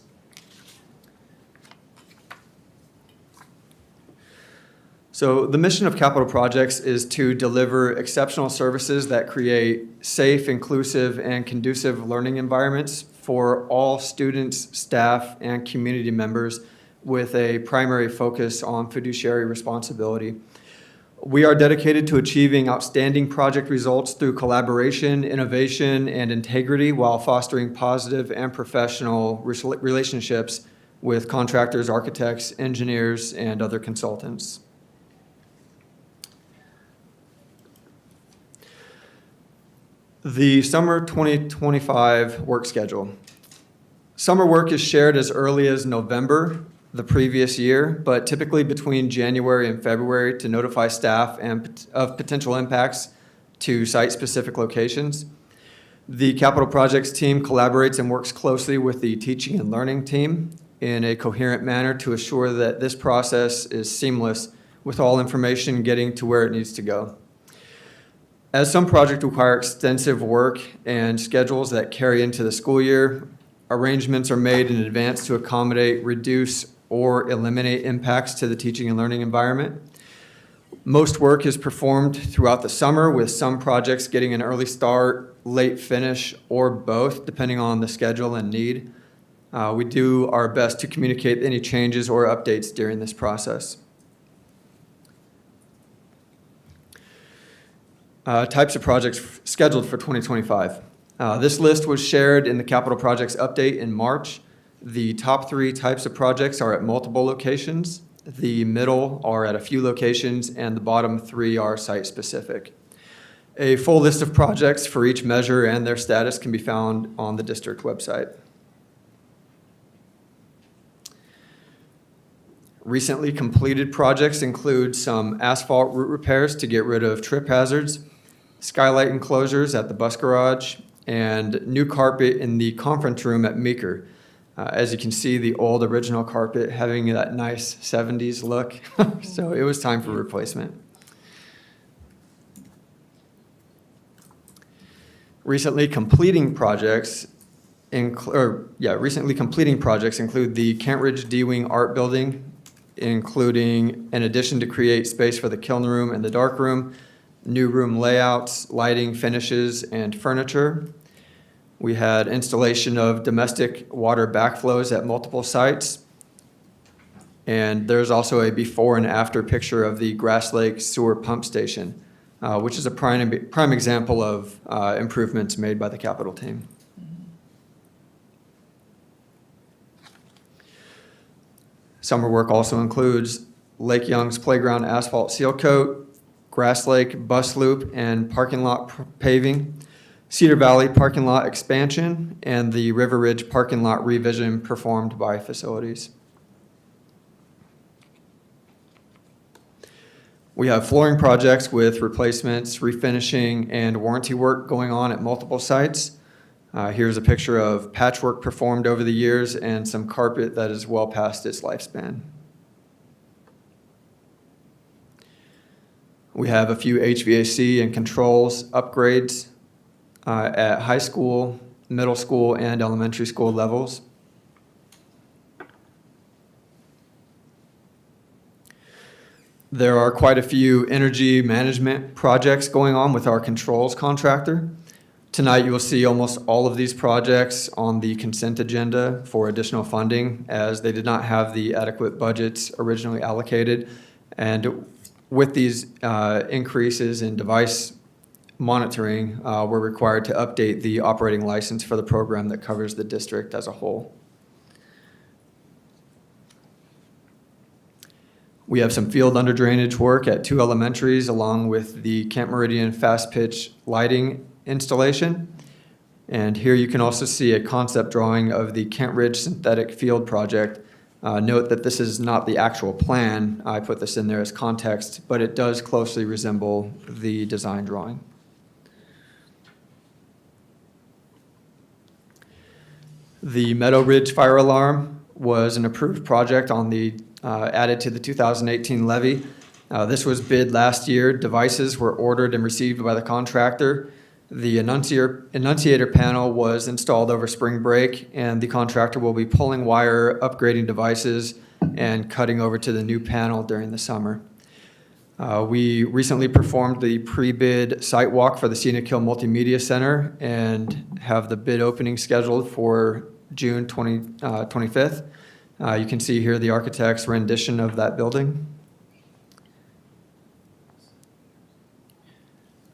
So the mission of capital projects is to deliver exceptional services that create safe, inclusive, and conducive learning environments for all students, staff, and community members with a primary focus on fiduciary responsibility. We are dedicated to achieving outstanding project results through collaboration, innovation, and integrity while fostering positive and professional relationships with contractors, architects, engineers, and other consultants. The summer 2025 work schedule. Summer work is shared as early as November the previous year, but typically between January and February to notify staff of potential impacts to site-specific locations. The capital projects team collaborates and works closely with the teaching and learning team in a coherent manner to assure that this process is seamless with all information getting to where it needs to go. As some projects require extensive work and schedules that carry into the school year, arrangements are made in advance to accommodate, reduce, or eliminate impacts to the teaching and learning environment. Most work is performed throughout the summer, with some projects getting an early start, late finish, or both, depending on the schedule and need. We do our best to communicate any changes or updates during this process. Types of projects scheduled for 2025. This list was shared in the capital projects update in March. The top 3 types of projects are at multiple locations. The middle are at a few locations, and the bottom 3 are site-specific. A full list of projects for each measure and their status can be found on the district website. Recently completed projects include some asphalt route repairs to get rid of trip hazards, skylight enclosures at the bus garage, and new carpet in the conference room at Meeker. As you can see, the old original carpet having that nice 70s look, so it was time for replacement. Recently completing projects include the Kent Ridge D-Wing Art Building, including an addition to create space for the kiln room and the dark room, new room layouts, lighting, finishes, and furniture. We had installation of domestic water backflows at multiple sites. And there's also a before and after picture of the Grass Lake Sewer Pump Station, which is a prime example of improvements made by the capital team. Summer work also includes Lake Young's playground asphalt seal coat, Grass Lake bus loop and parking lot paving, Cedar Valley parking lot expansion, and the River Ridge parking lot revision performed by facilities. We have flooring projects with replacements, refinishing, and warranty work going on at multiple sites. Here's a picture of patchwork performed over the years and some carpet that is well past its lifespan. We have a few HVAC and controls upgrades at high school, middle school, and elementary school levels. There are quite a few energy management projects going on with our controls contractor. Tonight, you will see almost all of these projects on the consent agenda for additional funding, as they did not have the adequate budgets originally allocated. And with these increases in device monitoring, we're required to update the operating license for the program that covers the district as a whole. We have some field under drainage work at 2 elementaries, along with the Kent Meridian fast pitch lighting installation. And here you can also see a concept drawing of the Kent Ridge synthetic field project. Note that this is not the actual plan. I put this in there as context, but it does closely resemble the design drawing. The Meadow Ridge fire alarm was an approved project on the added to the 2018 levy. This was bid last year. Devices were ordered and received by the contractor. The annunciator panel was installed over spring break, and the contractor will be pulling wire, upgrading devices, and cutting over to the new panel during the summer. We recently performed the pre-bid site walk for the Scenic Hill Multimedia Center and have the bid opening scheduled for June 25th. You can see here the architect's rendition of that building.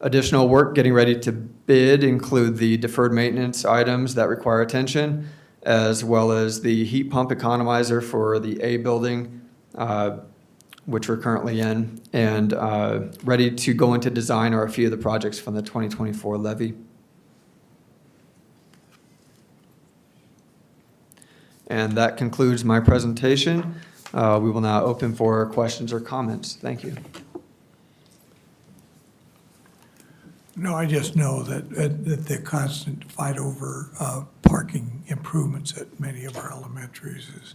Additional work getting ready to bid include the deferred maintenance items that require attention, as well as the heat pump economizer for the A building, which we're currently in, and ready to go into design are a few of the projects from the 2024 levy. And that concludes my presentation. We will now open for questions or comments. Thank you. No, I just know that the constant fight over parking improvements at many of our elementaries is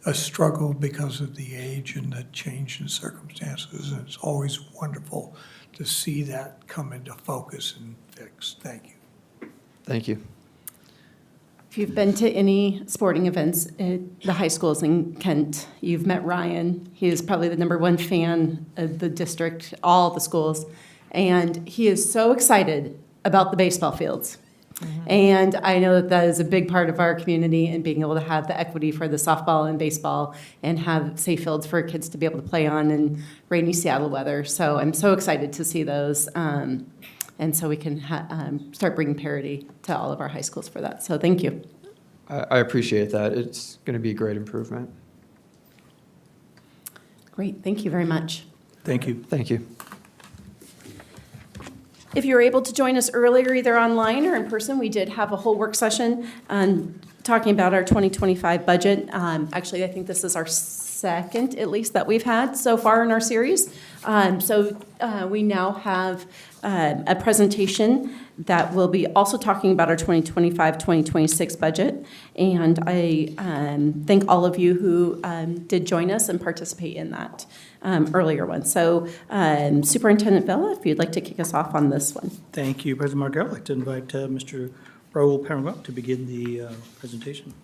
a struggle because of the age and the change in circumstances. And it's always wonderful to see that come into focus and fixed. Thank you. Thank you. If you've been to any sporting events at the high schools in Kent, you've met Ryan. He is probably the #1 fan of the district, all the schools. And he is so excited about the baseball fields. And I know that that is a big part of our community, and being able to have the equity for the softball and baseball and have safe fields for kids to be able to play on in rainy Seattle weather. So I'm so excited to see those. And so we can start bringing parity to all of our high schools for that. So thank you. I appreciate that. It's going to be a great improvement. Great. Thank you very much. Thank you. Thank you. If you were able to join us earlier, either online or in person, we did have a whole work session talking about our 2025 budget. Actually, I think this is our second, at least, that we've had so far in our series. So we now have a presentation that will be also talking about our 2025-2026 budget. And I thank all of you who did join us and participate in that earlier one. So Superintendent Vela, if you'd like to kick us off on this one. Thank you, President Margell. I'd like to invite Mr. Raul Parangal to begin the presentation.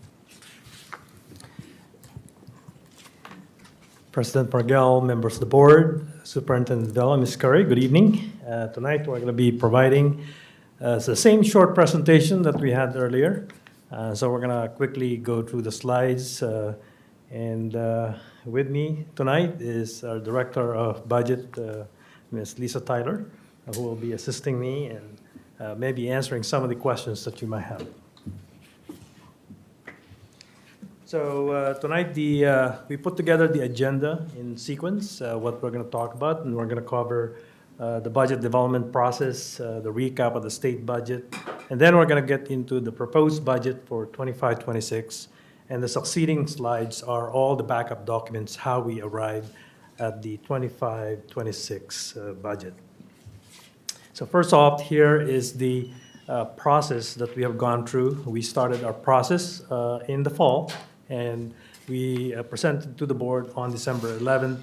President Margell, members of the board, Superintendent Vela, Ms. Curry, good evening. Tonight we're going to be providing the same short presentation that we had earlier. So we're going to quickly go through the slides. And with me tonight is our Director of Budget, Ms. Lisa Tyler, who will be assisting me and maybe answering some of the questions that you might have. So tonight we put together the agenda in sequence, what we're going to talk about, and we're going to cover the budget development process, the recap of the state budget, and then we're going to get into the proposed budget for 25-26, and the succeeding slides are all the backup documents, how we arrived at the 25-26 budget. So first off, here is the process that we have gone through. We started our process in the fall, and we presented to the board on December 11th,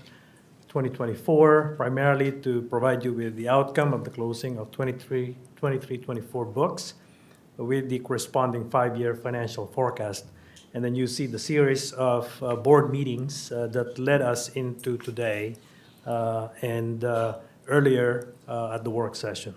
2024, primarily to provide you with the outcome of the closing of 23-24 books with the corresponding 5-year financial forecast. And then you see the series of board meetings that led us into today and earlier at the work session.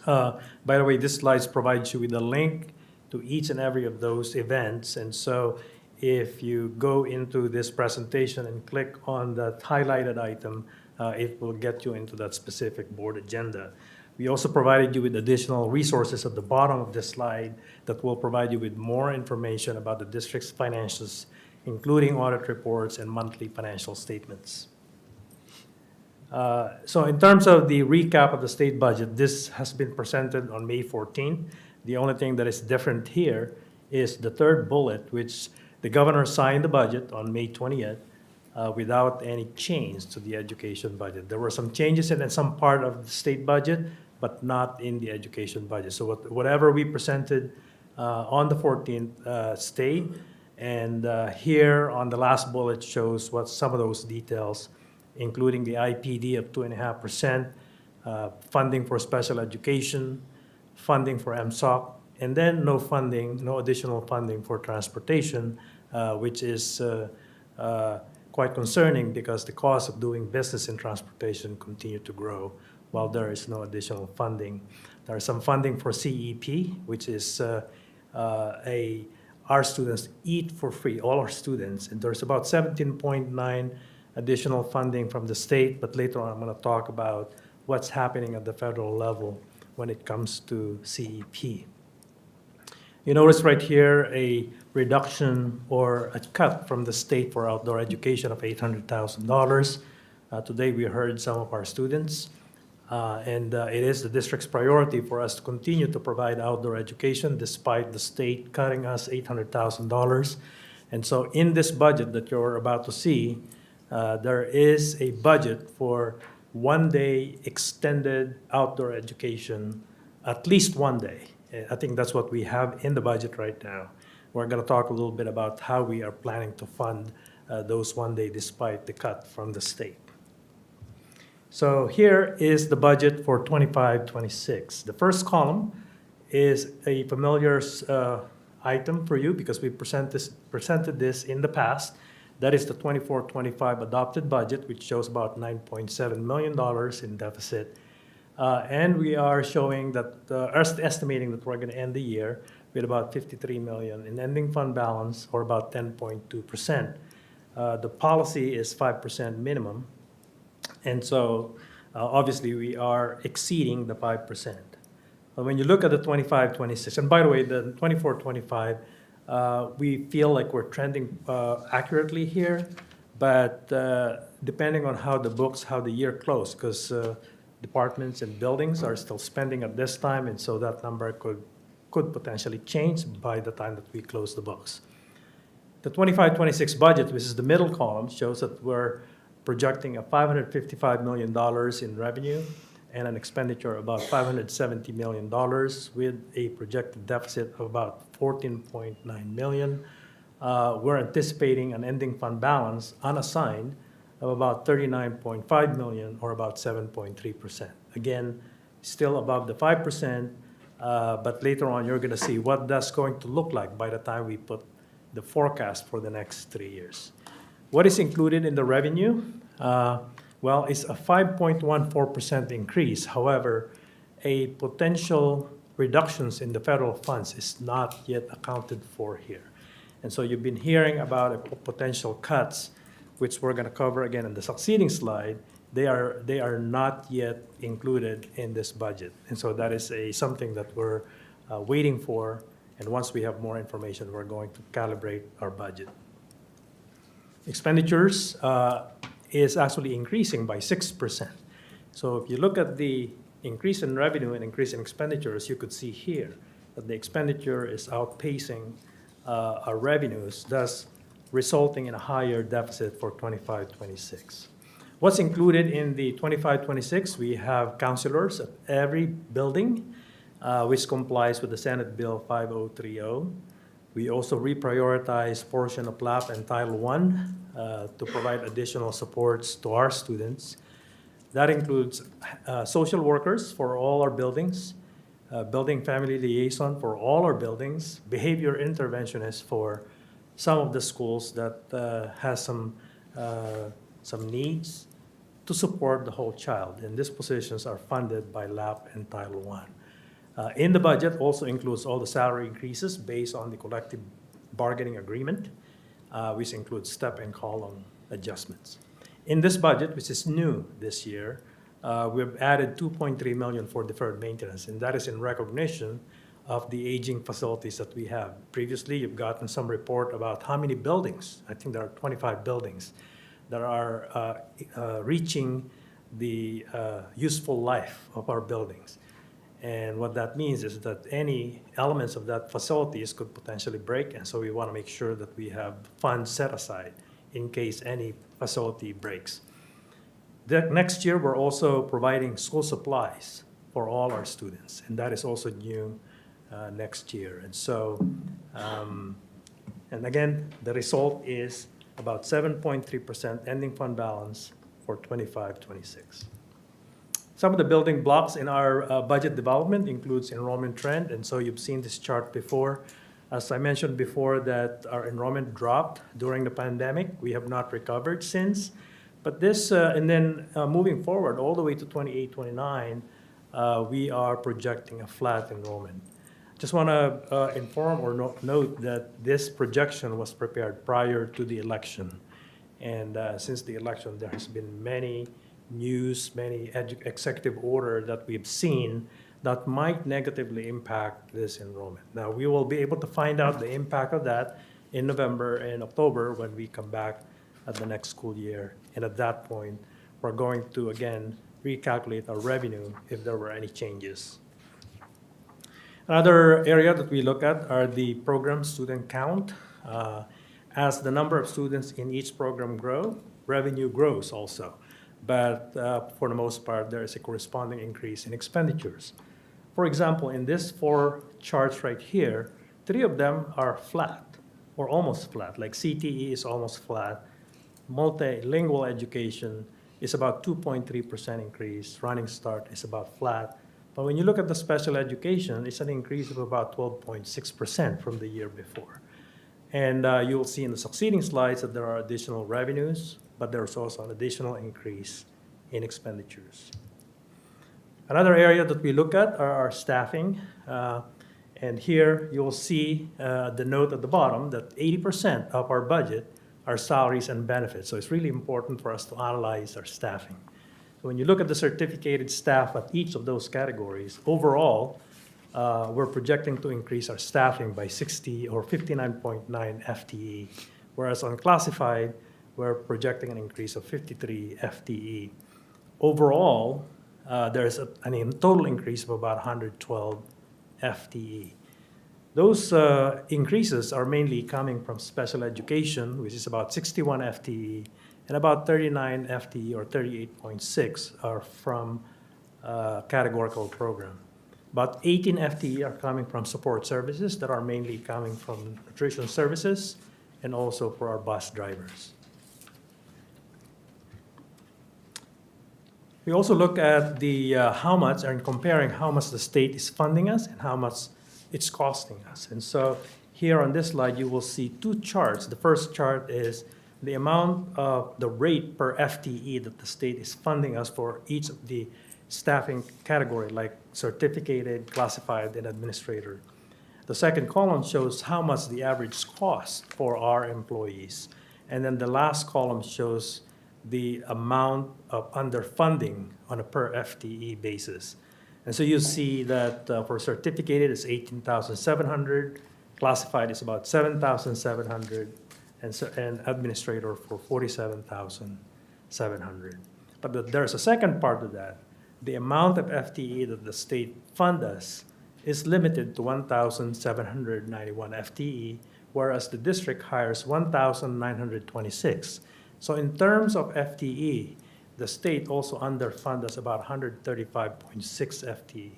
By the way, this slide provides you with a link to each and every of those events. And so if you go into this presentation and click on that highlighted item, it will get you into that specific board agenda. We also provided you with additional resources at the bottom of this slide that will provide you with more information about the district's finances, including audit reports and monthly financial statements. So in terms of the recap of the state budget, this has been presented on May 14th. The only thing that is different here is the third bullet, which the governor signed the budget on May 20th without any change to the education budget. There were some changes in some part of the state budget, but not in the education budget. So whatever we presented on the 14th stayed, and here on the last bullet shows what some of those details, including the IPD of 2.5%, funding for special education, funding for MSOC, and then no additional funding for transportation, which is quite concerning because the cost of doing business in transportation continue to grow while there is no additional funding. There is some funding for CEP, which is our students eat for free, all our students, and there's about 17.9 additional funding from the state, but later on I'm going to talk about what's happening at the federal level when it comes to CEP. You notice right here a reduction or a cut from the state for outdoor education of $800,000. Today we heard some of our students, and it is the district's priority for us to continue to provide outdoor education despite the state cutting us $800,000. And so in this budget that you're about to see, there is a budget for 1 day extended outdoor education, at least 1 day. I think that's what we have in the budget right now. We're going to talk a little bit about how we are planning to fund those 1 day despite the cut from the state. So here is the budget for 25-26. The first column is a familiar item for you because we presented this in the past. That is the 24-25 adopted budget, which shows about $9.7 million in deficit. And we are showing that, estimating that we're going to end the year with about $53 million in ending fund balance, or about 10.2%. The policy is 5% minimum. And so, obviously, we are exceeding the 5%. But when you look at the 25-26, and by the way, the 24-25, we feel like we're trending accurately here, but depending on how the year closed, because departments and buildings are still spending at this time, and so that number could potentially change by the time that we close the books. The 25-26 budget, which is the middle column, shows that we're projecting a $555 million in revenue and an expenditure of about $570 million with a projected deficit of about $14.9 million. We're anticipating an ending fund balance unassigned of about $39.5 million, or about 7.3%. Again, still above the 5%, but later on you're going to see what that's going to look like by the time we put the forecast for the next 3 years. What is included in the revenue? Well, it's a 5.14% increase. However, a potential reductions in the federal funds is not yet accounted for here. And so you've been hearing about potential cuts, which we're going to cover again in the succeeding slide. They are not yet included in this budget. And so that is something that we're waiting for. And once we have more information, we're going to calibrate our budget. Expenditures is actually increasing by 6%. So if you look at the increase in revenue and increase in expenditures, you could see here that the expenditure is outpacing our revenues, thus resulting in a higher deficit for 25-26. What's included in the 25-26? We have counselors at every building, which complies with the Senate Bill 5030. We also reprioritize portion of LAP and Title I to provide additional supports to our students. That includes social workers for all our buildings, building family liaison for all our buildings, behavior interventionists for some of the schools that has some needs to support the whole child. And these positions are funded by LAP and Title I. In the budget also includes all the salary increases based on the collective bargaining agreement, which includes step and column adjustments. In this budget, which is new this year, we've added $2.3 million for deferred maintenance, and that is in recognition of the aging facilities that we have. Previously, you've gotten some report about how many buildings, I think there are 25 buildings, that are reaching the useful life of our buildings. And what that means is that any elements of that facilities could potentially break, and so we want to make sure that we have funds set aside in case any facility breaks. Next year, we're also providing school supplies for all our students, and that is also new next year. And so, and again, the result is about 7.3% ending fund balance for 25-26. Some of the building blocks in our budget development includes enrollment trend, and so you've seen this chart before. As I mentioned before, that our enrollment dropped during the pandemic. We have not recovered since. But this, and then moving forward all the way to 28-29, we are projecting a flat enrollment. Just want to inform or note that this projection was prepared prior to the election. And since the election, there has been many news, many executive order that we've seen that might negatively impact this enrollment. Now, we will be able to find out the impact of that in November and October when we come back at the next school year. And at that point, we're going to, again, recalculate our revenue if there were any changes. Another area that we look at are the program student count. As the number of students in each program grow, revenue grows also. But for the most part, there is a corresponding increase in expenditures. For example, in these 4 charts right here, 3 of them are flat or almost flat, like CTE is almost flat. Multilingual education is about 2.3% increase. Running Start is about flat. But when you look at the special education, it's an increase of about 12.6% from the year before. And you'll see in the succeeding slides that there are additional revenues, but there's also an additional increase in expenditures. Another area that we look at are our staffing. And here you'll see the note at the bottom that 80% of our budget are salaries and benefits. So it's really important for us to analyze our staffing. So when you look at the certificated staff at each of those categories, overall, we're projecting to increase our staffing by 60 or 59.9 FTE, whereas on classified, we're projecting an increase of 53 FTE. Overall, there's a total increase of about 112 FTE. Those increases are mainly coming from special education, which is about 61 FTE, and about 39 FTE or 38.6 are from categorical program. About 18 FTE are coming from support services that are mainly coming from nutrition services and also for our bus drivers. We also look at the how much and comparing how much the state is funding us and how much it's costing us. And so here on this slide, you will see two charts. The first chart is the amount of the rate per FTE that the state is funding us for each of the staffing category, like certificated, classified, and administrator. The second column shows how much the average cost for our employees. And then the last column shows the amount of underfunding on a per FTE basis. And so you see that for certificated, it's 18,700, classified is about 7,700, and administrator for 47,700. But there's a second part of that. The amount of FTE that the state fund us is limited to 1,791 FTE, whereas the district hires 1,926. So in terms of FTE, the state also underfund us about 135.6 FTE.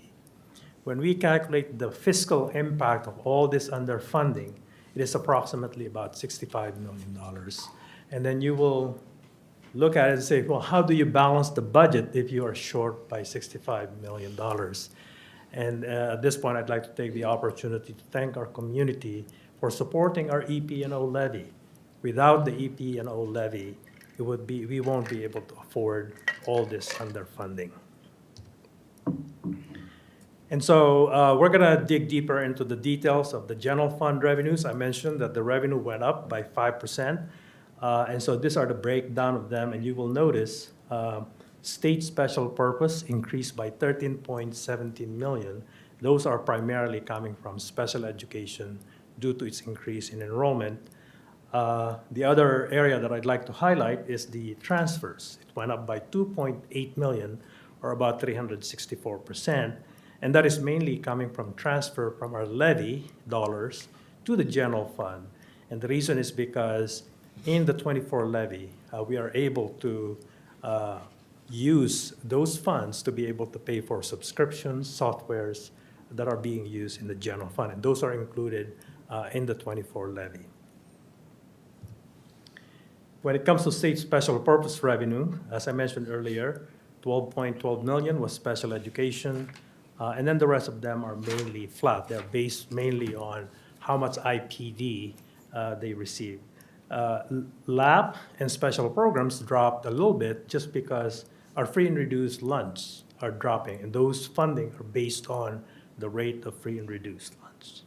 When we calculate the fiscal impact of all this underfunding, it is approximately about $65 million. And then you will look at it and say, well, how do you balance the budget if you are short by $65 million? And at this point, I'd like to take the opportunity to thank our community for supporting our EP&O levy. Without the EP&O levy, we won't be able to afford all this underfunding. And so we're going to dig deeper into the details of the general fund revenues. I mentioned that the revenue went up by 5%. And so these are the breakdown of them. And you will notice state special purpose increased by 13.17 million. Those are primarily coming from special education due to its increase in enrollment. The other area that I'd like to highlight is the transfers. It went up by 2.8 million, or about 364%. And that is mainly coming from transfer from our levy dollars to the general fund. And the reason is because in the 24 levy, we are able to use those funds to be able to pay for subscriptions, softwares that are being used in the general fund. And those are included in the 24 levy. When it comes to state special purpose revenue, as I mentioned earlier, 12.12 million was special education, and then the rest of them are mainly flat. They're based mainly on how much IPD they receive. Lab and special programs dropped a little bit just because our free and reduced lunch are dropping, and those funding are based on the rate of free and reduced lunch.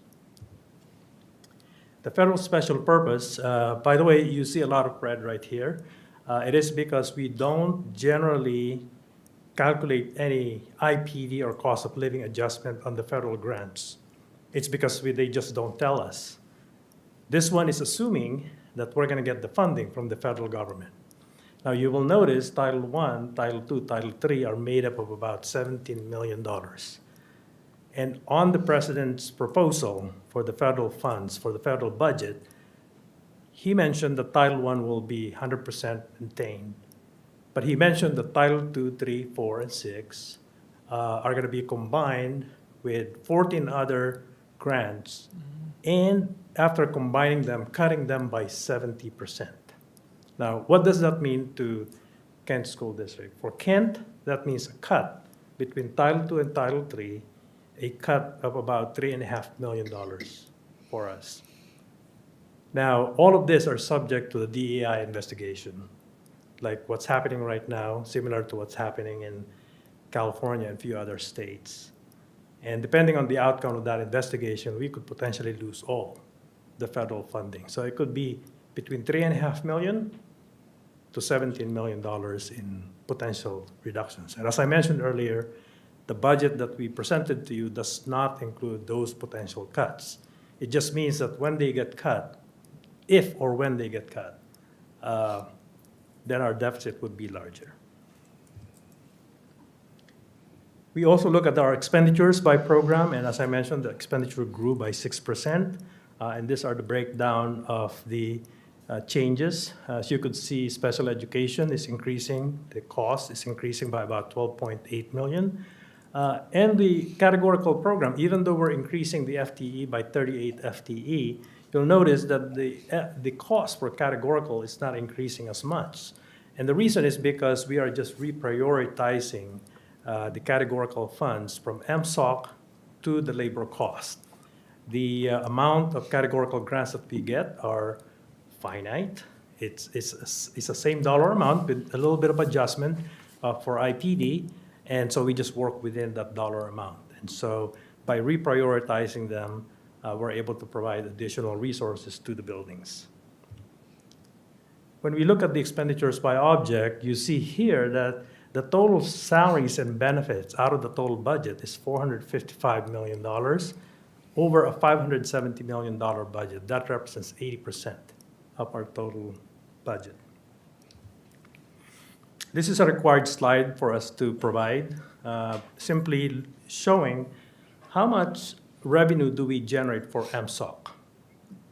The federal special purpose, by the way, you see a lot of red right here. It is because we don't generally calculate any IPD or cost of living adjustment on the federal grants. It's because they just don't tell us. This one is assuming that we're going to get the funding from the federal government. Now you will notice Title I, Title II, Title III are made up of about $17 million. And on the president's proposal for the federal funds, for the federal budget, he mentioned that Title I will be 100% maintained. But he mentioned that Title II, III, IV, and VI are going to be combined with 14 other grants, and after combining them, cutting them by 70%. Now, what does that mean to Kent School District? For Kent, that means a cut between Title II and Title III, a cut of about $3.5 million for us. Now, all of this are subject to the DEI investigation, like what's happening right now, similar to what's happening in California and a few other states. And depending on the outcome of that investigation, we could potentially lose all the federal funding. So it could be between $3.5 million to $17 million in potential reductions. And as I mentioned earlier, the budget that we presented to you does not include those potential cuts. It just means that when they get cut, if or when they get cut, then our deficit would be larger. We also look at our expenditures by program, and as I mentioned, the expenditure grew by 6%, and these are the breakdown of the changes. As you could see, special education is increasing, the cost is increasing by about 12.8 million. And the categorical program, even though we're increasing the FTE by 38 FTE, you'll notice that the cost for categorical is not increasing as much. And the reason is because we are just reprioritizing the categorical funds from MSOC to the labor cost. The amount of categorical grants that we get are finite. It's the same dollar amount with a little bit of adjustment for IPD, and so we just work within that dollar amount. And so by reprioritizing them, we're able to provide additional resources to the buildings. When we look at the expenditures by object, you see here that the total salaries and benefits out of the total budget is $455 million, over a $570 million budget. That represents 80% of our total budget. This is a required slide for us to provide, simply showing how much revenue do we generate for MSOC.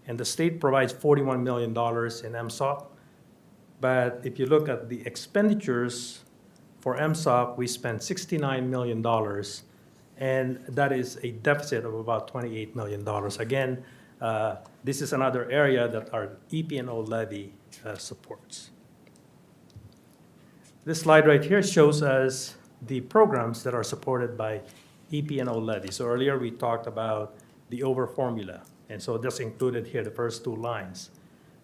And the state provides $41 million in MSOC, but if you look at the expenditures for MSOC, we spent $69 million, and that is a deficit of about $28 million. Again, this is another area that our EP&O levy supports. This slide right here shows us the programs that are supported by EP&O levy. So earlier we talked about the over formula, and so that's included here, the first two lines.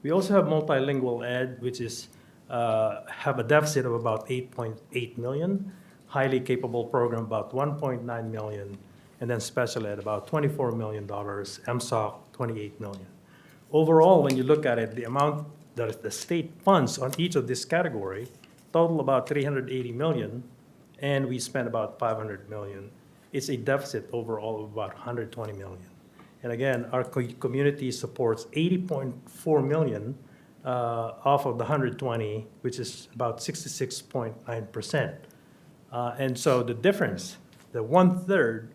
We also have multilingual ed, which is have a deficit of about 8.8 million, highly capable program about 1.9 million, and then special ed about $24 million, MSOC 28 million. Overall, when you look at it, the amount that the state funds on each of this category total about 380 million, and we spent about 500 million. It's a deficit overall of about 120 million. And again, our community supports 80.4 million off of the 120, which is about 66.9%. And so the difference, the 1/3,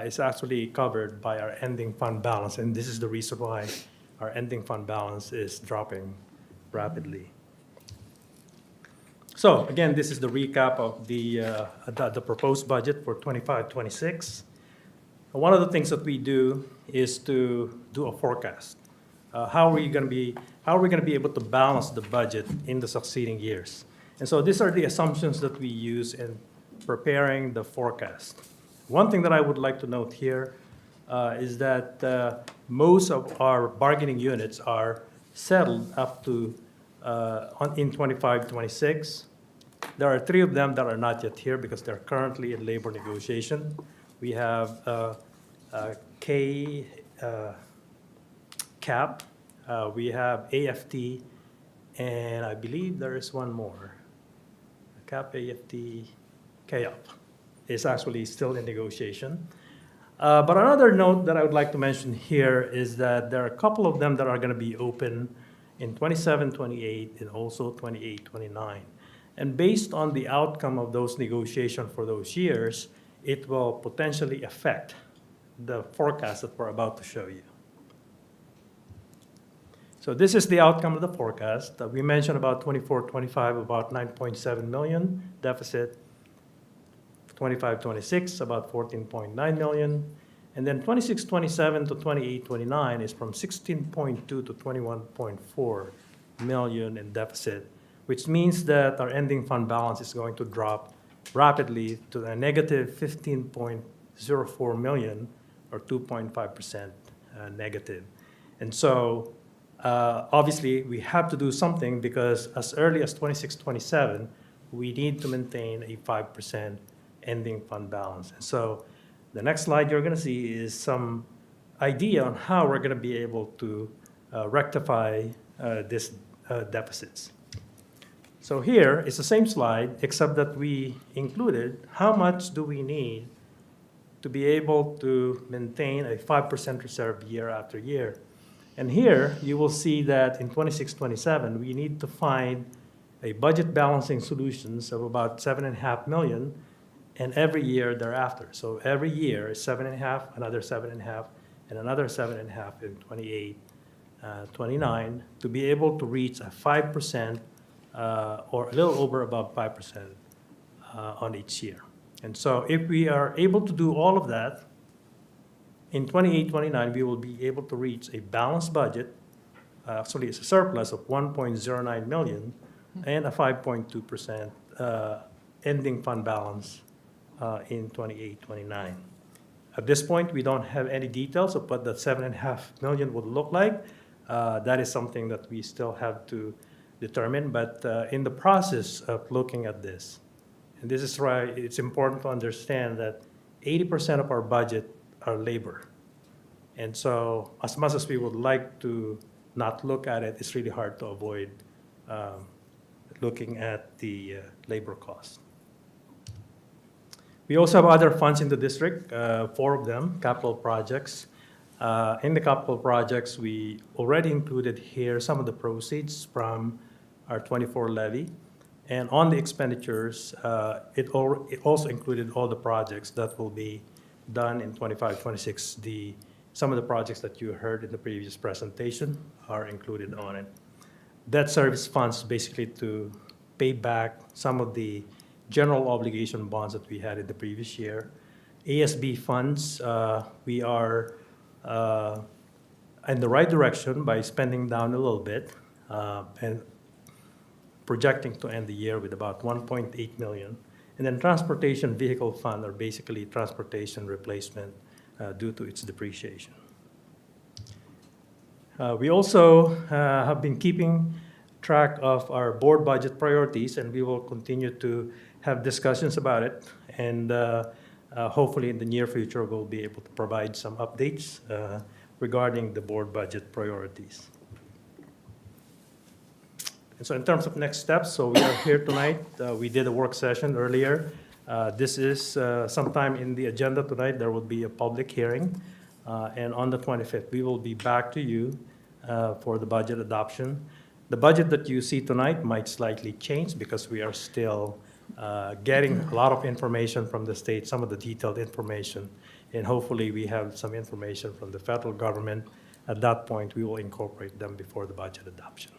is actually covered by our ending fund balance, and this is the reason why our ending fund balance is dropping rapidly. So again, this is the recap of the proposed budget for 25-26. One of the things that we do is to do a forecast. How are we going to be able to balance the budget in the succeeding years? And so these are the assumptions that we use in preparing the forecast. One thing that I would like to note here is that most of our bargaining units are settled up to in 25-26. There are 3 of them that are not yet here because they're currently in labor negotiation. We have CAP, we have AFT, and I believe there is one more. CAP, AFT, KUP is actually still in negotiation. But another note that I would like to mention here is that there are a couple of them that are going to be open in 27-28 and also 28-29. And based on the outcome of those negotiations for those years, it will potentially affect the forecast that we're about to show you. So this is the outcome of the forecast. We mentioned about 24-25, about 9.7 million deficit. 25-26, about 14.9 million. And then 26-27 to 28-29 is from 16.2 to 21.4 million in deficit, which means that our ending fund balance is going to drop rapidly to a negative 15.04 million, or 2.5% negative. And so obviously we have to do something, because as early as 26-27, we need to maintain a 5% ending fund balance. And so the next slide you're going to see is some idea on how we're going to be able to rectify these deficits. So here is the same slide, except that we included how much do we need to be able to maintain a 5% reserve year after year. And here you will see that in 26-27, we need to find a budget balancing solutions of about 7.5 million, and every year thereafter. So every year is 7.5, another 7.5, and another 7.5 in 28 29, to be able to reach a 5% or a little over about 5% on each year. And so if we are able to do all of that, in 28, 29, we will be able to reach a balanced budget. Actually, it's a surplus of 1.09 million and a 5.2% ending fund balance in 28, 29. At this point, we don't have any details of what that 7.5 million would look like. That is something that we still have to determine, but in the process of looking at this, and this is why it's important to understand that 80% of our budget are labor. And so as much as we would like to not look at it, it's really hard to avoid looking at the labor costs. We also have other funds in the district, 4 of them, capital projects. In the capital projects, we already included here some of the proceeds from our 24 levy. And on the expenditures, it also included all the projects that will be done in 25, 26. Some of the projects that you heard in the previous presentation are included on it. Debt service funds basically to pay back some of the general obligation bonds that we had in the previous year. ASB funds, we are in the right direction by spending down a little bit and projecting to end the year with about 1.8 million. And then transportation vehicle fund are basically transportation replacement due to its depreciation. We also have been keeping track of our board budget priorities, and we will continue to have discussions about it. And hopefully in the near future, we'll be able to provide some updates regarding the board budget priorities. And so in terms of next steps, so we are here tonight. We did a work session earlier. This is sometime in the agenda tonight. There will be a public hearing. And on the 25th, we will be back to you for the budget adoption. The budget that you see tonight might slightly change because we are still getting a lot of information from the state, some of the detailed information. And hopefully we have some information from the federal government. At that point, we will incorporate them before the budget adoption.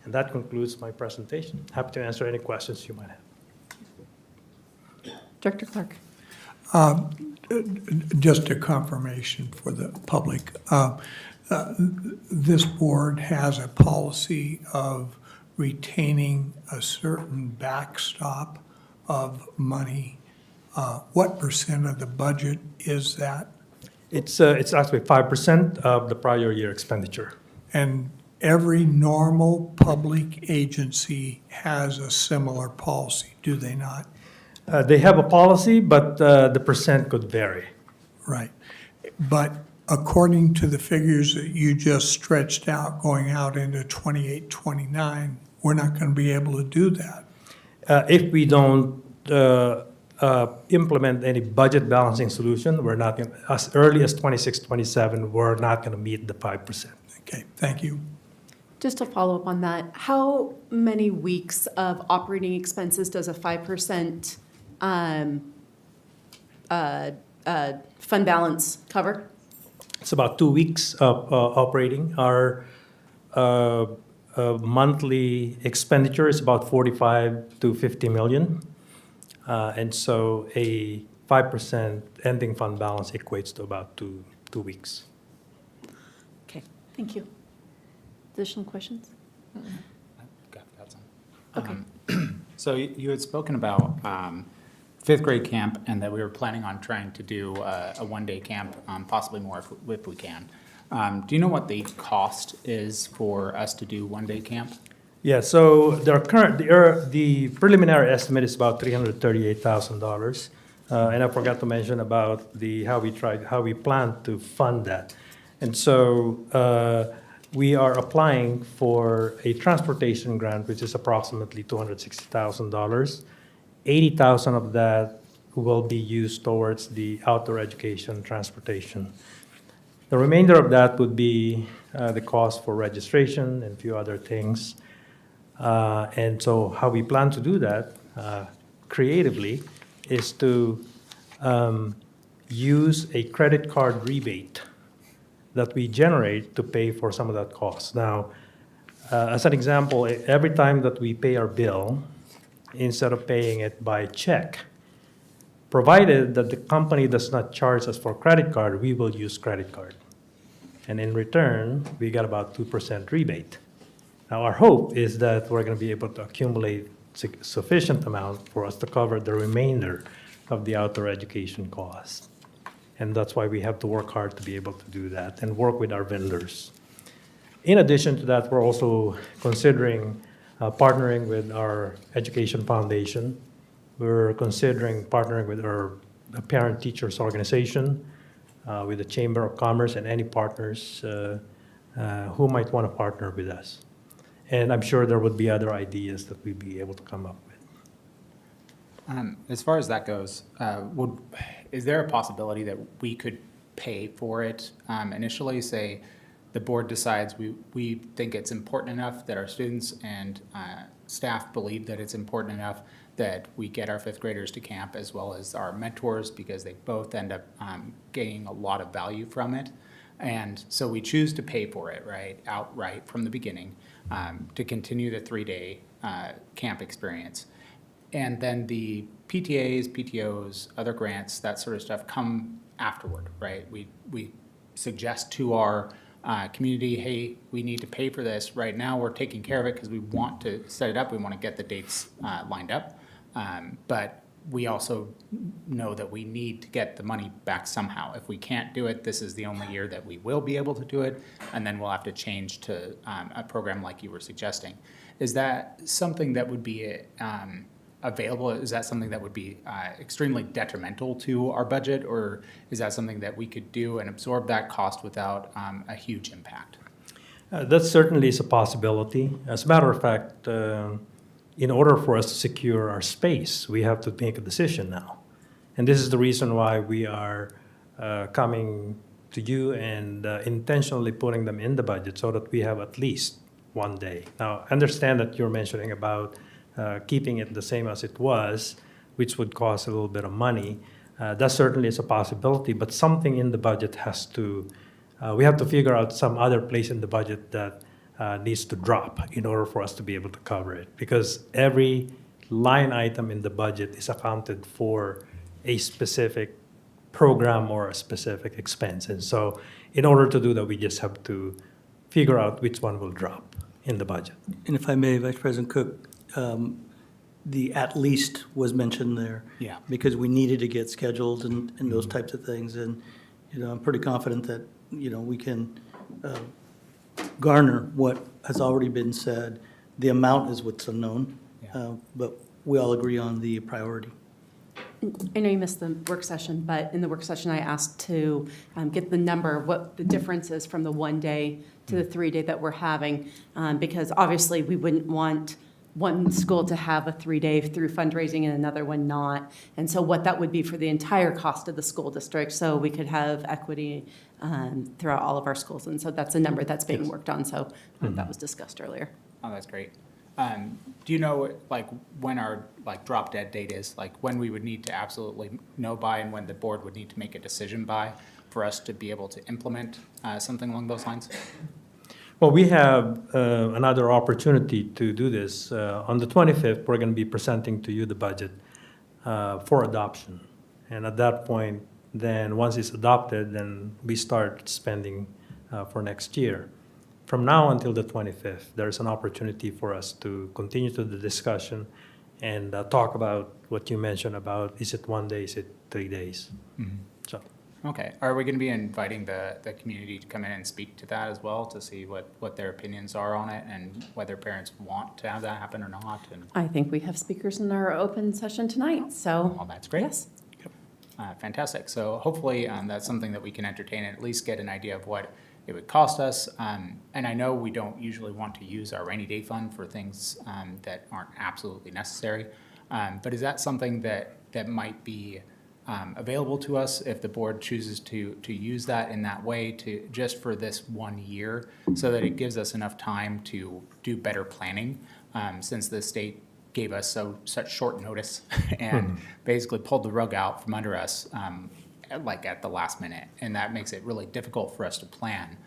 And that concludes my presentation. Happy to answer any questions you might have. Director Clark. Just a confirmation for the public. This board has a policy of retaining a certain backstop of money. What percent of the budget is that? It's actually 5% of the prior year expenditure. And every normal public agency has a similar policy, do they not? They have a policy, but the percent could vary. Right. But according to the figures that you just stretched out, going out into 28, 29, we're not going to be able to do that. If we don't implement any budget balancing solution, we're not going to, as early as 26, 27, we're not going to meet the 5%. Okay, thank you. Just to follow up on that, how many weeks of operating expenses does a 5% fund balance cover? It's about 2 weeks of operating. Our monthly expenditure is about 45 to 50 million. And so a 5% ending fund balance equates to about two weeks. Okay, thank you. Additional questions? Got some. Okay. So you had spoken about fifth grade camp and that we were planning on trying to do a one-day camp, possibly more if we can. Do you know what the cost is for us to do one-day camp? Yeah, so the preliminary estimate is about $338,000. And I forgot to mention about how we plan to fund that. And so we are applying for a transportation grant, which is approximately $260,000. $80,000 of that will be used towards the outdoor education transportation. The remainder of that would be the cost for registration and a few other things. And so how we plan to do that creatively is to use a credit card rebate that we generate to pay for some of that cost. Now, as an example, every time that we pay our bill, instead of paying it by check, provided that the company does not charge us for credit card, we will use credit card. And in return, we get about 2% rebate. Now, our hope is that we're going to be able to accumulate sufficient amount for us to cover the remainder of the outdoor education cost. And that's why we have to work hard to be able to do that and work with our vendors. In addition to that, we're also considering partnering with our education foundation. We're considering partnering with our parent teachers organization, with the Chamber of Commerce and any partners who might want to partner with us. And I'm sure there would be other ideas that we'd be able to come up with. As far as that goes, is there a possibility that we could pay for it initially? Say the board decides we think it's important enough that our students and staff believe that it's important enough that we get our fifth graders to camp as well as our mentors, because they both end up gaining a lot of value from it. And so we choose to pay for it, right, outright from the beginning to continue the 3-day camp experience. And then the PTAs, PTOs, other grants, that sort of stuff come afterward, right? We suggest to our community, hey, we need to pay for this. Right now, we're taking care of it because we want to set it up. We want to get the dates lined up. But we also know that we need to get the money back somehow. If we can't do it, this is the only year that we will be able to do it, and then we'll have to change to a program like you were suggesting. Is that something that would be available? Is that something that would be extremely detrimental to our budget, or is that something that we could do and absorb that cost without a huge impact? That certainly is a possibility. As a matter of fact, in order for us to secure our space, we have to make a decision now. And this is the reason why we are coming to you and intentionally putting them in the budget so that we have at least one day. Now, I understand that you're mentioning about keeping it the same as it was, which would cost a little bit of money. That certainly is a possibility, but something in the budget has to, we have to figure out some other place in the budget that needs to drop in order for us to be able to cover it. Because every line item in the budget is accounted for a specific program or a specific expense. And so in order to do that, we just have to figure out which one will drop in the budget. And if I may, Vice President Cook, the at least was mentioned there. Yeah. Because we needed to get scheduled and those types of things. And, I'm pretty confident that, we can garner what has already been said. The amount is what's unknown, but we all agree on the priority. I know you missed the work session, but in the work session, I asked to get the number, what the difference is from the 1 day to the 3-day that we're having, because obviously we wouldn't want one school to have a 3-day through fundraising and another one not. And so what that would be for the entire cost of the school district, so we could have equity throughout all of our schools. And so that's a number that's being worked on, so that was discussed earlier. Oh, that's great. Do you know, when our, drop dead date is, when we would need to absolutely know by and when the board would need to make a decision by for us to be able to implement something along those lines? Well, we have another opportunity to do this. On the 25th, we're going to be presenting to you the budget for adoption. And at that point, then once it's adopted, then we start spending for next year. From now until the 25th, there's an opportunity for us to continue to the discussion and talk about what you mentioned about, is it 1 day, is it 3 days? Mm-hmm. So. Okay. Are we going to be inviting the community to come in and speak to that as well, to see what their opinions are on it and whether parents want to have that happen or not? And I think we have speakers in our open session tonight, so. well, that's great. Yes. Fantastic. So hopefully that's something that we can entertain and at least get an idea of what it would cost us. And I know we don't usually want to use our rainy day fund for things that aren't absolutely necessary. But is that something that might be available to us if the board chooses to use that in that way to just for this 1 year, so that it gives us enough time to do better planning, since the state gave us such short notice and basically pulled the rug out from under us like at the last minute, and that makes it really difficult for us to plan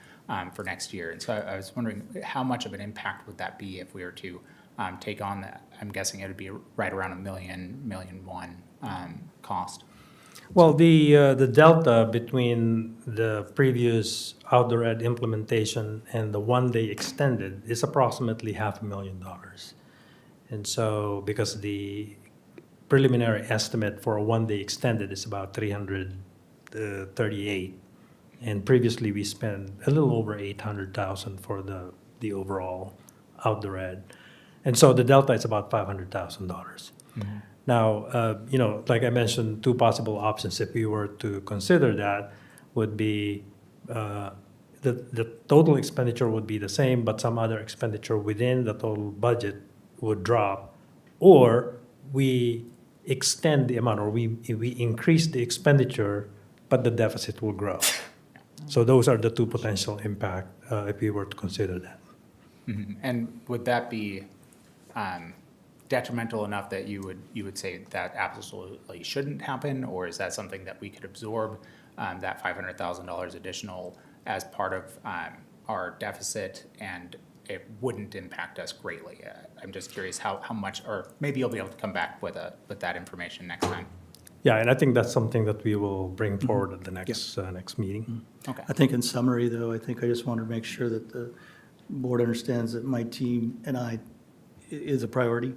for next year. And so I was wondering, how much of an impact would that be if we were to take on that? I'm guessing it would be right around $1 million cost. Well, the delta between the previous outdoor ed implementation and the one-day extended is approximately $500,000. And so, because the preliminary estimate for a one-day extended is about 338, and previously we spent a little over 800,000 for the overall outdoor ed. And so the delta is about $500,000. Now, like I mentioned, two possible options if we were to consider that would be the total expenditure would be the same, but some other expenditure within the total budget would drop, or we extend the amount, or we increase the expenditure, but the deficit will grow. So those are the two potential impact if we were to consider that. And would that be detrimental enough that you would say that absolutely shouldn't happen, or is that something that we could absorb, that $500,000 additional as part of our deficit, and it wouldn't impact us greatly? I'm just curious how much, or maybe you'll be able to come back with that information next time. Yeah, and I think that's something that we will bring forward at the next meeting. Okay. I think in summary, though, I just want to make sure that the board understands that my team and I is a priority.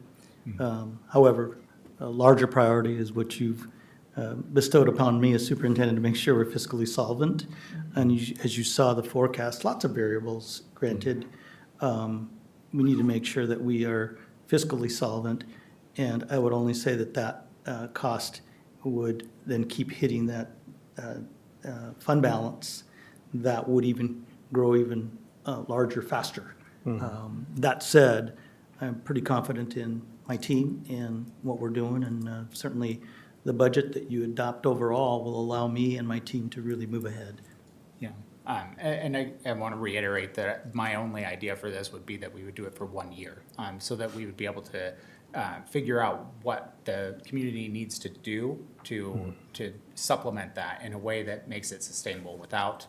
However, a larger priority is what you've bestowed upon me as superintendent to make sure we're fiscally solvent. And as you saw the forecast, lots of variables, granted. We need to make sure that we are fiscally solvent. And I would only say that cost would then keep hitting that fund balance that would even grow even larger, faster. That said, I'm pretty confident in my team and what we're doing, and certainly the budget that you adopt overall will allow me and my team to really move ahead. Yeah. And I want to reiterate that my only idea for this would be that we would do it for 1 year, so that we would be able to figure out what the community needs to do to supplement that in a way that makes it sustainable without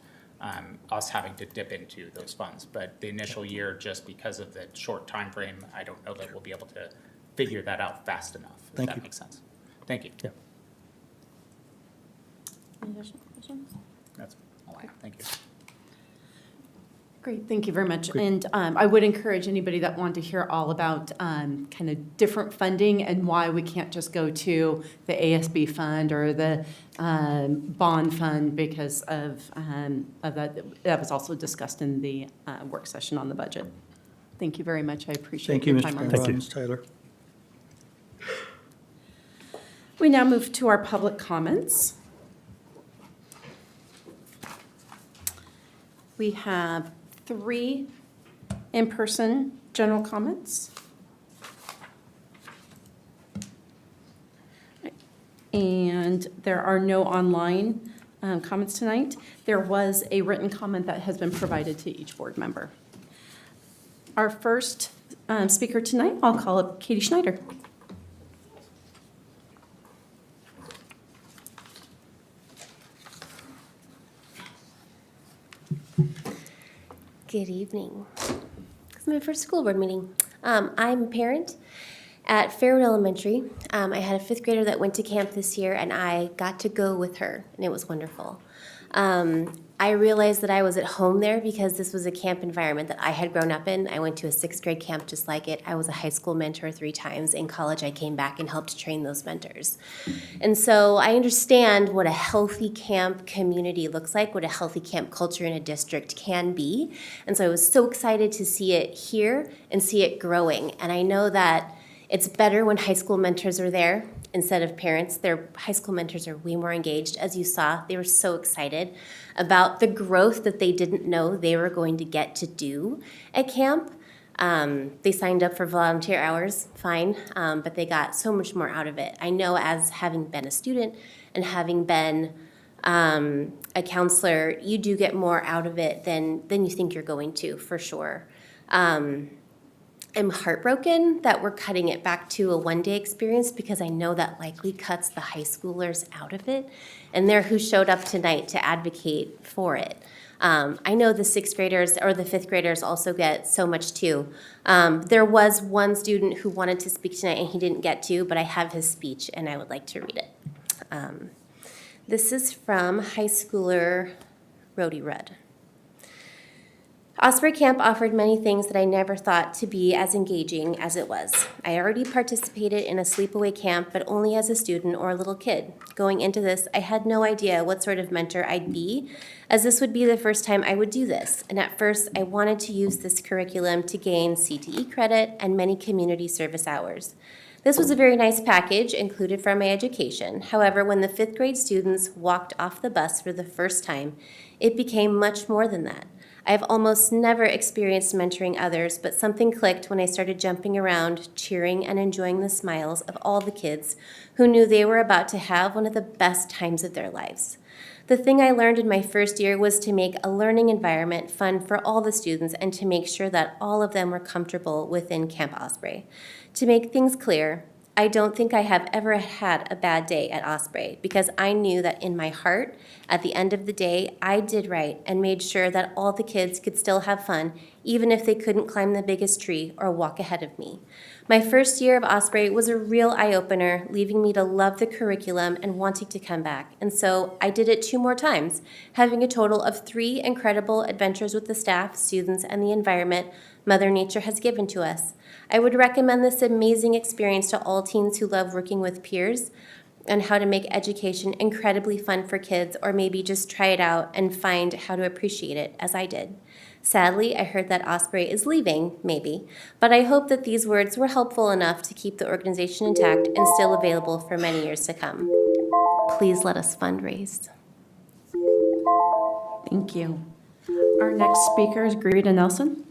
us having to dip into those funds. But the initial year, just because of the short time frame, I don't know that we'll be able to figure that out fast enough, if that makes sense. Thank you. Yeah. Any additional questions? That's all I have. Thank you. Great, thank you very much. And I would encourage anybody that wanted to hear all about kind of different funding and why we can't just go to the ASB fund or the bond fund, because of that was also discussed in the work session on the budget. Thank you very much. I appreciate your time on this. Thank you, Ms. Tyler. We now move to our public comments. We have 3 in-person general comments. And there are no online comments tonight. There was a written comment that has been provided to each board member. Our first speaker tonight, I'll call up Katie Schneider. Good evening. It's my first school board meeting. I'm a parent at Fairwood Elementary. I had a 5th grader that went to camp this year, and I got to go with her, and it was wonderful. I realized that I was at home there because this was a camp environment that I had grown up in. I went to a 6th grade camp just like it. I was a high school mentor 3 times. In college, I came back and helped train those mentors. And so I understand what a healthy camp community looks like, what a healthy camp culture in a district can be. And so I was so excited to see it here and see it growing. And I know that it's better when high school mentors are there instead of parents. Their high school mentors are way more engaged. As you saw, they were so excited about the growth that they didn't know they were going to get to do at camp. They signed up for volunteer hours, fine, but they got so much more out of it. I know, as having been a student and having been a counselor, you do get more out of it than you think you're going to, for sure. am heartbroken that we're cutting it back to a one-day experience because I know that likely cuts the high schoolers out of it. And they're who showed up tonight to advocate for it. I know the sixth graders or the fifth graders also get so much too. There was one student who wanted to speak tonight and he didn't get to, but I have his speech and I would like to read it. This is from high schooler Rhodey Rudd. Osprey Camp offered many things that I never thought to be as engaging as it was. I already participated in a sleepaway camp, but only as a student or a little kid. Going into this, I had no idea what sort of mentor I'd be, as this would be the first time I would do this. And at first, I wanted to use this curriculum to gain CTE credit and many community service hours. This was a very nice package included from my education. However, when the fifth grade students walked off the bus for the first time, it became much more than that. I've almost never experienced mentoring others, but something clicked when I started jumping around, cheering and enjoying the smiles of all the kids who knew they were about to have one of the best times of their lives. The thing I learned in my first year was to make a learning environment fun for all the students and to make sure that all of them were comfortable within Camp Osprey. To make things clear, I don't think I have ever had a bad day at Osprey because I knew that in my heart, at the end of the day, I did right and made sure that all the kids could still have fun, even if they couldn't climb the biggest tree or walk ahead of me. My first year of Osprey was a real eye-opener, leaving me to love the curriculum and wanting to come back. And so I did it 2 more times, having a total of 3 incredible adventures with the staff, students, and the environment Mother Nature has given to us. I would recommend this amazing experience to all teens who love working with peers and how to make education incredibly fun for kids, or maybe just try it out and find how to appreciate it, as I did. Sadly, I heard that Osprey is leaving, maybe, but I hope that these words were helpful enough to keep the organization intact and still available for many years to come. Please let us fundraise. Thank you. Our next speaker is Greta Nelson.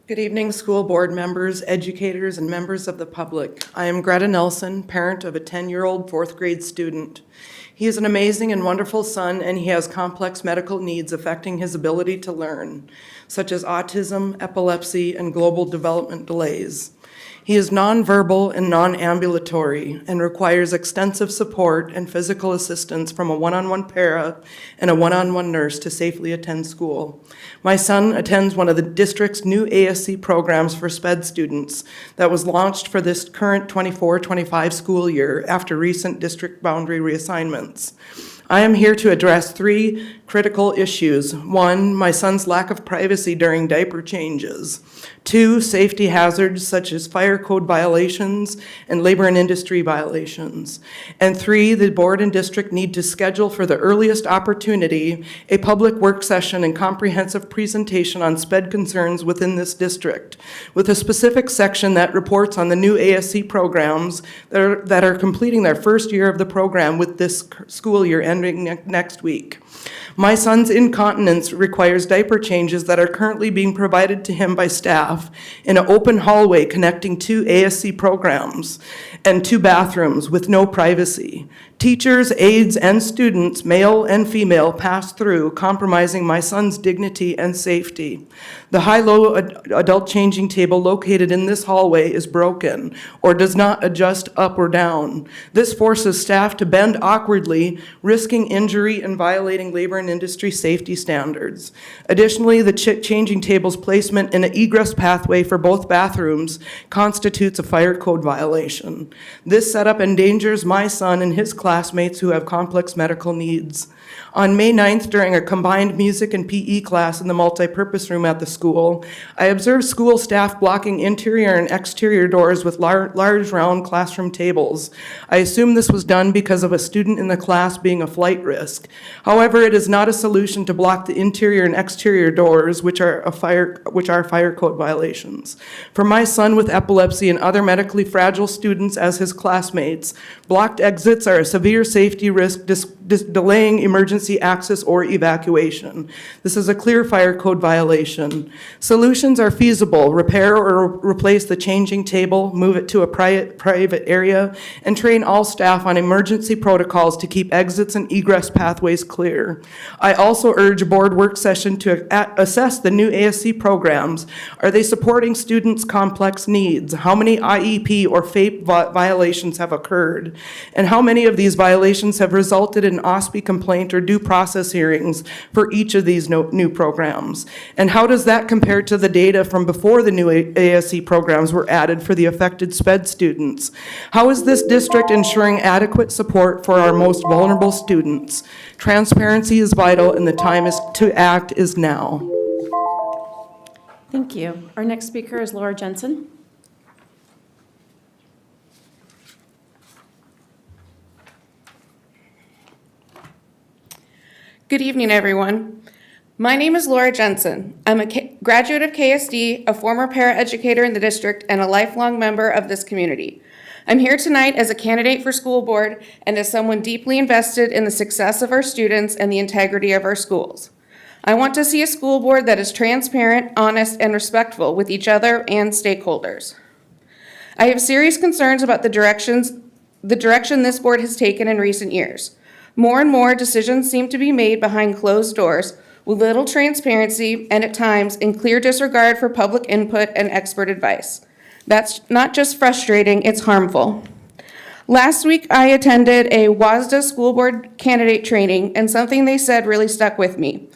Good evening, school board members, educators, and members of the public. I am Greta Nelson, parent of a 10-year-old 4th grade student. He is an amazing and wonderful son, and he has complex medical needs affecting his ability to learn, such as autism, epilepsy, and global development delays. He is nonverbal and non-ambulatory and requires extensive support and physical assistance from a one-on-one para and a one-on-one nurse to safely attend school. My son attends one of the district's new ASC programs for SPED students that was launched for this current 24-25 school year after recent district boundary reassignments. I am here to address 3 critical issues. 1, my son's lack of privacy during diaper changes. 2, safety hazards such as fire code violations and labor and industry violations. And 3, the board and district need to schedule for the earliest opportunity a public work session and comprehensive presentation on SPED concerns within this district, with a specific section that reports on the new ASC programs that are completing their first year of the program with this school year ending next week. My son's incontinence requires diaper changes that are currently being provided to him by staff in an open hallway connecting 2 ASC programs and 2 bathrooms with no privacy. Teachers, aides, and students, male and female, pass through, compromising my son's dignity and safety. The high-low adult changing table located in this hallway is broken or does not adjust up or down. This forces staff to bend awkwardly, risking injury and violating labor and industry safety standards. Additionally, the changing table's placement in an egress pathway for both bathrooms constitutes a fire code violation. This setup endangers my son and his classmates who have complex medical needs. On May 9th, during a combined music and PE class in the multipurpose room at the school, I observed school staff blocking interior and exterior doors with large round classroom tables. I assume this was done because of a student in the class being a flight risk. However, it is not a solution to block the interior and exterior doors, which are fire code violations. For my son with epilepsy and other medically fragile students as his classmates, blocked exits are a severe safety risk delaying emergency access or evacuation. This is a clear fire code violation. Solutions are feasible: repair or replace the changing table, move it to a private area, and train all staff on emergency protocols to keep exits and egress pathways clear. I also urge a board work session to assess the new ASC programs. Are they supporting students' complex needs? How many IEP or FAPE violations have occurred? And how many of these violations have resulted in OSPE complaint or due process hearings for each of these new programs? And how does that compare to the data from before the new ASC programs were added for the affected SPED students? How is this district ensuring adequate support for our most vulnerable students? Transparency is vital, and the time to act is now. Thank you. Our next speaker is Laura Jensen. Good evening, everyone. My name is Laura Jensen. I'm a graduate of KSD, a former paraeducator in the district, and a lifelong member of this community. I'm here tonight as a candidate for school board and as someone deeply invested in the success of our students and the integrity of our schools. I want to see a school board that is transparent, honest, and respectful with each other and stakeholders. I have serious concerns about the direction this board has taken in recent years. More and more decisions seem to be made behind closed doors with little transparency and at times in clear disregard for public input and expert advice. That's not just frustrating, it's harmful. Last week, I attended a WASDA school board candidate training, and something they said really stuck with me.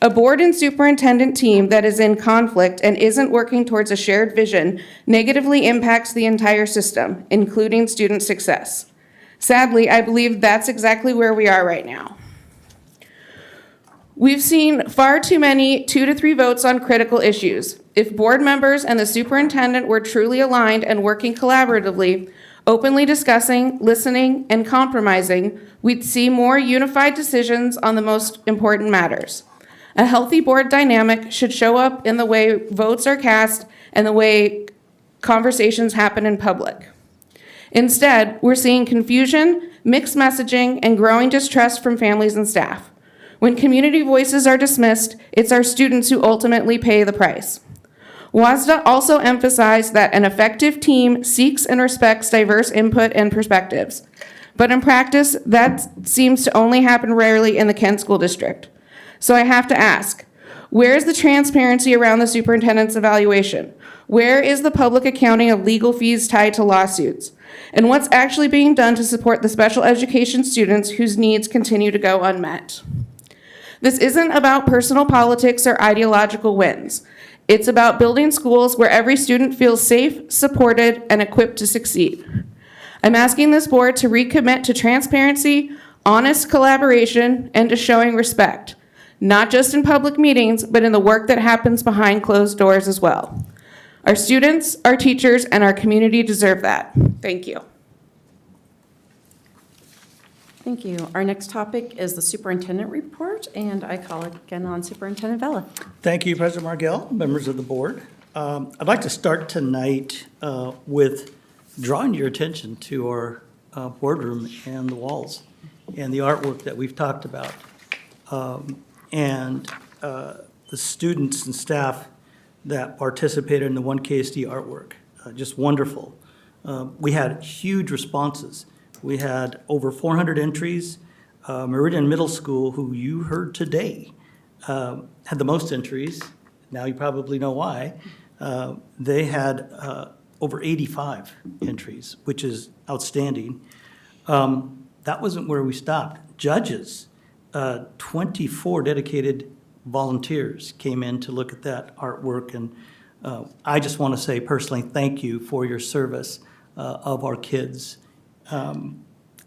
A board and superintendent team that is in conflict and isn't working towards a shared vision negatively impacts the entire system, including student success. Sadly, I believe that's exactly where we are right now. We've seen far too many 2 to 3 votes on critical issues. If board members and the superintendent were truly aligned and working collaboratively, openly discussing, listening, and compromising, we'd see more unified decisions on the most important matters. A healthy board dynamic should show up in the way votes are cast and the way conversations happen in public. Instead, we're seeing confusion, mixed messaging, and growing distrust from families and staff. When community voices are dismissed, it's our students who ultimately pay the price. WASDA also emphasized that an effective team seeks and respects diverse input and perspectives. But in practice, that seems to only happen rarely in the Kent School District. So I have to ask, where is the transparency around the superintendent's evaluation? Where is the public accounting of legal fees tied to lawsuits? And what's actually being done to support the special education students whose needs continue to go unmet? This isn't about personal politics or ideological wins. It's about building schools where every student feels safe, supported, and equipped to succeed. I'm asking this board to recommit to transparency, honest collaboration, and to showing respect, not just in public meetings, but in the work that happens behind closed doors as well. Our students, our teachers, and our community deserve that. Thank you. Thank you. Our next topic is the superintendent report, and I call again on Superintendent Vella. Thank you, President Margell, members of the board. I'd like to start tonight with drawing your attention to our boardroom and the walls and the artwork that we've talked about. And the students and staff that participated in the 1KSD artwork, just wonderful. We had huge responses. We had over 400 entries. Meridian Middle School, who you heard today, had the most entries. Now you probably know why. They had over 85 entries, which is outstanding. That wasn't where we stopped. Judges, 24 dedicated volunteers came in to look at that artwork, and I just want to say personally thank you for your service of our kids.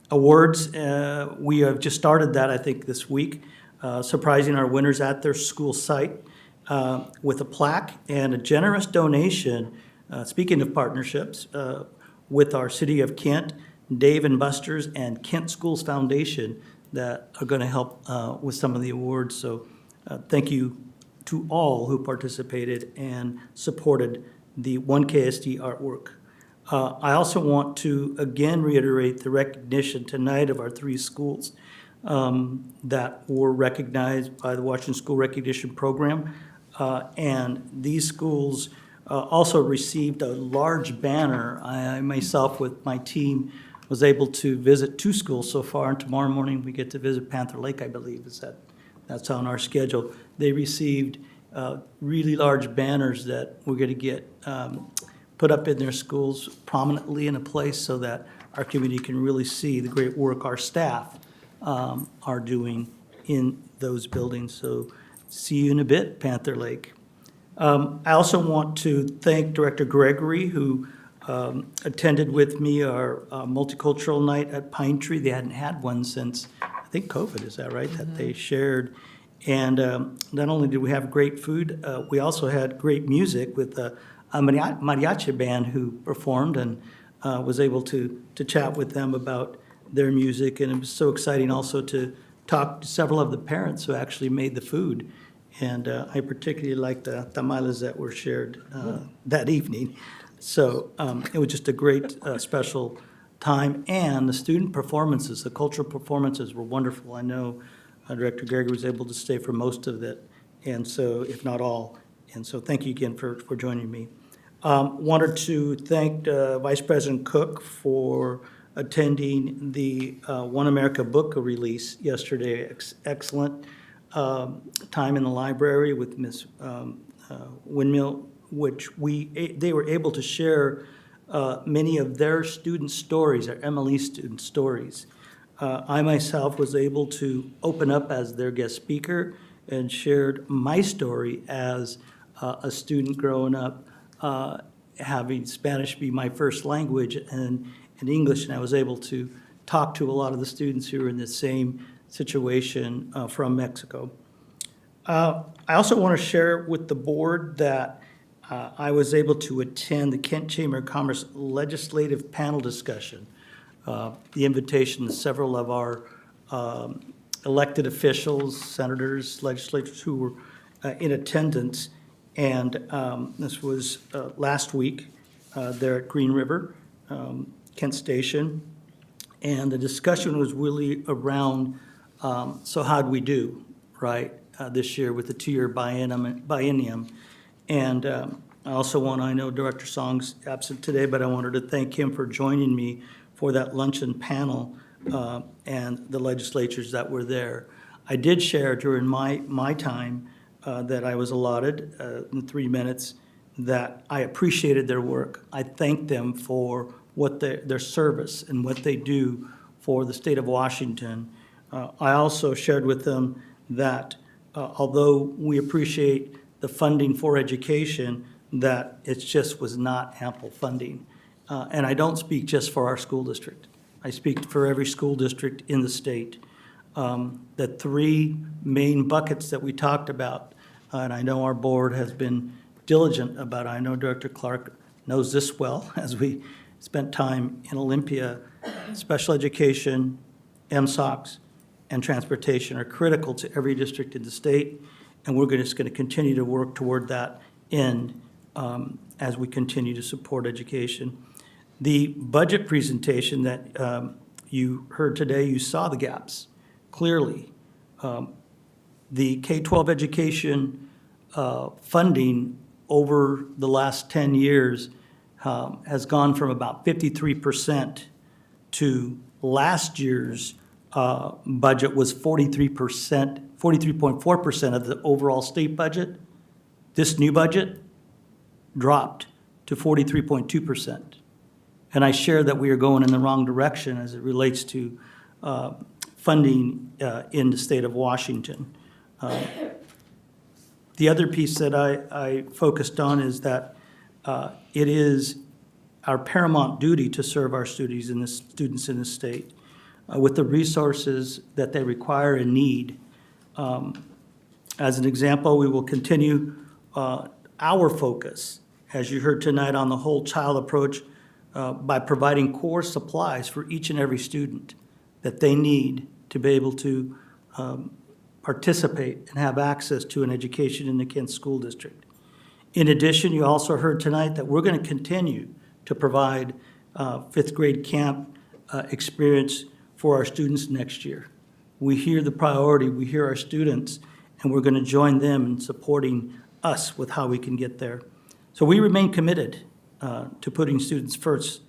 Awards, we have just started that, I think, this week, surprising our winners at their school site with a plaque and a generous donation, speaking of partnerships, with our City of Kent, Dave and Buster's, and Kent Schools Foundation that are going to help with some of the awards. So thank you to all who participated and supported the 1KSD artwork. I also want to again reiterate the recognition tonight of our 3 schools. that were recognized by the Washington School Recognition Program. And these schools also received a large banner. I myself, with my team, was able to visit 2 schools so far, and tomorrow morning we get to visit Panther Lake, I believe, that's on our schedule. They received really large banners that we're going to get put up in their schools prominently in a place so that our community can really see the great work our staff are doing in those buildings. So see you in a bit, Panther Lake. I also want to thank Director Gregory, who attended with me our multicultural night at Pine Tree. They hadn't had one since, I think, COVID, is that right, that they shared. And not only did we have great food, we also had great music with a mariachi band who performed, and was able to chat with them about their music. And it was so exciting also to talk to several of the parents who actually made the food. And I particularly liked the tamales that were shared that evening. So it was just a great special time. And the student performances, the cultural performances were wonderful. I know Director Gregory was able to stay for most of it, and so, if not all. And so thank you again for joining me. Wanted to thank Vice President Cook for attending the One America book release yesterday. Excellent time in the library with Ms. Windmill, which they were able to share many of their student stories, their MLE student stories. I myself was able to open up as their guest speaker and shared my story as a student growing up, having Spanish be my first language and English, and I was able to talk to a lot of the students who were in the same situation from Mexico. I also want to share with the board that I was able to attend the Kent Chamber of Commerce legislative panel discussion. The invitation to several of our elected officials, senators, legislators who were in attendance. And this was last week there at Green River, Kent Station. And the discussion was really around, so how'd we do, right, this year with the 2-year biennium. And I also I know Director Song's absent today, but I wanted to thank him for joining me for that luncheon panel and the legislatures that were there. I did share during my time that I was allotted in 3 minutes that I appreciated their work. I thanked them for what their service and what they do for the state of Washington. I also shared with them that although we appreciate the funding for education, that it just was not ample funding. And I don't speak just for our school district. I speak for every school district in the state. The 3 main buckets that we talked about, and I know our board has been diligent about, I know Director Clark knows this well, as we spent time in Olympia, special education, MSOCs, and transportation are critical to every district in the state, and we're just going to continue to work toward that end as we continue to support education. The budget presentation that you heard today, you saw the gaps clearly. The K-12 education funding over the last 10 years has gone from about 53% to last year's budget was 43%, 43.4% of the overall state budget. This new budget dropped to 43.2%. And I share that we are going in the wrong direction as it relates to funding in the state of Washington. The other piece that I focused on is that it is our paramount duty to serve our students in the state with the resources that they require and need. As an example, we will continue our focus, as you heard tonight, on the whole child approach by providing core supplies for each and every student that they need to be able to participate and have access to an education in the Kent School District. In addition, you also heard tonight that we're going to continue to provide 5th grade camp experience for our students next year. We hear the priority, we hear our students, and we're going to join them in supporting us with how we can get there. So we remain committed to putting students first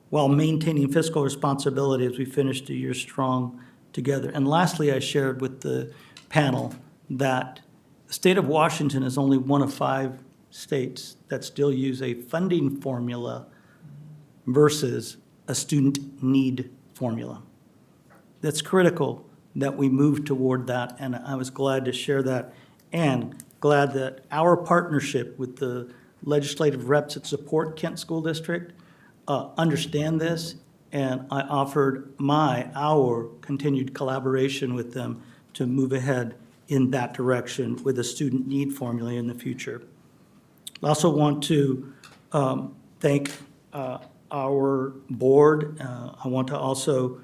while maintaining fiscal responsibility as we finish the year strong together. And lastly, I shared with the panel that the state of Washington is only one of 5 states that still use a funding formula versus a student need formula. That's critical that we move toward that, and I was glad to share that, and glad that our partnership with the legislative reps that support Kent School District understand this, and I offered our continued collaboration with them to move ahead in that direction with a student need formula in the future. I also want to thank our board. I want to also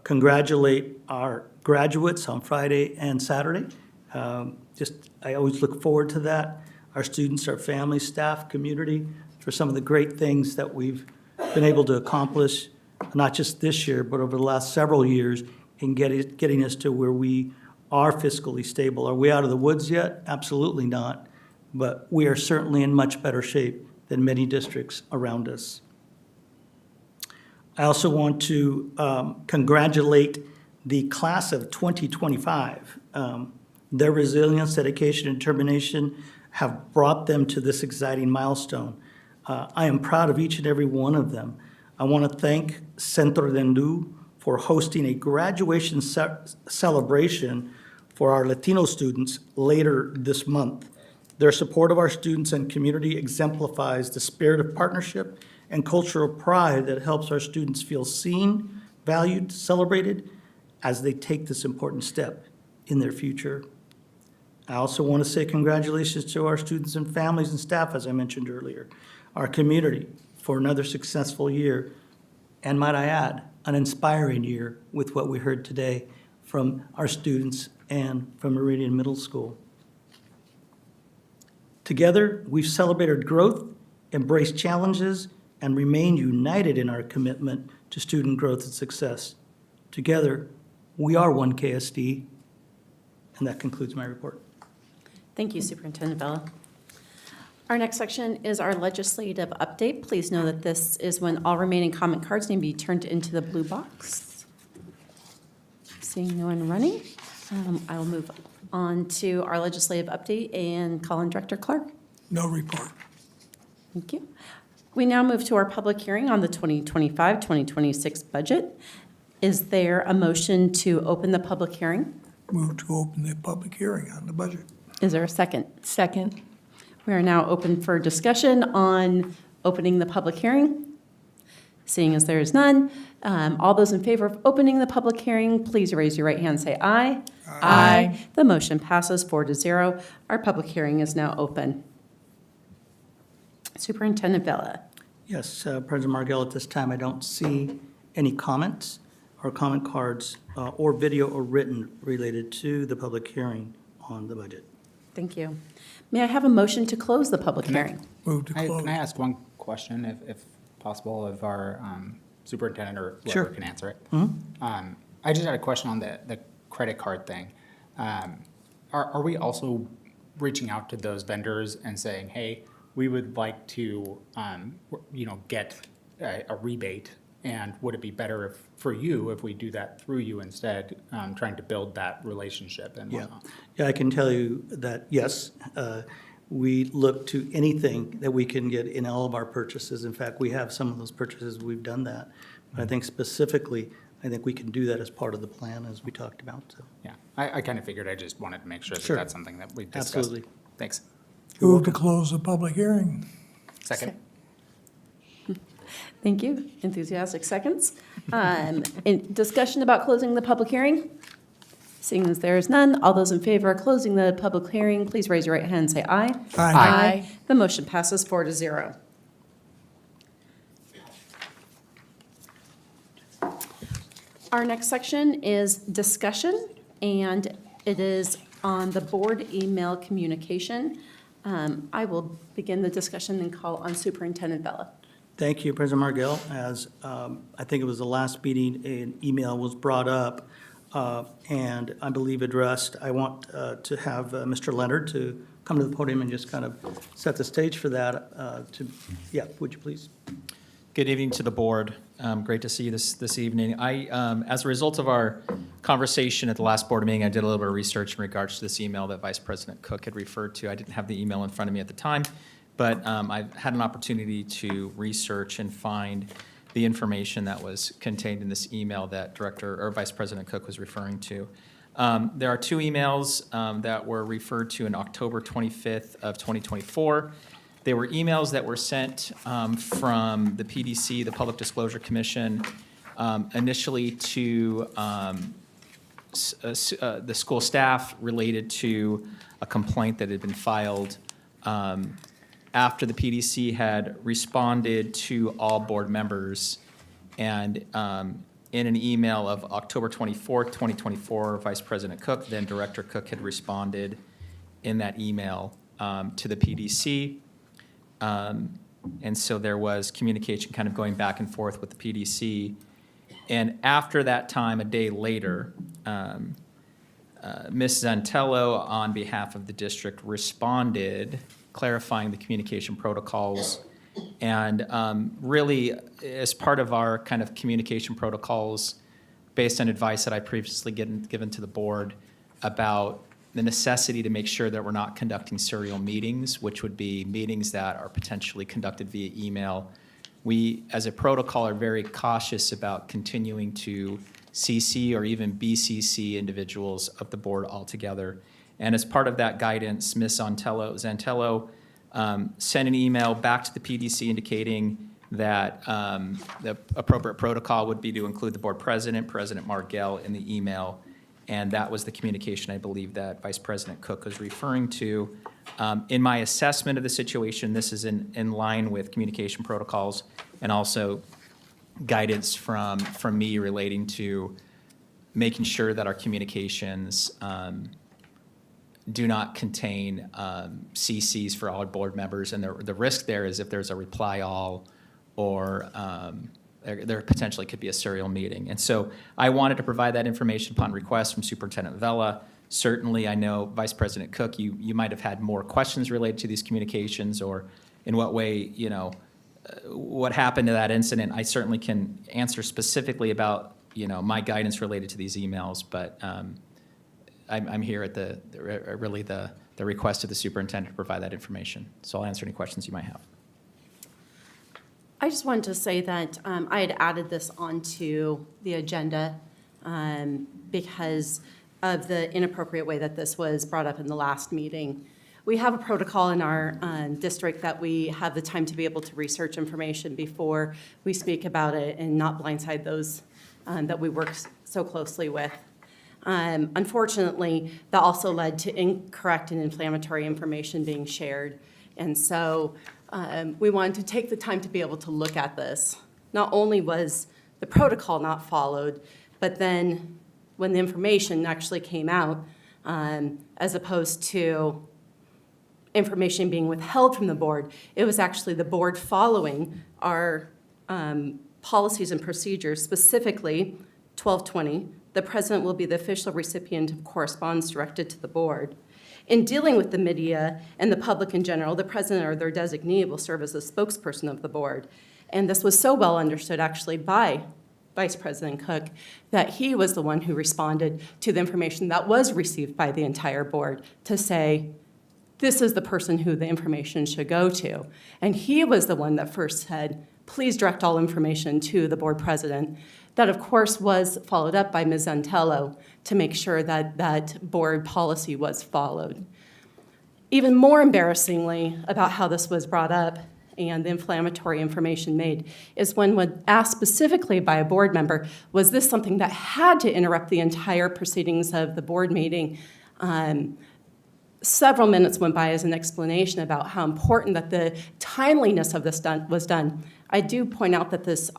congratulate our graduates on Friday and Saturday. I always look forward to that. Our students, our families, staff, community, for some of the great things that we've been able to accomplish, not just this year, but over the last several years in getting us to where we are fiscally stable. Are we out of the woods yet? Absolutely not. But we are certainly in much better shape than many districts around us. I also want to congratulate the class of 2025. Their resilience, dedication, and determination have brought them to this exciting milestone. I am proud of each and every one of them. I want to thank Centro Dendu for hosting a graduation celebration for our Latino students later this month. Their support of our students and community exemplifies the spirit of partnership and cultural pride that helps our students feel seen, valued, celebrated as they take this important step in their future. I also want to say congratulations to our students and families and staff, as I mentioned earlier, our community for another successful year, and might I add, an inspiring year with what we heard today from our students and from Meridian Middle School. Together, we've celebrated growth, embraced challenges, and remained united in our commitment to student growth and success. Together, we are one KSD, and that concludes my report. Thank you, Superintendent Vela. Our next section is our legislative update. Please know that this is when all remaining comment cards need to be turned into the blue box. Seeing no one running, I will move on to our legislative update and call on Director Clark. No report. Thank you. We now move to our public hearing on the 2025-2026 budget. Is there a motion to open the public hearing? Move to open the public hearing on the budget. Is there a second? Second. We are now open for discussion on opening the public hearing. Seeing as there is none, all those in favor of opening the public hearing, please raise your right hand and say aye. Aye. The motion passes 4-0. Our public hearing is now open. Superintendent Vela. Yes, President Margell, at this time, I don't see any comments or comment cards or video or written related to the public hearing on the budget. Thank you. May I have a motion to close the public hearing? Move to close. Can I ask one question, if possible, of our superintendent or whoever can answer it? I just had a question on the credit card thing. Are we also reaching out to those vendors and saying, hey, we would like to, get a rebate, and would it be better for you if we do that through you instead, trying to build that relationship and whatnot? Yeah, I can tell you that, yes, we look to anything that we can get in all of our purchases. In fact, we have some of those purchases, we've done that. But I think specifically, I think we can do that as part of the plan, as we talked about. So. Yeah, I kind of figured. I just wanted to make sure that that's something that we discussed. Absolutely. Thanks. Move to close the public hearing. Second. Thank you. Enthusiastic seconds. In discussion about closing the public hearing? Seeing as there is none, all those in favor of closing the public hearing, please raise your right hand and say aye. Aye. The motion passes 4-0. Our next section is discussion, and it is on the board email communication. I will begin the discussion and call on Superintendent Vela. Thank you, President Margell. As I think it was the last meeting, an email was brought up and I believe addressed. I want to have Mr. Leonard to come to the podium and just kind of set the stage for that. Yeah, would you please? Good evening to the board. Great to see you this evening. As a result of our conversation at the last board meeting, I did a little bit of research in regards to this email that Vice President Cook had referred to. I didn't have the email in front of me at the time, but I've had an opportunity to research and find the information that was contained in this email that Vice President Cook was referring to. There are two emails that were referred to in October 25th of 2024. They were emails that were sent from the PDC, the Public Disclosure Commission, initially to the school staff related to a complaint that had been filed after the PDC had responded to all board members. And in an email of October 24th, 2024, Vice President Cook, then Director Cook, had responded in that email to the PDC. And so there was communication kind of going back and forth with the PDC. And after that time, a day later, Ms. Zantello, on behalf of the district, responded, clarifying the communication protocols. And really, as part of our kind of communication protocols, based on advice that I previously given to the board about the necessity to make sure that we're not conducting serial meetings, which would be meetings that are potentially conducted via email. We, as a protocol, are very cautious about continuing to CC or even BCC individuals of the board altogether. And as part of that guidance, Ms. Zantello sent an email back to the PDC indicating that the appropriate protocol would be to include the board president, President Margell, in the email. And that was the communication, I believe, that Vice President Cook was referring to. In my assessment of the situation, this is in line with communication protocols and also guidance from me relating to making sure that our communications do not contain CCs for all board members. And the risk there is if there's a reply all or there potentially could be a serial meeting. And so I wanted to provide that information upon request from Superintendent Vela. Certainly, I know Vice President Cook, you might have had more questions related to these communications or in what way, what happened to that incident. I certainly can answer specifically about, my guidance related to these emails, but I'm here at the request of the superintendent to provide that information. So I'll answer any questions you might have. I just wanted to say that I had added this onto the agenda because of the inappropriate way that this was brought up in the last meeting. We have a protocol in our district that we have the time to be able to research information before we speak about it and not blindside those that we work so closely with. Unfortunately, that also led to incorrect and inflammatory information being shared. And so we wanted to take the time to be able to look at this. Not only was the protocol not followed, but then when the information actually came out, as opposed to information being withheld from the board, it was actually the board following our policies and procedures, specifically 1220. The president will be the official recipient of correspondence directed to the board. In dealing with the media and the public in general, the president or their designee will serve as the spokesperson of the board. And this was so well understood actually by Vice President Cook that he was the one who responded to the information that was received by the entire board to say, this is the person who the information should go to. And he was the one that first said, please direct all information to the board president. That, of course, was followed up by Ms. Zantello to make sure that that board policy was followed. Even more embarrassingly about how this was brought up and the inflammatory information made is when asked specifically by a board member, was this something that had to interrupt the entire proceedings of the board meeting? Several minutes went by as an explanation about how important that the timeliness of this was done. I do point out that this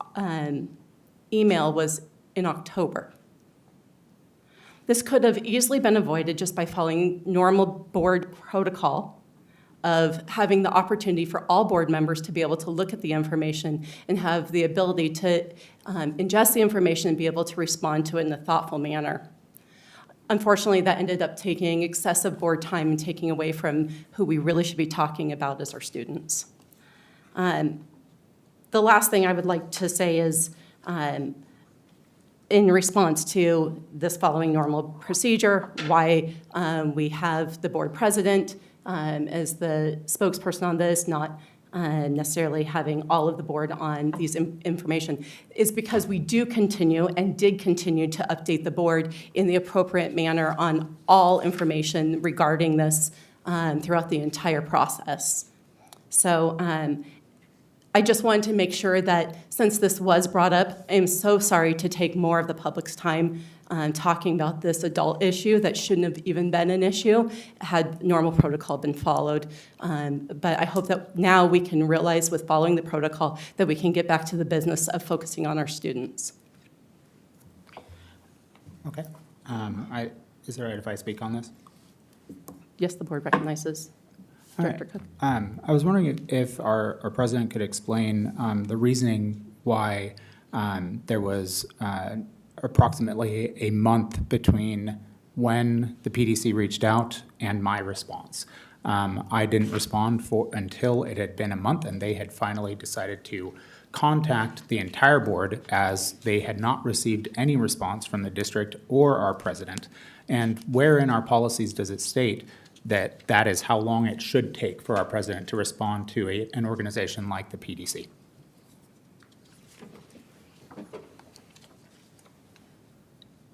email was in October. This could have easily been avoided just by following normal board protocol of having the opportunity for all board members to be able to look at the information and have the ability to ingest the information and be able to respond to it in a thoughtful manner. unfortunately, that ended up taking excessive board time and taking away from who we really should be talking about as our students. The last thing I would like to say is, in response to this following normal procedure, why we have the board president as the spokesperson on this, not necessarily having all of the board on these information, is because we do continue and did continue to update the board in the appropriate manner on all information regarding this throughout the entire process. So I just wanted to make sure that since this was brought up, I'm so sorry to take more of the public's time talking about this adult issue that shouldn't have even been an issue had normal protocol been followed. But I hope that now we can realize with following the protocol that we can get back to the business of focusing on our students. Okay. Is it all right if I speak on this? Yes, the board recognizes Director Cook. I was wondering if our president could explain the reasoning why there was approximately a month between when the PDC reached out and my response. I didn't respond until it had been a month, and they had finally decided to contact the entire board as they had not received any response from the district or our president. And where in our policies does it state that that is how long it should take for our president to respond to an organization like the PDC?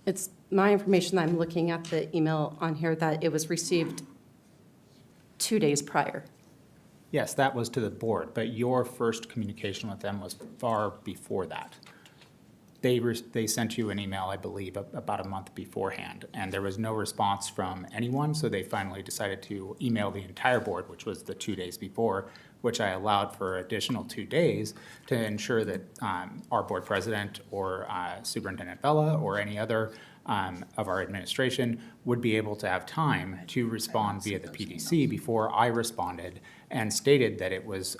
It's my information, I'm looking at the email on here, that it was received 2 days prior. Yes, that was to the board, but your first communication with them was far before that. They sent you an email, I believe, about a month beforehand, and there was no response from anyone, so they finally decided to email the entire board, which was the 2 days before, which I allowed for additional 2 days to ensure that our board president or Superintendent Bella or any other of our administration would be able to have time to respond via the PDC before I responded and stated that it was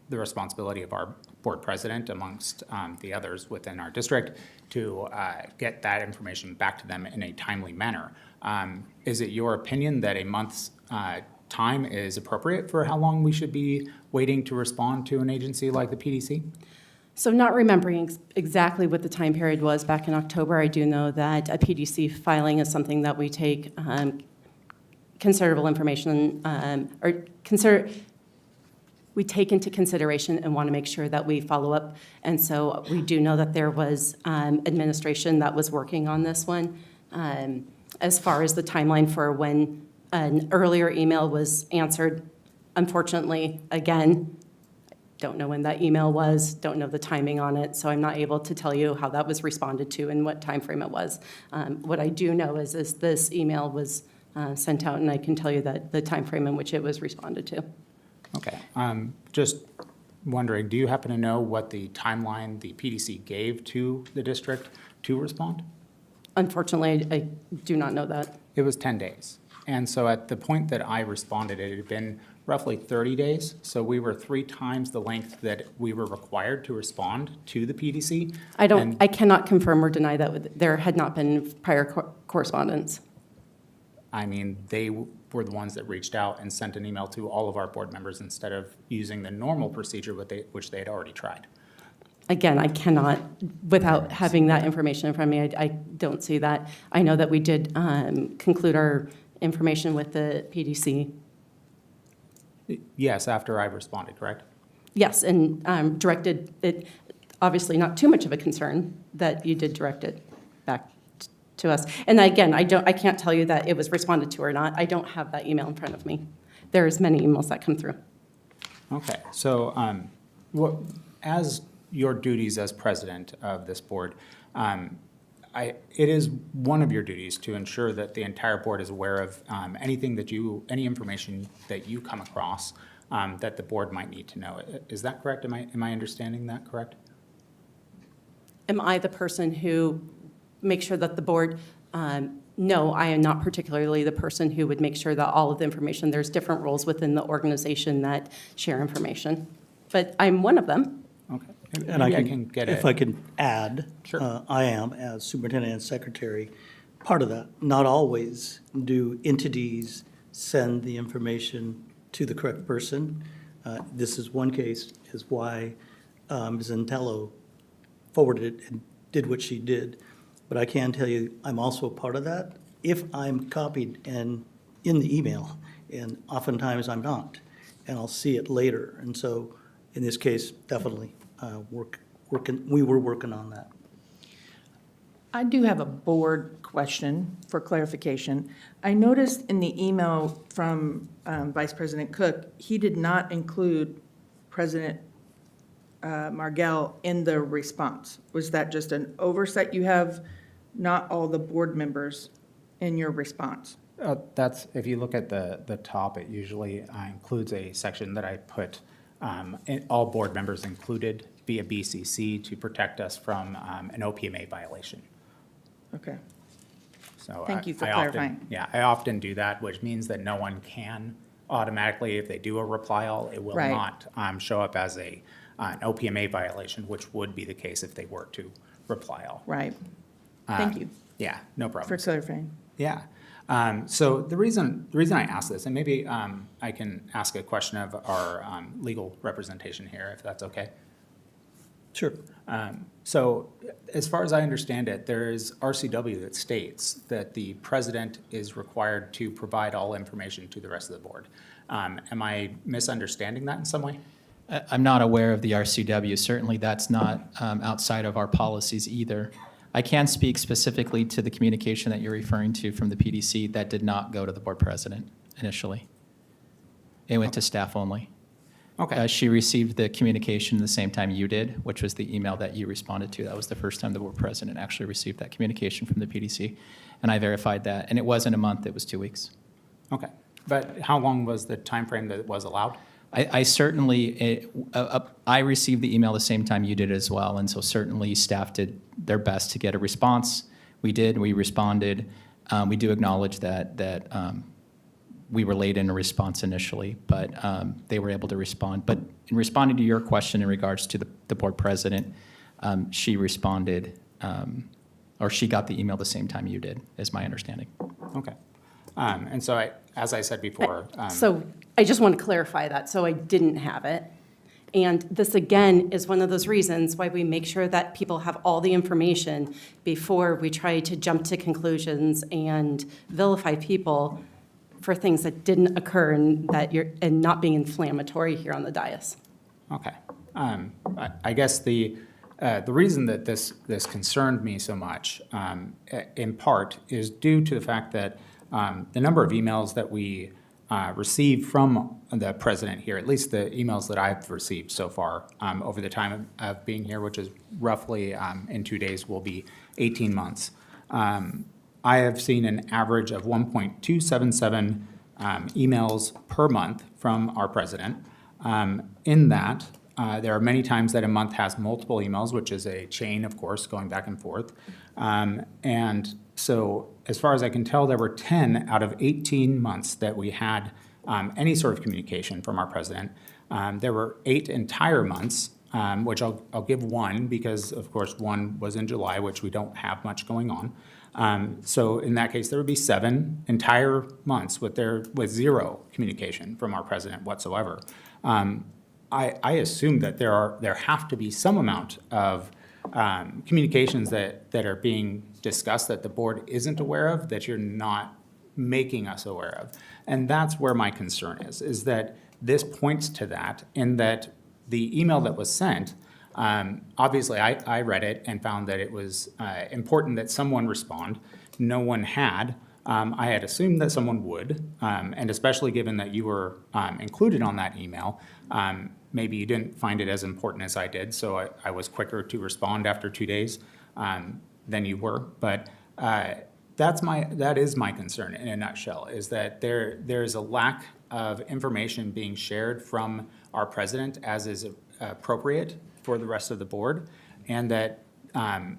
the responsibility of our board president amongst the others within our district to get that information back to them in a timely manner. Is it your opinion that a month's time is appropriate for how long we should be waiting to respond to an agency like the PDC? So not remembering exactly what the time period was back in October, I do know that a PDC filing is something that we take considerable information, we take into consideration and want to make sure that we follow up. And so we do know that there was administration that was working on this one. As far as the timeline for when an earlier email was answered, unfortunately, again, don't know when that email was, don't know the timing on it, so I'm not able to tell you how that was responded to and what time frame it was. What I do know is this email was sent out, and I can tell you that the time frame in which it was responded to. Okay. Just wondering, do you happen to know what the timeline the PDC gave to the district to respond? Unfortunately, I do not know that. It was 10 days. And so at the point that I responded, it had been roughly 30 days. So we were 3 times the length that we were required to respond to the PDC. I cannot confirm or deny that there had not been prior correspondence. I mean, they were the ones that reached out and sent an email to all of our board members instead of using the normal procedure which they had already tried. Again, I cannot, without having that information in front of me, I don't see that. I know that we did conclude our information with the PDC. Yes, after I responded, correct? Yes, and directed it, obviously not too much of a concern that you did direct it back to us. And again, I can't tell you that it was responded to or not. I don't have that email in front of me. There's many emails that come through. Okay, so as your duties as president of this board, it is one of your duties to ensure that the entire board is aware of any information that you come across that the board might need to know. Is that correct? Am I understanding that correct? Am I the person who makes sure that the board, no, I am not particularly the person who would make sure that all of the information, there's different roles within the organization that share information, but I'm one of them. Okay. And I can get if I can add, Sure. I am, as superintendent and secretary, part of that. Not always do entities send the information to the correct person. This is one case, is why Ms. Antello forwarded it and did what she did. But I can tell you, I'm also a part of that if I'm copied and in the email, and oftentimes I'm not, and I'll see it later. And so in this case, definitely we were working on that. I do have a board question for clarification. I noticed in the email from Vice President Cook, he did not include President Margell in the response. Was that just an oversight? You have not all the board members in your response. That's, if you look at the top, it usually includes a section that I put all board members included via BCC to protect us from an OPMA violation. Okay. So Thank you for I clarifying. often, yeah, I often do that, which means that no one can automatically, if they do a reply all, it will Right. not show up as an OPMA violation, which would be the case if they were to reply all. Right. Thank you Yeah, no problem. for clarifying. Yeah. So the reason I ask this, and maybe I can ask a question of our legal representation here, if that's okay. Sure. So as far as I understand it, there is RCW that states that the president is required to provide all information to the rest of the board. Am I misunderstanding that in some way? I'm not aware of the RCW. Certainly, that's not outside of our policies either. I can speak specifically to the communication that you're referring to from the PDC that did not go to the board president initially. It went to staff only. Okay. She received the communication the same time you did, which was the email that you responded to. That was the first time the board president actually received that communication from the PDC. And I verified that. And it wasn't a month, it was 2 weeks. Okay. But how long was the time frame that was allowed? I certainly, I received the email the same time you did as well, and so certainly staff did their best to get a response. We did, we responded. We do acknowledge that we were late in a response initially, but they were able to respond. But in responding to your question in regards to the board president, she responded, or she got the email the same time you did, is my understanding. Okay. And so, as I said before. So I just want to clarify that, so I didn't have it. And this, again, is one of those reasons why we make sure that people have all the information before we try to jump to conclusions and vilify people for things that didn't occur and not being inflammatory here on the dais. Okay. I guess the reason that this concerned me so much, in part, is due to the fact that the number of emails that we received from the president here, at least the emails that I've received so far over the time of being here, which is roughly in 2 days will be 18 months. I have seen an average of 1.277 emails per month from our president. In that, there are many times that a month has multiple emails, which is a chain, of course, going back and forth. And so as far as I can tell, there were 10 out of 18 months that we had any sort of communication from our president. There were 8 entire months, which I'll give one because, of course, one was in July, which we don't have much going on. So in that case, there would be 7 entire months with zero communication from our president whatsoever. I assume that there have to be some amount of communications that are being discussed that the board isn't aware of, that you're not making us aware of. And that's where my concern is that this points to that, in that the email that was sent, obviously I read it and found that it was important that someone respond. No one had. I had assumed that someone would, and especially given that you were included on that email, maybe you didn't find it as important as I did, so I was quicker to respond after 2 days than you were. But that is my concern in a nutshell, is that there is a lack of information being shared from our president as is appropriate for the rest of the board, and that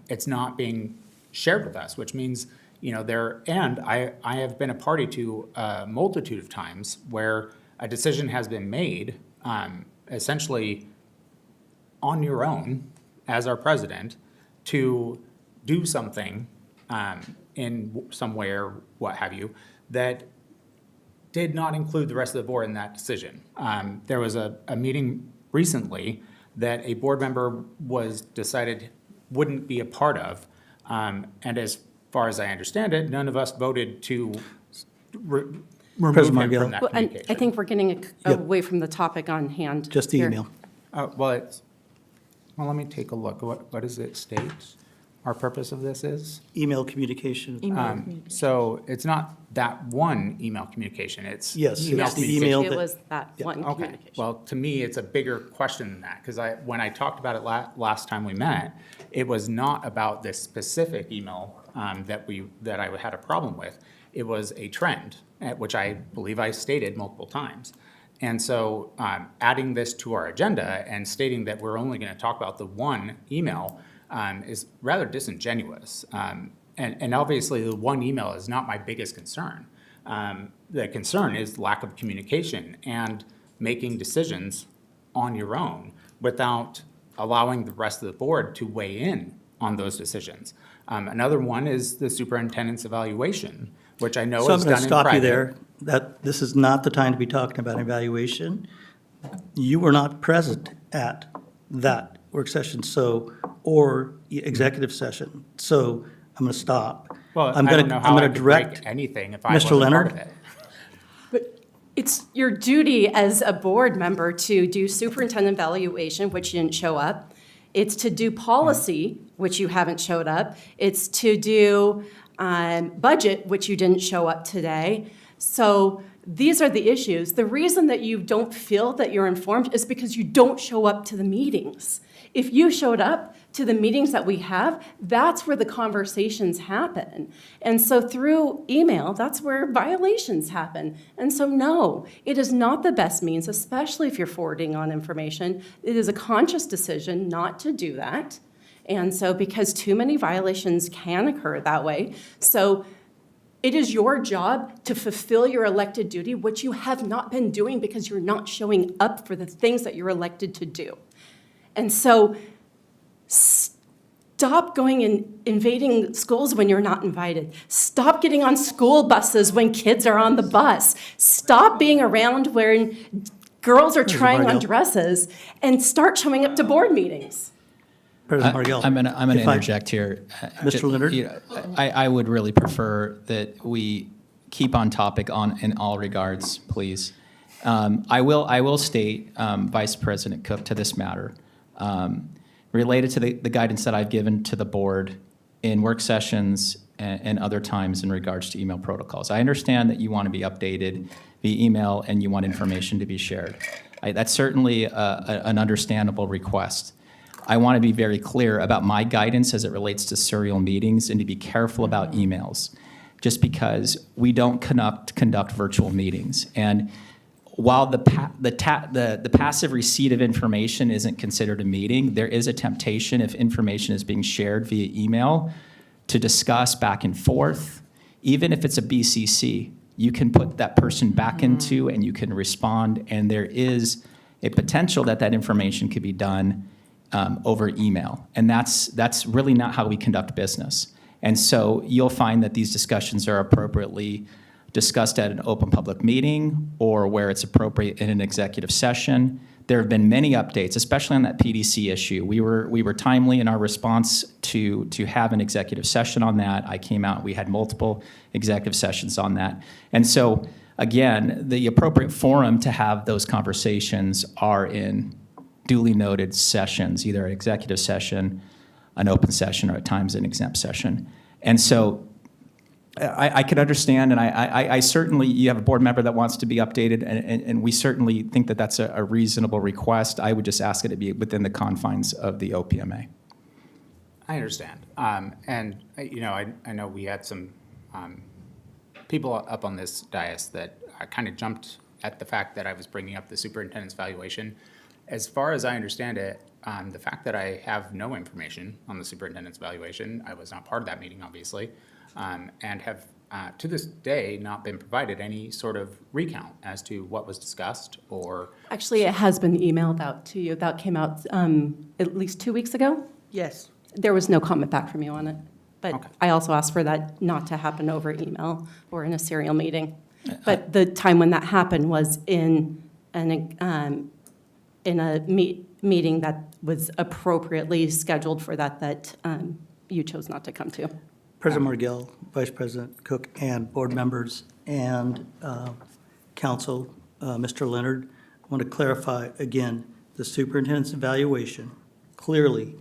it's not being shared with us, which means, I have been a party to a multitude of times where a decision has been made essentially on your own as our president to do something in somewhere, what have you, that did not include the rest of the board in that decision. There was a meeting recently that a board member was decided wouldn't be a part of. And as far as I understand it, none of us voted to remove him President from Margell. that Well, and communication. I think we're getting away from the topic on hand. Just the here. email. Well, let me take a look. What does it state? Our purpose of this is? Email communication. So it's not that one email communication, it's Yes, email it's the communication. email It that- was that one Okay, communication. well, to me, it's a bigger question than that, because when I talked about it last time we met, it was not about this specific email that I had a problem with. It was a trend, which I believe I stated multiple times. And so adding this to our agenda and stating that we're only going to talk about the one email is rather disingenuous. And obviously, the one email is not my biggest concern. The concern is lack of communication and making decisions on your own without allowing the rest of the board to weigh in on those decisions. Another one is the superintendent's evaluation, which I know So I'm is going done to in stop you private. there. That, this is not the time to be talking about evaluation. You were not present at that work session, or executive session. So I'm going to stop. Well, I'm I gonna- don't know I'm how I gonna could break direct anything if I Mr. wasn't part Leonard. of it. It's your duty as a board member to do superintendent evaluation, which you didn't show up. It's to do policy, which you haven't showed up. It's to do budget, which you didn't show up today. So these are the issues. The reason that you don't feel that you're informed is because you don't show up to the meetings. If you showed up to the meetings that we have, that's where the conversations happen. And so through email, that's where violations happen. And so no, it is not the best means, especially if you're forwarding on information. It is a conscious decision not to do that. And so because too many violations can occur that way. So it is your job to fulfill your elected duty, which you have not been doing because you're not showing up for the things that you're elected to do. And so stop going and invading schools when you're not invited. Stop getting on school buses when kids are on the bus. Stop being around when girls are trying on Margell. dresses, and start showing up to board meetings. President Margell. I'm gonna if I- interject here. Mr. Leonard? You know, I would really prefer that we keep on topic in all regards, please. I will state, Vice President Cook, to this matter, related to the guidance that I've given to the board in work sessions and other times in regards to email protocols. I understand that you want to be updated via email and you want information to be shared. That's certainly an understandable request. I want to be very clear about my guidance as it relates to serial meetings and to be careful about emails, just because we don't conduct virtual meetings. And while the passive receipt of information isn't considered a meeting, there is a temptation, if information is being shared via email, to discuss back and forth. Even if it's a BCC, you can put that person back into and you can respond, and there is a potential that information could be done over email. And that's really not how we conduct business. And so you'll find that these discussions are appropriately discussed at an open public meeting or where it's appropriate in an executive session. There have been many updates, especially on that PDC issue. We were timely in our response to have an executive session on that. I came out, we had multiple executive sessions on that. And so, again, the appropriate forum to have those conversations are in duly noted sessions, either an executive session, an open session, or at times an exempt session. And so I could understand, and I certainly, you have a board member that wants to be updated, and we certainly think that that's a reasonable request. I would just ask it to be within the confines of the OPMA. I understand. And, you know, I know we had some people up on this dais that kind of jumped at the fact that I was bringing up the superintendent's valuation. As far as I understand it, the fact that I have no information on the superintendent's valuation, I was not part of that meeting, obviously, and have, to this day, not been provided any sort of recount as to what was discussed or... Actually, it has been emailed out to you. That came out at least 2 weeks ago. Yes. There was no comment back from you on it. But I also asked for that not to happen over email or in a serial meeting. But the time when that happened was in a meeting that was appropriately scheduled for that you chose not to come to. President Margell, Vice President Cook, and board members and council, Mr. Leonard, I want to clarify again, the superintendent's evaluation clearly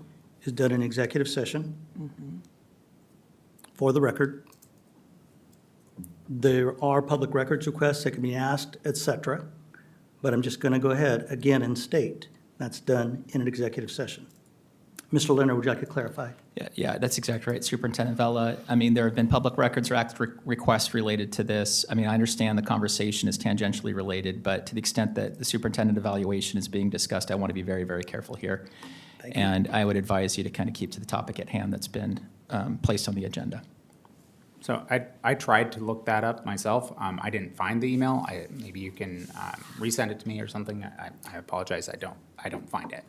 is done in executive session. For the record, there are public records requests that can be asked, et cetera, but I'm just going to go ahead again and state that's done in an executive session. Mr. Leonard, would you like to clarify? Yeah, that's exactly right, Superintendent Vella. I mean, there have been Public Records Act requests related to this. I mean, I understand the conversation is tangentially related, but to the extent that the superintendent evaluation is being discussed, I want to be very, very careful here. And I would advise you to kind of keep to the topic at hand that's been placed on the agenda. So I tried to look that up myself. I didn't find the email. Maybe you can resend it to me or something. I apologize. I don't find it.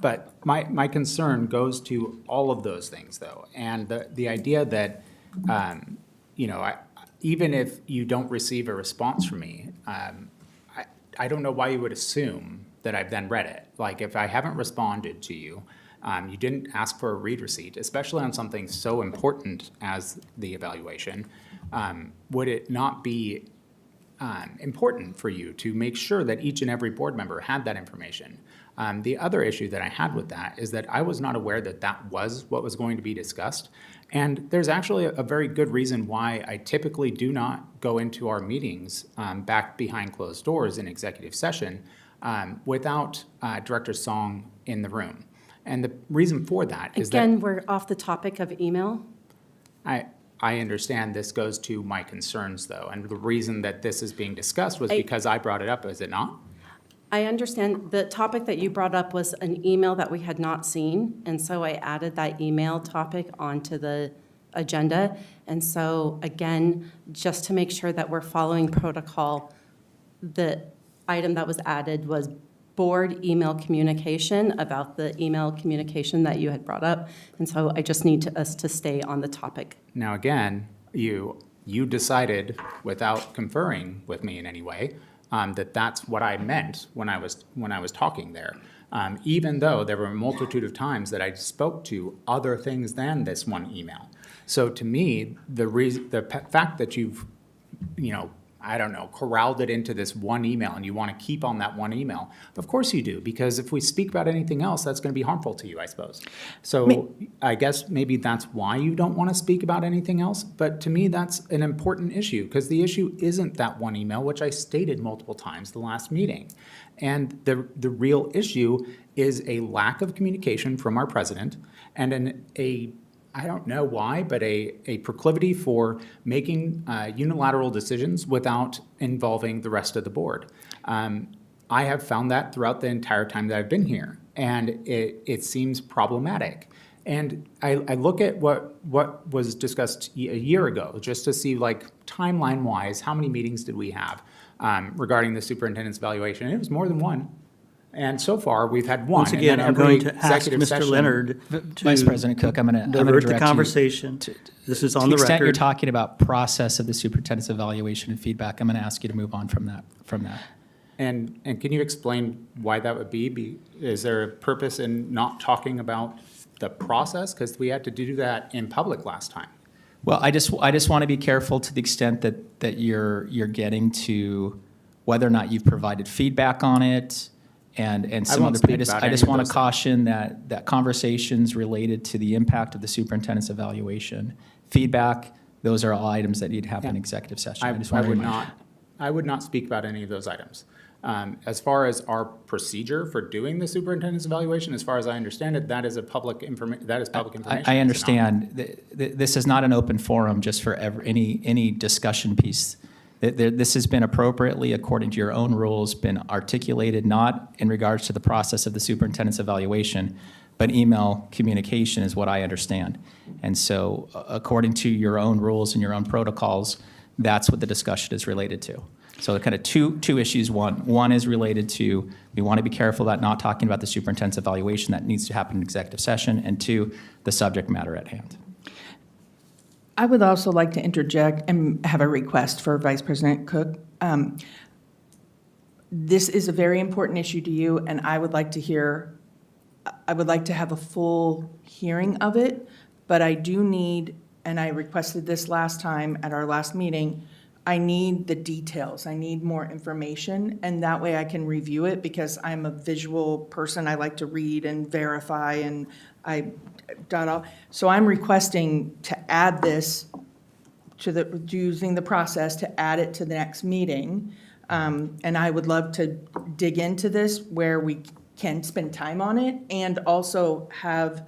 But my concern goes to all of those things, though, and the idea that even if you don't receive a response from me, I don't know why you would assume that I've then read it. Like, if I haven't responded to you, you didn't ask for a read receipt, especially on something so important as the evaluation, would it not be important for you to make sure that each and every board member had that information? The other issue that I had with that is that I was not aware that that was what was going to be discussed. And there's actually a very good reason why I typically do not go into our meetings back behind closed doors in executive session without Director Song in the room. And the reason for that is that— Again, we're off the topic of email. I understand this goes to my concerns, though, and the reason that this is being discussed was because I brought it up, is it not? I understand the topic that you brought up was an email that we had not seen, and so I added that email topic onto the agenda. And so, again, just to make sure that we're following protocol, the item that was added was board email communication about the email communication that you had brought up. And so I just need us to stay on the topic. Now, again, you decided without conferring with me in any way that that's what I meant when I was talking there, even though there were a multitude of times that I spoke to other things than this one email. So to me, the fact that you've, I don't know, corralled it into this one email and you want to keep on that one email, of course you do, because if we speak about anything else, that's going to be harmful to you, I suppose. So I guess maybe that's why you don't want to speak about anything else, but to me that's an important issue, because the issue isn't that one email, which I stated multiple times the last meeting. And the real issue is a lack of communication from our president and I don't know why, but a proclivity for making unilateral decisions without involving the rest of the board. I have found that throughout the entire time that I've been here, and it seems problematic. And I look at what was discussed a year ago, just to see, like, timeline-wise, how many meetings did we have regarding the superintendent's evaluation? And it was more than one. And so far, we've had one. Once again, I'm going to ask Mr. Leonard to Vice President Cook, I'm going to divert the conversation. This is on the record. To the extent you're talking about process of the superintendent's evaluation and feedback, I'm going to ask you to move on from that. And can you explain why that would be? Is there a purpose in not talking about the process? Because we had to do that in public last time. Well, I just want to be careful to the extent that you're getting to whether or not you've provided feedback on it. And some other, I just want to caution that conversations related to the impact of the superintendent's evaluation, feedback, those are all items that need to happen in executive session. I would not speak about any of those items. As far as our procedure for doing the superintendent's evaluation, as far as I understand it, that is public information. I understand. This is not an open forum just for any discussion piece. This has been appropriately, according to your own rules, been articulated not in regards to the process of the superintendent's evaluation, but email communication is what I understand. And so according to your own rules and your own protocols, that's what the discussion is related to. So kind of two issues. One is related to, we want to be careful about not talking about the superintendent's evaluation. That needs to happen in executive session. And two, the subject matter at hand. I would also like to interject and have a request for Vice President Cook. This is a very important issue to you, and I would like to have a full hearing of it, but I do need, and I requested this last time at our last meeting, I need the details. I need more information, and that way I can review it, because I'm a visual person. I like to read and verify, and so I'm requesting to add this to using the process to add it to the next meeting. And I would love to dig into this where we can spend time on it, and also have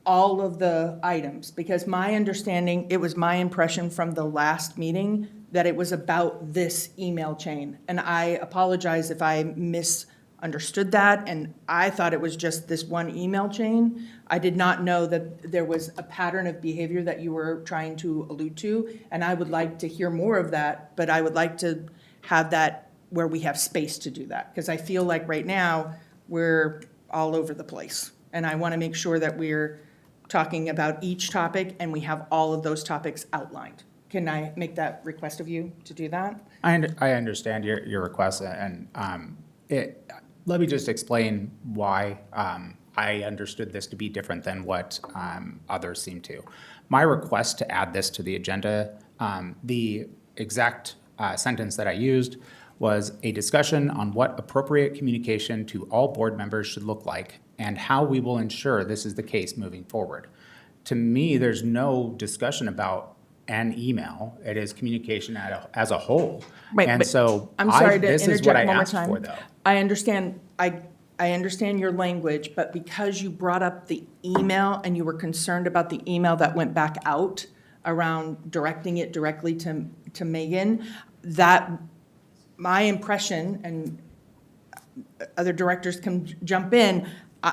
all of the items, because my understanding, it was my impression from the last meeting that it was about this email chain. And I apologize if I misunderstood that, and I thought it was just this one email chain. I did not know that there was a pattern of behavior that you were trying to allude to, and I would like to hear more of that, but I would like to have that where we have space to do that, because I feel like right now, we're all over the place. And I want to make sure that we're talking about each topic and we have all of those topics outlined. Can I make that request of you to do that? I understand your request, and let me just explain why I understood this to be different than what others seem to. My request to add this to the agenda, the exact sentence that I used was a discussion on what appropriate communication to all board members should look like and how we will ensure this is the case moving forward. To me, there's no discussion about an email. It is communication as a whole. Right, and but so I'm sorry to this is what I interject one more asked time. for, though. I understand, I understand your language, but because you brought up the email and you were concerned about the email that went back out around directing it directly to Megan, that my impression, and other directors can jump in,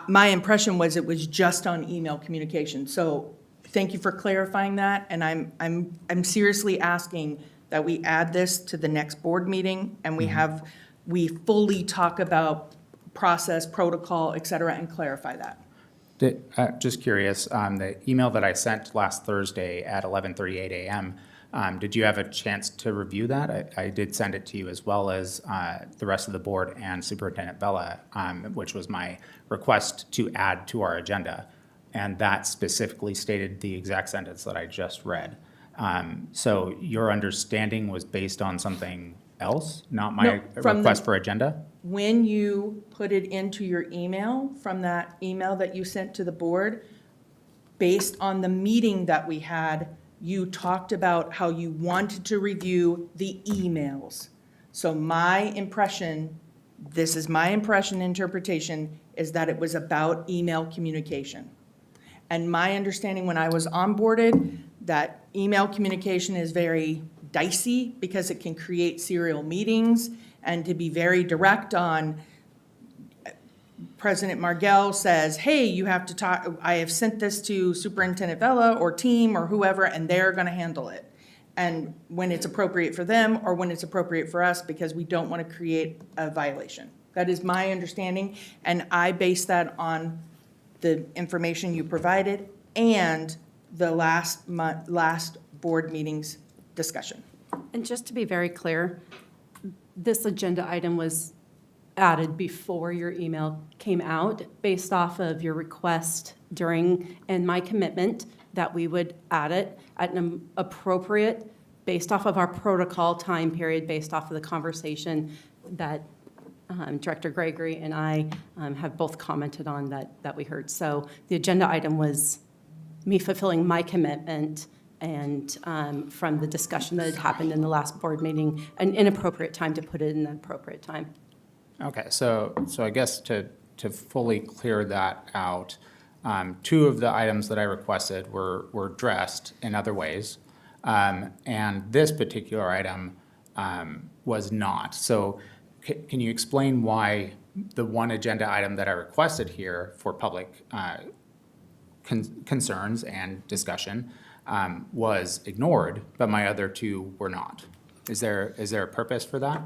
my impression was it was just on email communication. So thank you for clarifying that, and I'm seriously asking that we add this to the next board meeting, and we fully talk about process, protocol, et cetera, and clarify that. Just curious, the email that I sent last Thursday at 11:38 a.m., did you have a chance to review that? I did send it to you, as well as the rest of the board and Superintendent Vela, which was my request to add to our agenda. And that specifically stated the exact sentence that I just read. So your understanding was based on something else, not my request for agenda? When you put it into your email, from that email that you sent to the board, based on the meeting that we had, you talked about how you wanted to review the emails. So my impression, this is my impression, interpretation, is that it was about email communication. And my understanding when I was onboarded, that email communication is very dicey because it can create serial meetings, and to be very direct on, President Margell says, hey, you have to talk, I have sent this to Superintendent Vela or team or whoever, and they're going to handle it. And when it's appropriate for them or when it's appropriate for us, because we don't want to create a violation. That is my understanding, and I base that on the information you provided and the last board meeting's discussion. And just to be very clear, this agenda item was added before your email came out, based off of your request during, and my commitment that we would add it at an appropriate, based off of our protocol time period, based off of the conversation that Director Gregory and I have both commented on that we heard. So the agenda item was me fulfilling my commitment, and from the discussion that had happened in the last board meeting, an inappropriate time to put it in an appropriate time. Okay, so I guess to fully clear that out, two of the items that I requested were addressed in other ways, and this particular item was not. So can you explain why the one agenda item that I requested here for public concerns and discussion was ignored, but my other two were not? Is there a purpose for that?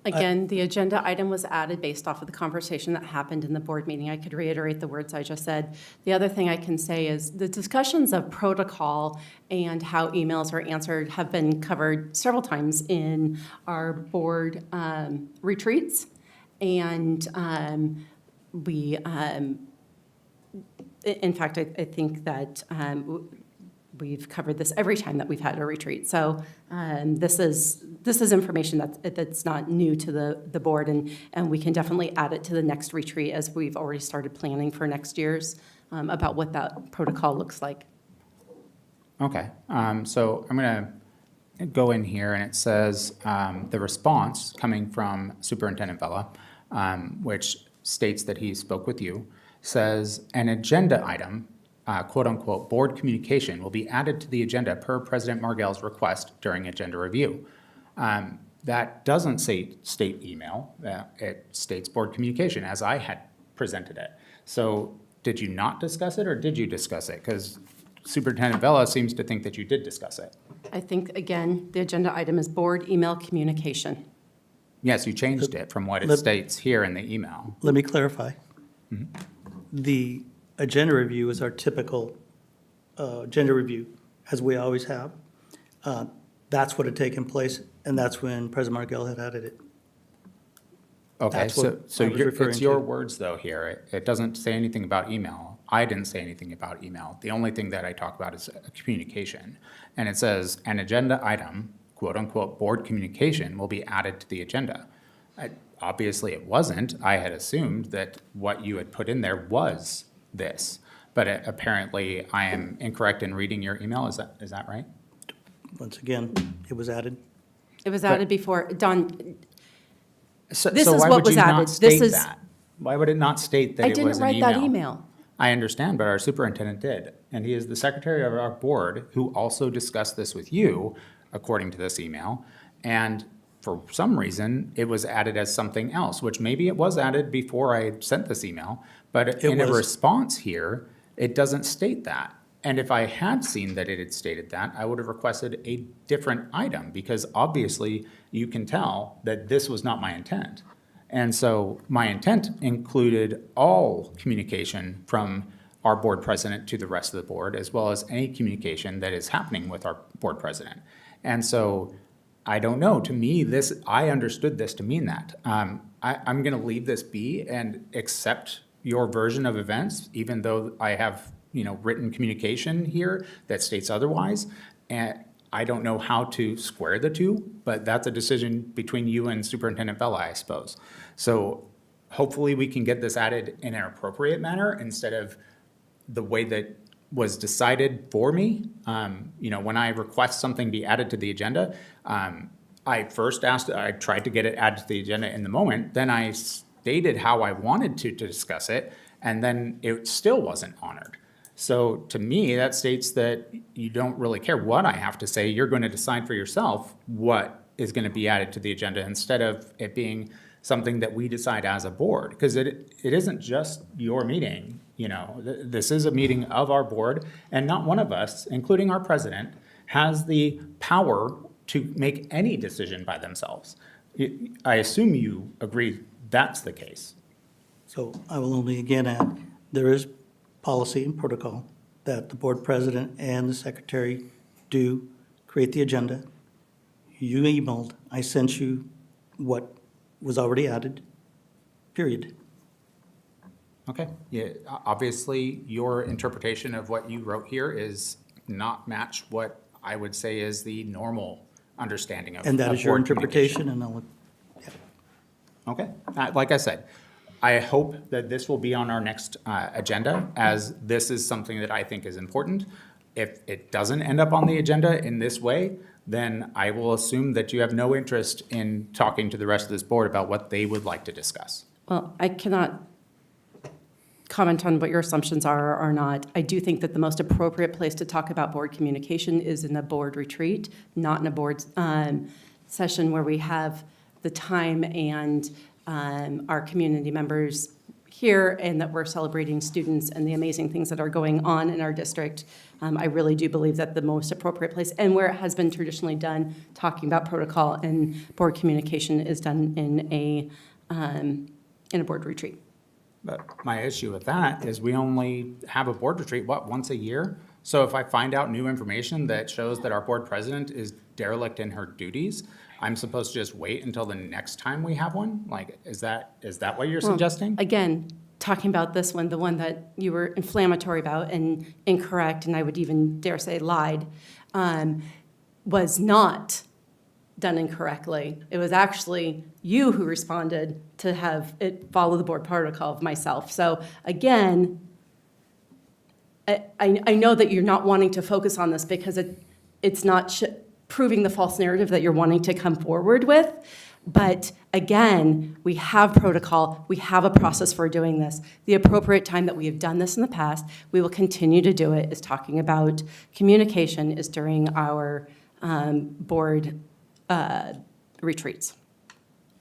Again, the agenda item was added based off of the conversation that happened in the board meeting. I could reiterate the words I just said. The other thing I can say is the discussions of protocol and how emails are answered have been covered several times in our board retreats. And we, in fact, I think that we've covered this every time that we've had a retreat. So this is information that's not new to the board, and we can definitely add it to the next retreat as we've already started planning for next year's about what that protocol looks like. Okay, so I'm going to go in here, and it says the response coming from Superintendent Vela, which states that he spoke with you, says an agenda item, quote unquote, board communication will be added to the agenda per President Margell's request during agenda review. That doesn't state email, it states board communication as I had presented it. So did you not discuss it or did you discuss it? Because Superintendent Vela seems to think that you did discuss it. I think, again, the agenda item is board email communication. Yes, you changed it from what it states here in the email. Let me clarify. Mm-hmm. The agenda review is our typical agenda review, as we always have. That's what had taken place, and that's when President Margell had added it. Okay, That's so what I was referring it's your to. words though here. It doesn't say anything about email. I didn't say anything about email. The only thing that I talk about is communication. And it says an agenda item, quote unquote, board communication will be added to the agenda. Obviously it wasn't. I had assumed that what you had put in there was this. But apparently I am incorrect in reading your email. Is that right? Once again, it was added. It was added before, Don, So this so is why what would was you added. not This state is- that? Why would it not state that I it didn't was an write email? that email. I understand, but our superintendent did. And he is the secretary of our board who also discussed this with you, according to this email. And for some reason, it was added as something else, which maybe it was added before I sent this email. But in a was. response here, it doesn't state that. And if I had seen that it had stated that, I would have requested a different item because obviously you can tell that this was not my intent. And so my intent included all communication from our board president to the rest of the board, as well as any communication that is happening with our board president. And so I don't know, to me, I understood this to mean that. I'm gonna leave this be and accept your version of events, even though I have, written communication here that states otherwise. And I don't know how to square the two, but that's a decision between you and Superintendent Vela, I suppose. So hopefully we can get this added in an appropriate manner instead of the way that was decided for me. When I request something be added to the agenda, I first I tried to get it added to the agenda in the moment, then I stated how I wanted to discuss it, and then it still wasn't honored. So to me, that states that you don't really care what I have to say. You're going to decide for yourself what is going to be added to the agenda instead of it being something that we decide as a board. Because it isn't just your meeting. This is a meeting of our board, and not one of us, including our president, has the power to make any decision by themselves. I assume you agree that's the case. So I will only again add, there is policy and protocol that the board president and the secretary do create the agenda. You emailed, I sent you what was already added, period. Okay, yeah, obviously, your interpretation of what you wrote here is not match what I would say is the normal understanding of. And that of is your board communication. interpretation, and I'll, Okay, like I said, I hope that this will be on our next agenda, as this is something that I think is important. If it doesn't end up on the agenda in this way, then I will assume that you have no interest in talking to the rest of this board about what they would like to discuss. Well, I cannot comment on what your assumptions are or are not. I do think that the most appropriate place to talk about board communication is in a board retreat, not in a board session where we have the time and our community members here and that we're celebrating students and the amazing things that are going on in our district, I really do believe that the most appropriate place, and where it has been traditionally done, talking about protocol and board communication, is done in a board retreat. But my issue with that is we only have a board retreat, once a year? So if I find out new information that shows that our board president is derelict in her duties, I'm supposed to just wait until the next time we have one? Like, is that what you're suggesting? Again, talking about this one, the one that you were inflammatory about and incorrect, and I would even dare say lied, was not done incorrectly. It was actually you who responded to have it follow the board protocol of myself. So again, I know that you're not wanting to focus on this because it's not proving the false narrative that you're wanting to come forward with. But again, we have protocol, we have a process for doing this. The appropriate time that we have done this in the past, we will continue to do it, is talking about communication, is during our board retreats.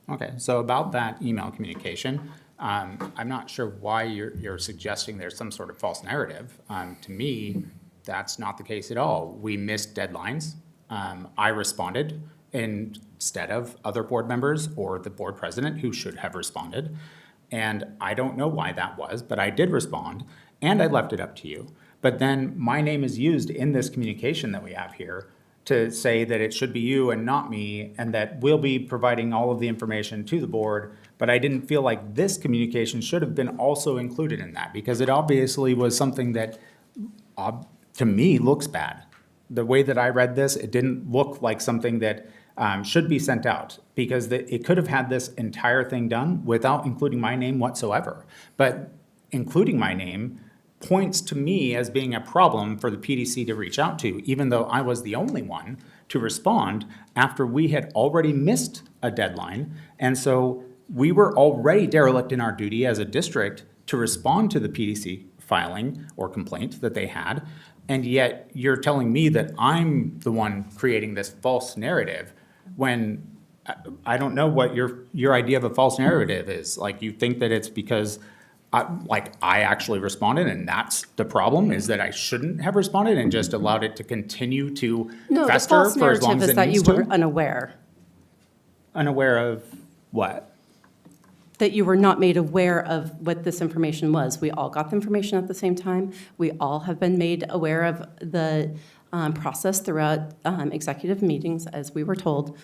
Okay, so about that email communication, I'm not sure why you're suggesting there's some sort of false narrative. To me, that's not the case at all. We missed deadlines. I responded instead of other board members or the board president, who should have responded. And I don't know why that was, but I did respond, and I left it up to you. But then my name is used in this communication that we have here to say that it should be you and not me, and that we'll be providing all of the information to the board. But I didn't feel like this communication should have been also included in that, because it obviously was something that, to me, looks bad. The way that I read this, it didn't look like something that should be sent out, because it could have had this entire thing done without including my name whatsoever. But including my name points to me as being a problem for the PDC to reach out to, even though I was the only one to respond after we had already missed a deadline. And so we were already derelict in our duty as a district to respond to the PDC filing or complaint that they had. And yet you're telling me that I'm the one creating this false narrative when I don't know what your idea of a false narrative is. Like, you think that it's because I actually responded, and that's the problem, is that I shouldn't have responded and just allowed it to continue to fester for as long as it needs to? No, the false narrative is that you were unaware. Unaware of what? That you were not made aware of what this information was. We all got the information at the same time. We all have been made aware of the process throughout executive meetings, as we were told.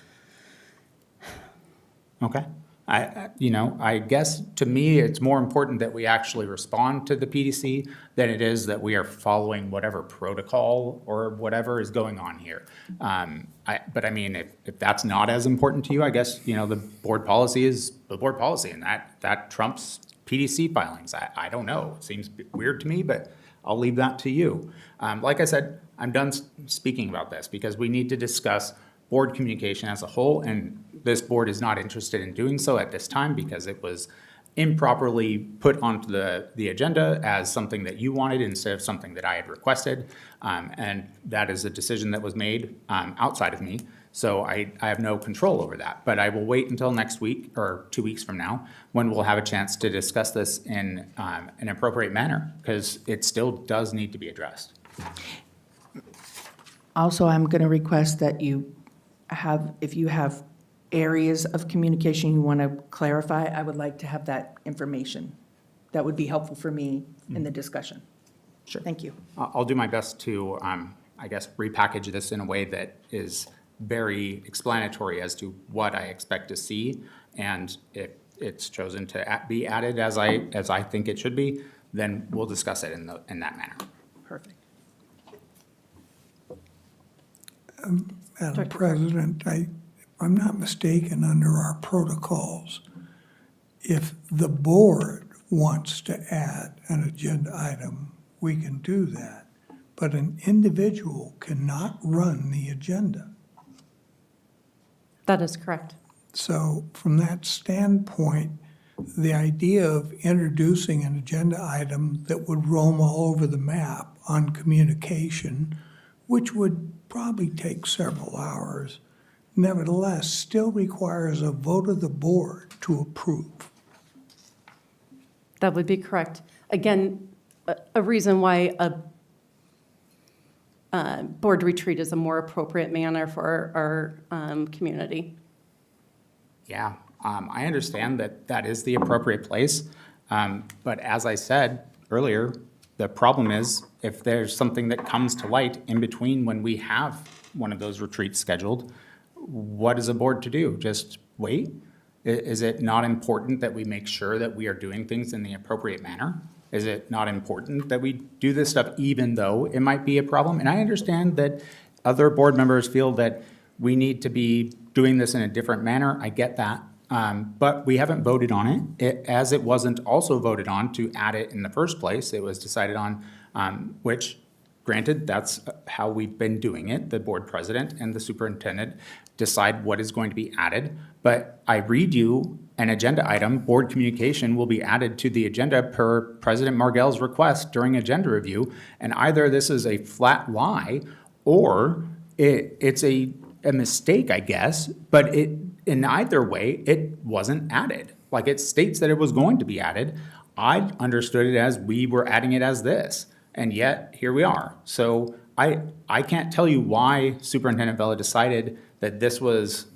Okay. I guess to me, it's more important that we actually respond to the PDC than it is that we are following whatever protocol or whatever is going on here. But I mean, if that's not as important to you, I guess, the board policy is the board policy, and that trumps PDC filings. I don't know. It seems weird to me, but I'll leave that to you. Like I said, I'm done speaking about this because we need to discuss board communication as a whole, and this board is not interested in doing so at this time because it was improperly put onto the agenda as something that you wanted instead of something that I had requested. And that is a decision that was made outside of me. So I have no control over that. But I will wait until next week or 2 weeks from now when we'll have a chance to discuss this in an appropriate manner, because it still does need to be addressed. Also, I'm going to request that if you have areas of communication you want to clarify, I would like to have that information. That would be helpful for me in the discussion. Sure. Thank you. I'll do my best to, I guess, repackage this in a way that is very explanatory as to what I expect to see. And if it's chosen to be added as I think it should be, then we'll discuss it in that manner. Perfect. Madam President, if I'm not mistaken, under our protocols, if the board wants to add an agenda item, we can do that. But an individual cannot run the agenda. That is correct. So from that standpoint, the idea of introducing an agenda item that would roam all over the map on communication, which would probably take several hours, nevertheless still requires a vote of the board to approve. That would be correct. Again, a reason why a board retreat is a more appropriate manner for our community. Yeah, I understand that that is the appropriate place. But as I said earlier, the problem is if there's something that comes to light in between when we have one of those retreats scheduled, what is a board to do? Just wait? Is it not important that we make sure that we are doing things in the appropriate manner? Is it not important that we do this stuff even though it might be a problem? And I understand that other board members feel that we need to be doing this in a different manner. I get that. But we haven't voted on it. As it wasn't also voted on to add it in the first place. It was decided on, which, granted, that's how we've been doing it. The board president and the superintendent decide what is going to be added. But I read you an agenda item, board communication will be added to the agenda per President Margel's request during agenda review. And either this is a flat lie or it's a mistake, I guess, but in either way, it wasn't added. Like it states that it was going to be added. I understood it as we were adding it as this, and yet here we are. So I can't tell you why Superintendent Vela decided that this was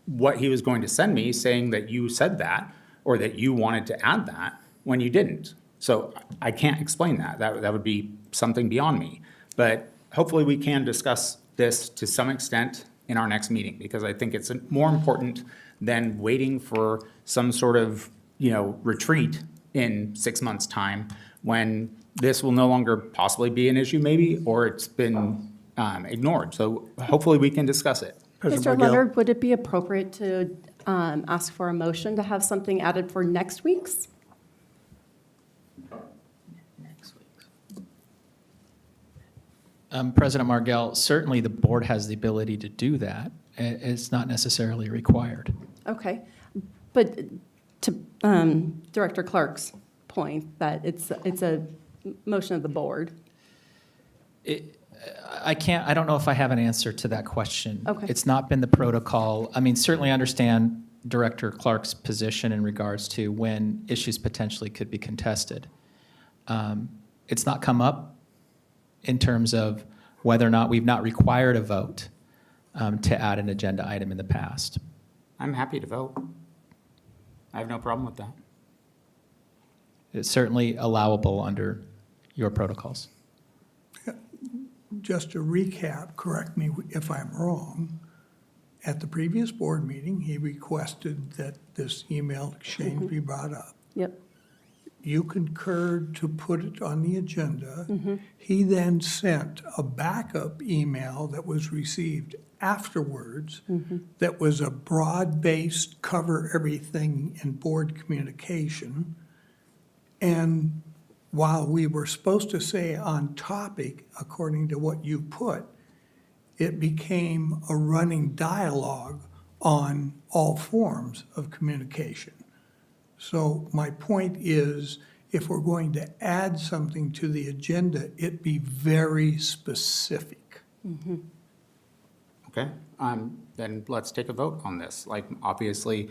what he was going to send me, saying that you said that or that you wanted to add that when you didn't. So I can't explain that. That would be something beyond me. But hopefully we can discuss this to some extent in our next meeting, because I think it's more important than waiting for some sort of, retreat in 6 months' time when this will no longer possibly be an issue maybe, or it's been ignored. So hopefully we can discuss it. Mr. Leonard, would it be appropriate to ask for a motion to have something added for next week's? President Margell, certainly the board has the ability to do that. It's not necessarily required. Okay, but to Director Clark's point that it's a motion of the board. I don't know if I have an answer to that question. Okay. It's not been the protocol. I mean, certainly understand Director Clark's position in regards to when issues potentially could be contested. It's not come up in terms of whether or not we've not required a vote to add an agenda item in the past. I'm happy to vote. I have no problem with that. It's certainly allowable under your protocols. Just to recap, correct me if I'm wrong, at the previous board meeting, he requested that this email exchange be brought up. Yep. You concurred to put it on the agenda. Mm-hmm. He then sent a backup email that was received afterwards that was a broad-based, cover everything in board communication. And while we were supposed to say on topic, according to what you put, it became a running dialogue on all forms of communication. So my point is, if we're going to add something to the agenda, it be very specific. Okay, then let's take a vote on this. Like, obviously,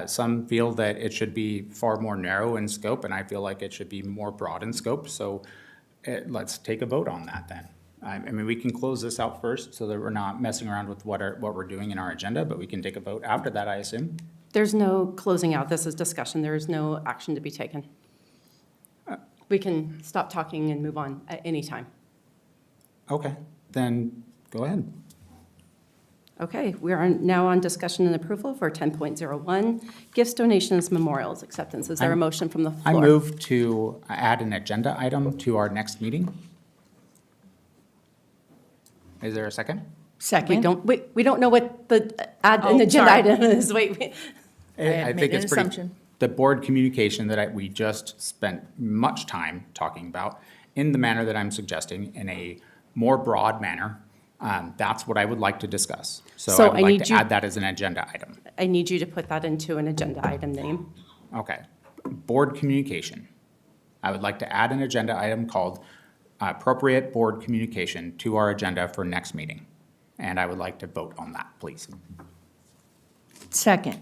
some feel that it should be far more narrow in scope, and I feel like it should be more broad in scope. So let's take a vote on that then. I mean, we can close this out first so that we're not messing around with what we're doing in our agenda, but we can take a vote after that, I assume. There's no closing out. This is discussion. There is no action to be taken. We can stop talking and move on at any time. Okay, then go ahead. Okay, we are now on discussion and approval for 10.01, gifts, donations, memorials, acceptance. Is there a motion from the I floor? move to add an agenda item to our next meeting. Is there a second? Second. We don't know what the an agenda sorry. item is. Wait. I think it's pretty. The board communication that we just spent much time talking about in the manner that I'm suggesting, in a more broad manner, that's what I would like to discuss. So I would like to add that as an agenda item. I need you to put that into an agenda item name. Okay. Board communication. I would like to add an agenda item called appropriate board communication to our agenda for next meeting. And I would like to vote on that, please. Second.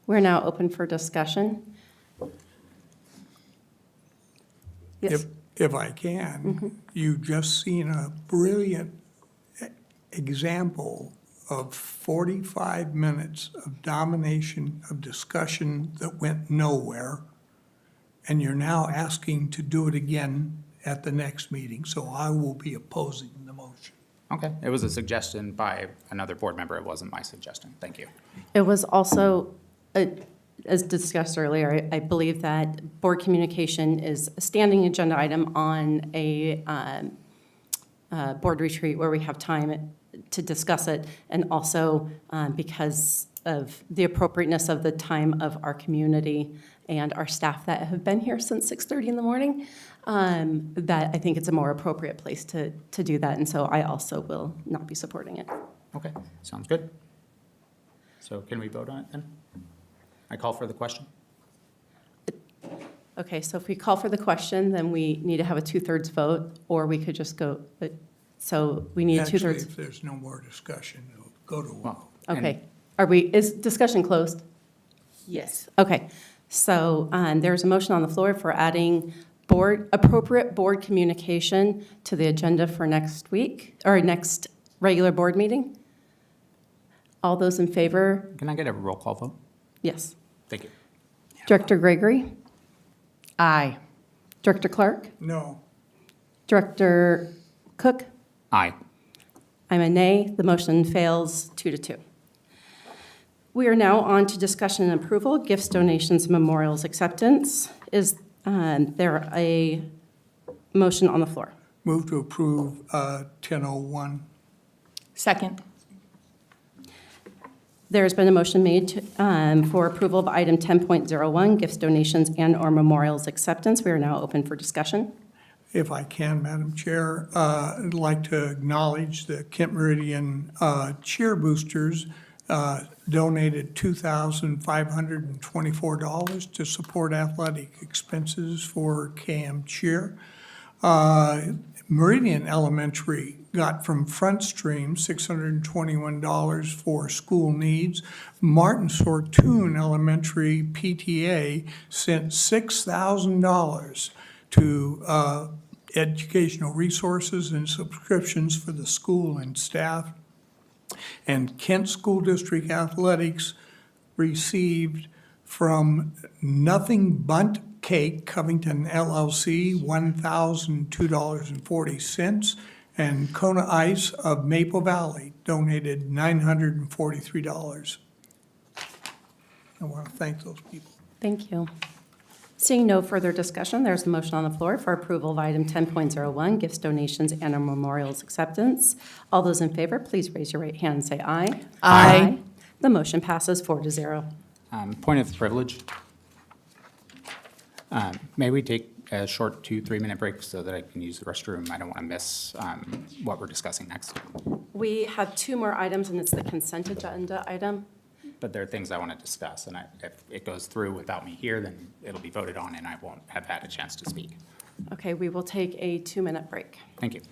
We're now open for discussion. Yes. If I can, you've just seen a brilliant example of 45 minutes of domination, of discussion that went nowhere, and you're now asking to do it again at the next meeting, so I will be opposing the motion. Okay, it was a suggestion by another board member. It wasn't my suggestion. Thank you. It was also, as discussed earlier, I believe that board communication is a standing agenda item on a board retreat where we have time to discuss it, and also because of the appropriateness of the time of our community and our staff that have been here since 6:30 in the morning, that I think it's a more appropriate place to do that, and so I also will not be supporting it. Okay, sounds good. So can we vote on it then? I call for the question. Okay, so if we call for the question, then we need to have a 2/3 vote, or we could just go, so we need a 2/3. Actually, if there's no more discussion, it'll go to a vote. Okay, is discussion closed? Yes. Okay, so there's a motion on the floor for adding appropriate board communication to the agenda for next week, or next regular board meeting. All those in favor? Can I get a roll call vote? Yes. Thank you. Director Gregory? Aye. Director Clark? No. Director Cook? Aye. I'm a nay. The motion fails 2-2. We are now on to discussion and approval, gifts, donations, memorials, acceptance. Is there a motion on the floor? Move to approve 1001. Second. There's been a motion made for approval of item 10.01, gifts, donations, and/or memorials acceptance. We are now open for discussion. If I can, Madam Chair, I'd like to acknowledge the Kent Meridian Cheer Boosters donated $2,524 to support athletic expenses for KM Cheer. Meridian Elementary got from Front Stream $621 for school needs. Martin Sortoon Elementary PTA sent $6,000 to educational resources and subscriptions for the school and staff. And Kent School District Athletics received from Nothing Bunt Cake, Covington LLC, $1,002.40. And Kona Ice of Maple Valley donated $943. I want to thank those people. Thank you. Seeing no further discussion, there's a motion on the floor for approval of item 10.01, gifts, donations, and/or memorials acceptance. All those in favor, please raise your right hand and say aye. Aye. The motion passes 4-0. Point of privilege. May we take a short 2-3 minute break so that I can use the restroom? I don't want to miss what we're discussing next. We have 2 more items, and it's the consent agenda item. But there are things I want to discuss, and if it goes through without me here, then it'll be voted on, and I won't have had a chance to speak. Okay, we will take a 2-minute break. Thank you.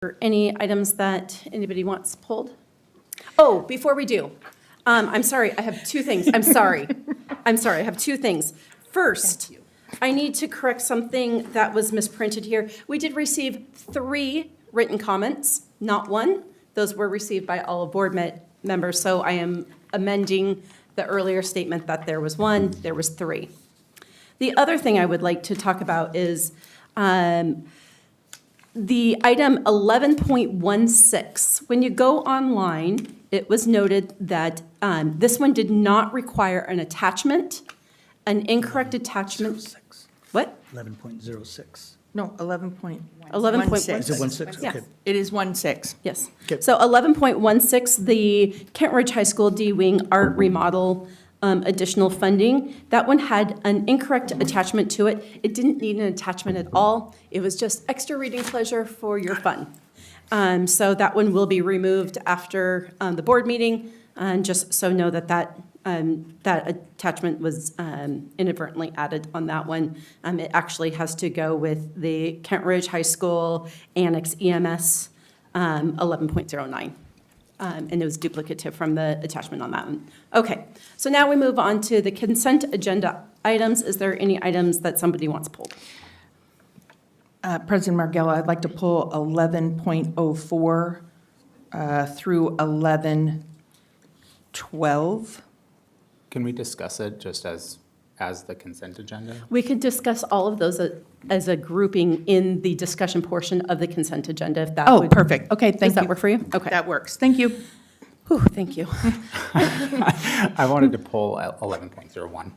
Or any items that anybody wants pulled? Oh, before we do, I'm sorry, I have two things. I'm sorry, I have two things. First, I need to correct something that was misprinted here. We did receive 3 written comments, not 1. Those were received by all of board members, so I am amending the earlier statement that there was 1, there was 3. The other thing I would like to talk about is the item 11.16. When you go online, it was noted that this one did not require an attachment, an incorrect attachment. What? 11.06. No, 11.16. 11.16. Is it 16? Yeah. Okay. It is 16. Yes. Okay. So 11.16, the Kent Ridge High School D-Wing art remodel additional funding, that one had an incorrect attachment to it. It didn't need an attachment at all. It was just extra reading pleasure for your fun. So that one will be removed after the board meeting, and just so know that that attachment was inadvertently added on that one. It actually has to go with the Kent Ridge High School Annex EMS 11.09. And it was duplicative from the attachment on that one. Okay, so now we move on to the consent agenda items. Is there any items that somebody wants pulled? President Margella, I'd like to pull 11.04 through 11.12. Can we discuss it just as the consent agenda? We could discuss all of those as a grouping in the discussion portion of the consent agenda, if that would. Oh, perfect. Okay, thank you. Does that work for you? Okay. That works. Thank you. Whew, thank you. I wanted to pull 11.01.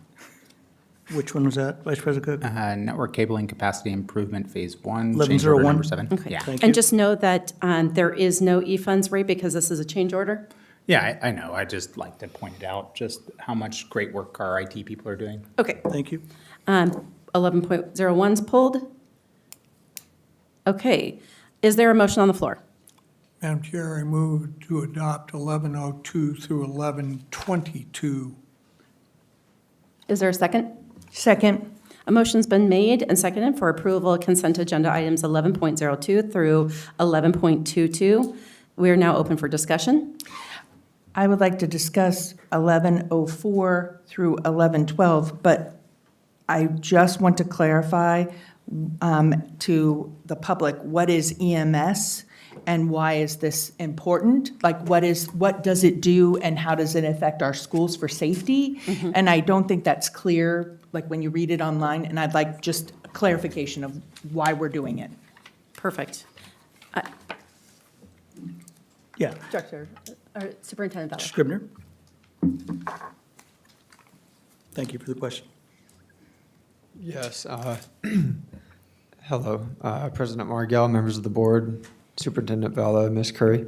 Which one was that, Vice President Cook? Network cabling capacity improvement phase 1, change 1101? order number 7. Okay. Yeah. Thank you. And just know that there is no e-funds rate because this is a change order. Yeah, I know. I just like to point out just how much great work our IT people are doing. Okay. Thank you. 11.01 is pulled. Okay. Is there a motion on the floor? Madam Chair, I move to adopt 1102 through 1122. Is there a second? Second. A motion's been made and seconded for approval of consent agenda items 11.02 through 11.22. We are now open for discussion. I would like to discuss 1104 through 1112, but I just want to clarify to the public, what is EMS and why is this important? Like, what does it do and how does it affect our schools for safety? And I don't think that's clear, like when you read it online, and I'd like just clarification of why we're doing it. Perfect. Yeah. Director, or Superintendent Bella. Scribner? Thank you for the question. Yes. Hello, President Margell, members of the board, Superintendent Vella, Ms. Curry.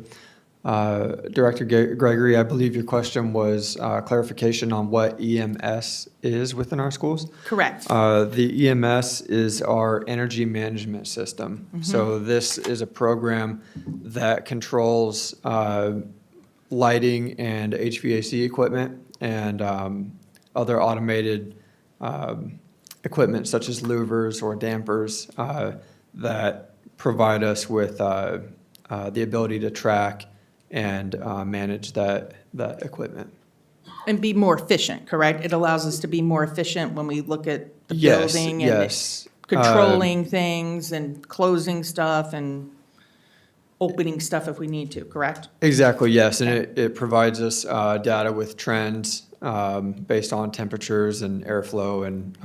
Director Gregory, I believe your question was clarification on what EMS is within our schools? Correct. The EMS is our energy management system. So this is a program that controls lighting and HVAC equipment and other automated equipment such as louvers or dampers that provide us with the ability to track and manage that equipment. And be more efficient, correct? It allows us to be more efficient when we look at the Yes, building yes. and controlling things and closing stuff and opening stuff if we need to, correct? Exactly, yes, and it provides us data with trends based on temperatures and airflow and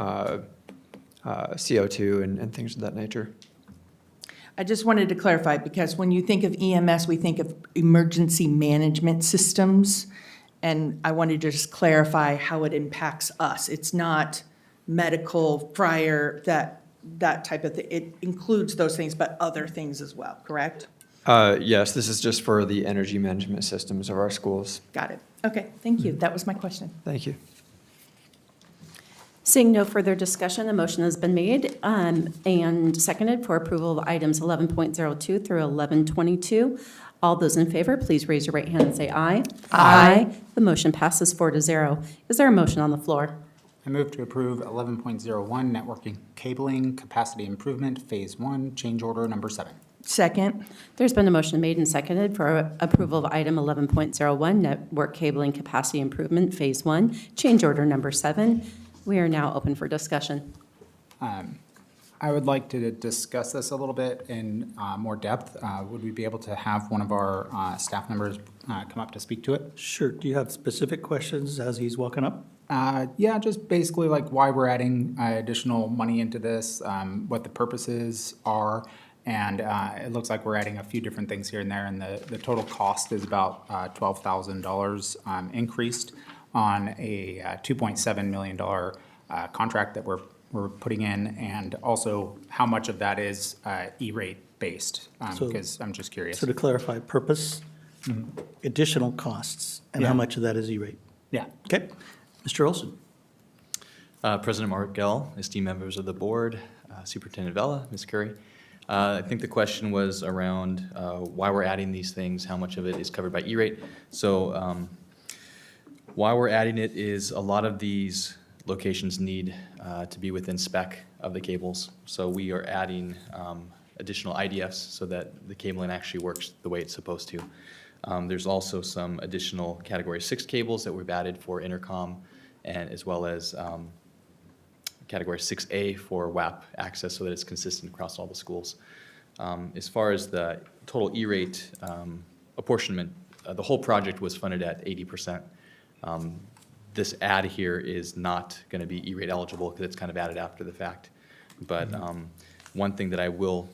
CO2 and things of that nature. I just wanted to clarify, because when you think of EMS, we think of emergency management systems, and I wanted to just clarify how it impacts us. It's not medical, fire, that type of thing. It includes those things, but other things as well, correct? Yes, this is just for the energy management systems of our schools. Got it. Okay, thank you. That was my question. Thank you. Seeing no further discussion, a motion has been made and seconded for approval of items 11.02 through 11.22. All those in favor, please raise your right hand and say aye. Aye. The motion passes 4-0. Is there a motion on the floor? I move to approve 11.01 networking cabling capacity improvement phase 1, change order number 7. Second. There's been a motion made and seconded for approval of item 11.01, network cabling capacity improvement, Phase 1, change order number 7. We are now open for discussion. I would like to discuss this a little bit in more depth. Would we be able to have one of our staff members come up to speak to it? Sure. Do you have specific questions as he's walking up? Yeah, just basically like why we're adding additional money into this, what the purposes are, and it looks like we're adding a few different things here and there, and the total cost is about $12,000 increased on a $2.7 million contract that we're putting in, and also how much of that is E-rate based, because I'm just curious. So to clarify, purpose, additional costs, and how much of that is E-rate? Yeah. Okay. Mr. Olson. President Margell, esteemed members of the board, Superintendent Vela, Ms. Curry. I think the question was around why we're adding these things, how much of it is covered by E-rate. So why we're adding it is a lot of these locations need to be within spec of the cables. So we are adding additional IDFs so that the cabling actually works the way it's supposed to. There's also some additional Category 6 cables that we've added for intercom, and as well as Category 6A for WAP access so that it's consistent across all the schools. As far as the total E-rate apportionment, the whole project was funded at 80%. This add here is not going to be E-rate eligible because it's kind of added after the fact. But one thing that I will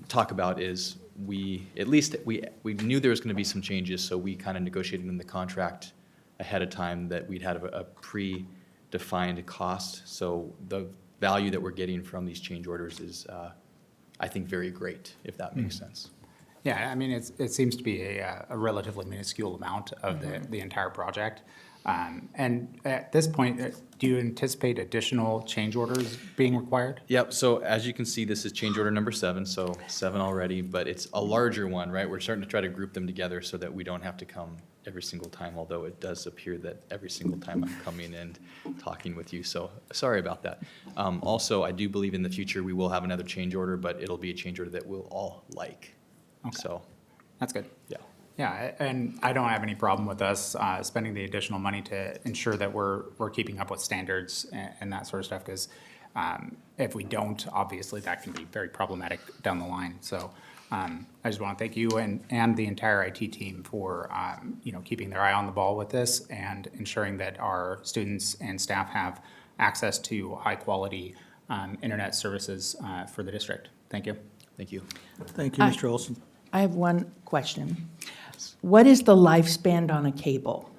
talk about is we knew there was going to be some changes, so we kind of negotiated in the contract ahead of time that we'd have a pre-defined cost. So the value that we're getting from these change orders is, I think, very great, if that makes sense. Yeah, I mean, it seems to be a relatively minuscule amount of the entire project. And at this point, do you anticipate additional change orders being required? Yep, so as you can see, this is change order number 7, so 7 already, but it's a larger one, right? We're starting to try to group them together so that we don't have to come every single time, although it does appear that every single time I'm coming and talking with you, so sorry about that. Also, I do believe in the future we will have another change order, but it'll be a change order that we'll all like. Okay. So that's good. Yeah. Yeah, and I don't have any problem with us spending the additional money to ensure that we're keeping up with standards and that sort of stuff, because if we don't, obviously that can be very problematic down the line. So I just want to thank you and the entire IT team for keeping their eye on the ball with this and ensuring that our students and staff have access to high quality internet services for the district. Thank you. Thank you. Thank you, Mr. Olson. I have one question. What is the lifespan on a cable,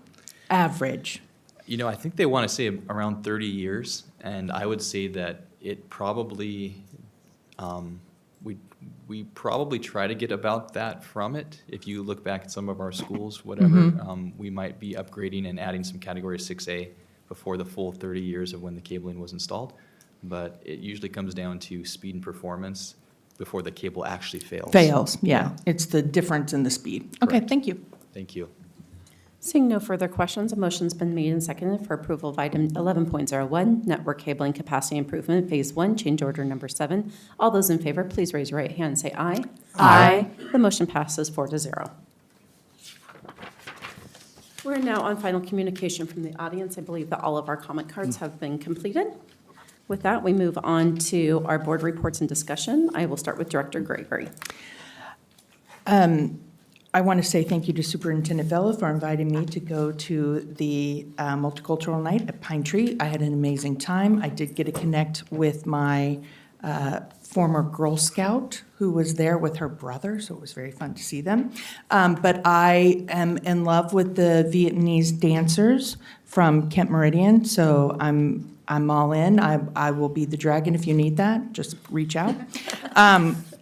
average? You know, I think they want to say around 30 years, and I would say that it probably, we probably try to get about that from it. If you look back at some of our schools, whatever, we might be upgrading and adding some Category 6A before the full 30 years of when the cabling was installed. But it usually comes down to speed and performance before the cable actually fails. Fails, yeah. It's the difference in the speed. Okay, Correct. thank you. Thank you. Seeing no further questions, a motion's been made and seconded for approval of item 11.01, network cabling capacity improvement, Phase 1, change order number 7. All those in favor, please raise your right hand and say aye. Aye. The motion passes 4-0. We're now on final communication from the audience. I believe that all of our comment cards have been completed. With that, we move on to our board reports and discussion. I will start with Director Gregory. I want to say thank you to Superintendent Vela for inviting me to go to the Multicultural Night at Pine Tree. I had an amazing time. I did get to connect with my former Girl Scout who was there with her brother, so it was very fun to see them. But I am in love with the Vietnamese dancers from Kent Meridian, so I'm all in. I will be the dragon if you need that. Just reach out.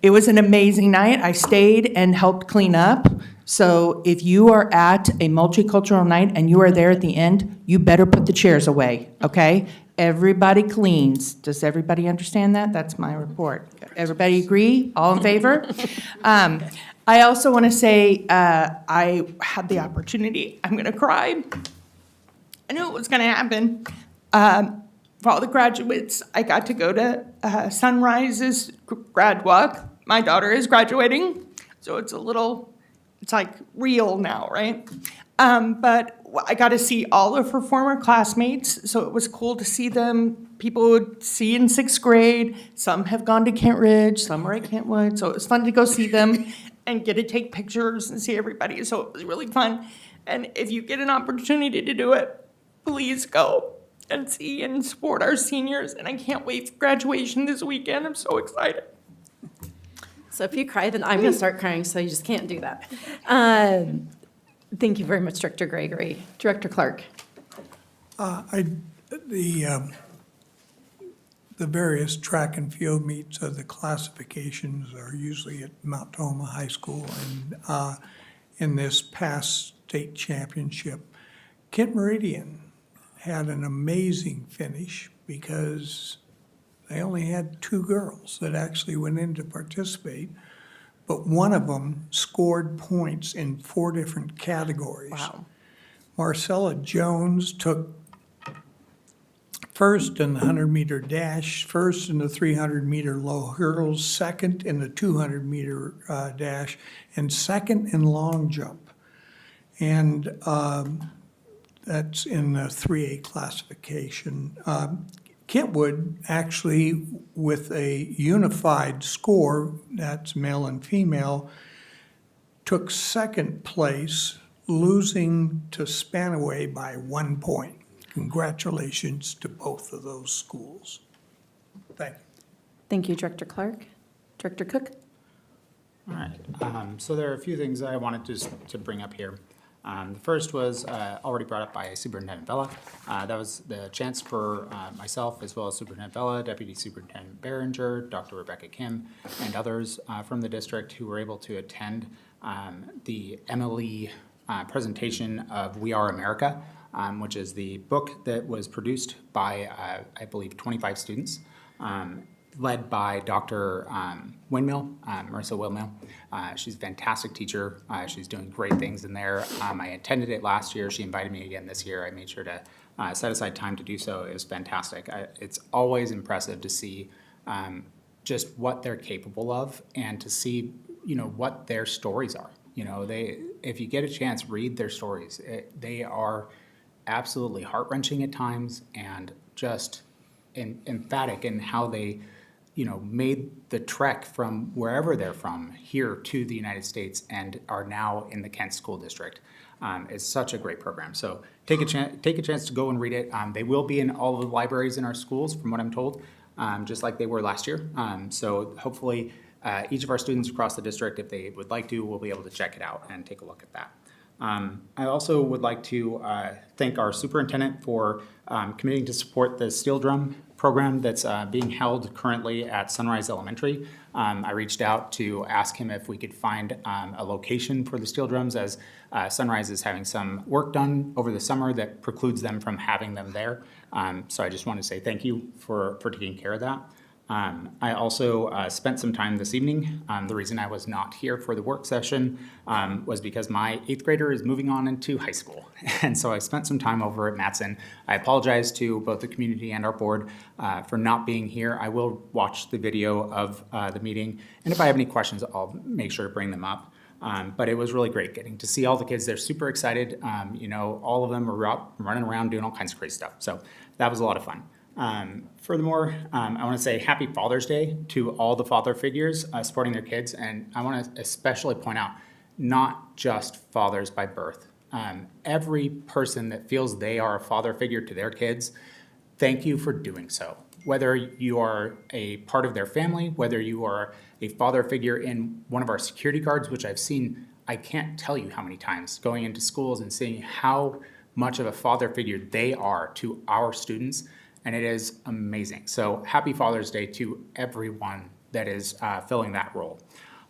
It was an amazing night. I stayed and helped clean up. So if you are at a multicultural night and you are there at the end, you better put the chairs away, okay? Everybody cleans. Does everybody understand that? That's my report. Everybody agree? All in favor? I also want to say I had the opportunity. I'm going to cry. I knew it was going to happen. For all the graduates, I got to go to Sunrise's grad walk. my daughter is graduating, so it's like real now, right? But I got to see all of her former classmates, so it was cool to see them. People would see in 6th grade. Some have gone to Kent Ridge, some are at Kentwood, so it was fun to go see them and get to take pictures and see everybody, so it was really fun. And if you get an opportunity to do it, please go and see and support our seniors, and I can't wait for graduation this weekend. I'm so excited. So if you cry, then I'm going to start crying, so you just can't do that. Thank you very much, Director Gregory. Director Clark. The various track and field meets of the classifications are usually at Mount Toma High School, and in this past state championship, Kent Meridian had an amazing finish because they only had 2 girls that actually went in to participate, but one of them scored points in 4 different categories. Wow. Marcella Jones took first in the 100-meter dash, first in the 300-meter low hurdles, second in the 200-meter dash, and second in long jump. And that's in the 3A classification. Kentwood actually, with a unified score, that's male and female, took second place, losing to Spanaway by 1 point. Congratulations to both of those schools. Thank you. Thank you, Director Clark. Director Cook? All right, so there are a few things I wanted to bring up here. The first was already brought up by Superintendent Vella. That was the chance for myself, as well as Superintendent Vella, Deputy Superintendent Behringer, Dr. Rebecca Kim, and others from the district who were able to attend the MLE presentation of We Are America, which is the book that was produced by, I believe, 25 students, led by Dr. Windmill, Marissa Windmill. She's a fantastic teacher. She's doing great things in there. I attended it last year. She invited me again this year. I made sure to set aside time to do so. It was fantastic. It's always impressive to see just what they're capable of and to see, what their stories are. If you get a chance, read their stories. They are absolutely heart-wrenching at times and just emphatic in how they made the trek from wherever they're from here to the United States and are now in the Kent School District. It's such a great program. So take a chance to go and read it. They will be in all of the libraries in our schools, from what I'm told, just like they were last year. So hopefully each of our students across the district, if they would like to, will be able to check it out and take a look at that. I also would like to thank our superintendent for committing to support the steel drum program that's being held currently at Sunrise Elementary. I reached out to ask him if we could find a location for the steel drums, as Sunrise is having some work done over the summer that precludes them from having them there. So I just want to say thank you for taking care of that. I also spent some time this evening. The reason I was not here for the work session was because my 8th grader is moving on into high school. And so I spent some time over at Matson. I apologize to both the community and our board for not being here. I will watch the video of the meeting, and if I have any questions, I'll make sure to bring them up. But it was really great getting to see all the kids. They're super excited. All of them are out running around doing all kinds of crazy stuff. So that was a lot of fun. Furthermore, I want to say Happy Father's Day to all the father figures supporting their kids. And I want to especially point out, not just fathers by birth. Every person that feels they are a father figure to their kids, thank you for doing so. Whether you are a part of their family, whether you are a father figure in one of our security guards, which I've seen, I can't tell you how many times, going into schools and seeing how much of a father figure they are to our students. And it is amazing. So happy Father's Day to everyone that is filling that role.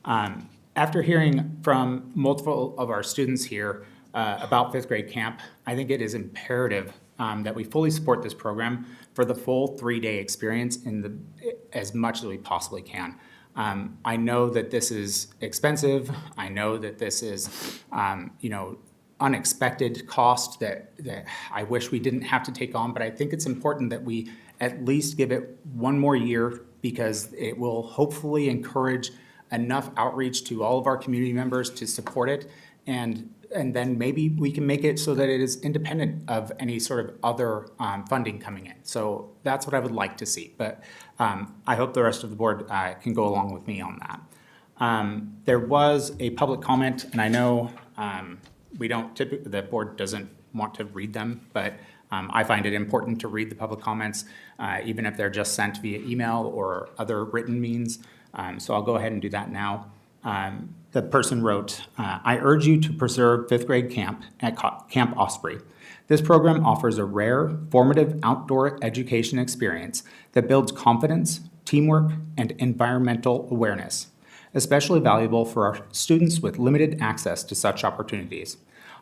After hearing from multiple of our students here about 5th grade camp, I think it is imperative that we fully support this program for the full 3-day experience as much as we possibly can. I know that this is expensive. I know that this is, unexpected cost that I wish we didn't have to take on, but I think it's important that we at least give it one more year, because it will hopefully encourage enough outreach to all of our community members to support it, and then maybe we can make it so that it is independent of any sort of other funding coming in. So that's what I would like to see, but I hope the rest of the board can go along with me on that. There was a public comment, and I know we don't typically, the board doesn't want to read them, but I find it important to read the public comments, even if they're just sent via email or other written means. So I'll go ahead and do that now. The person wrote, I urge you to preserve fifth grade camp at Camp Osprey. This program offers a rare, formative outdoor education experience that builds confidence, teamwork, and environmental awareness, especially valuable for our students with limited access to such opportunities.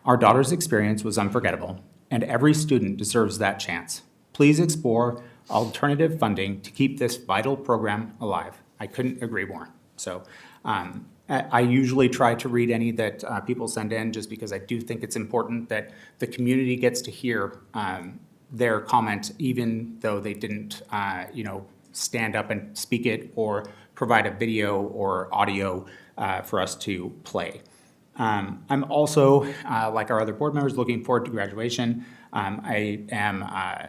Our daughter's experience was unforgettable, and every student deserves that chance. Please explore alternative funding to keep this vital program alive. I couldn't agree more. So I usually try to read any that people send in, just because I do think it's important that the community gets to hear their comment, even though they didn't stand up and speak it or provide a video or audio for us to play. I'm also, like our other board members, looking forward to graduation. I am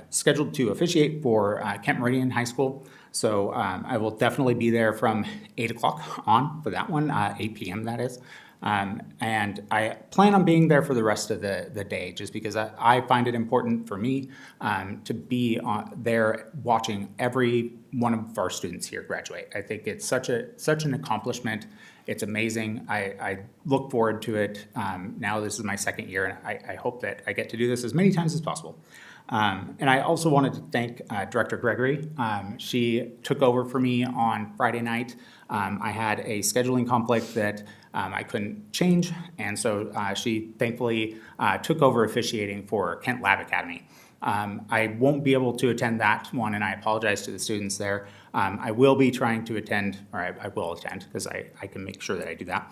scheduled to officiate for Kent Meridian High School, so I will definitely be there from 8 o'clock on for that one, 8 p.m. that is. And I plan on being there for the rest of the day, just because I find it important for me to be there watching every one of our students here graduate. I think it's such an accomplishment. It's amazing. I look forward to it. Now this is my second year, and I hope that I get to do this as many times as possible. And I also wanted to thank Director Gregory. She took over for me on Friday night. I had a scheduling conflict that I couldn't change, and so she thankfully took over officiating for Kent Lab Academy. I won't be able to attend that one, and I apologize to the students there. I will be trying to attend, or I will attend, because I can make sure that I do that,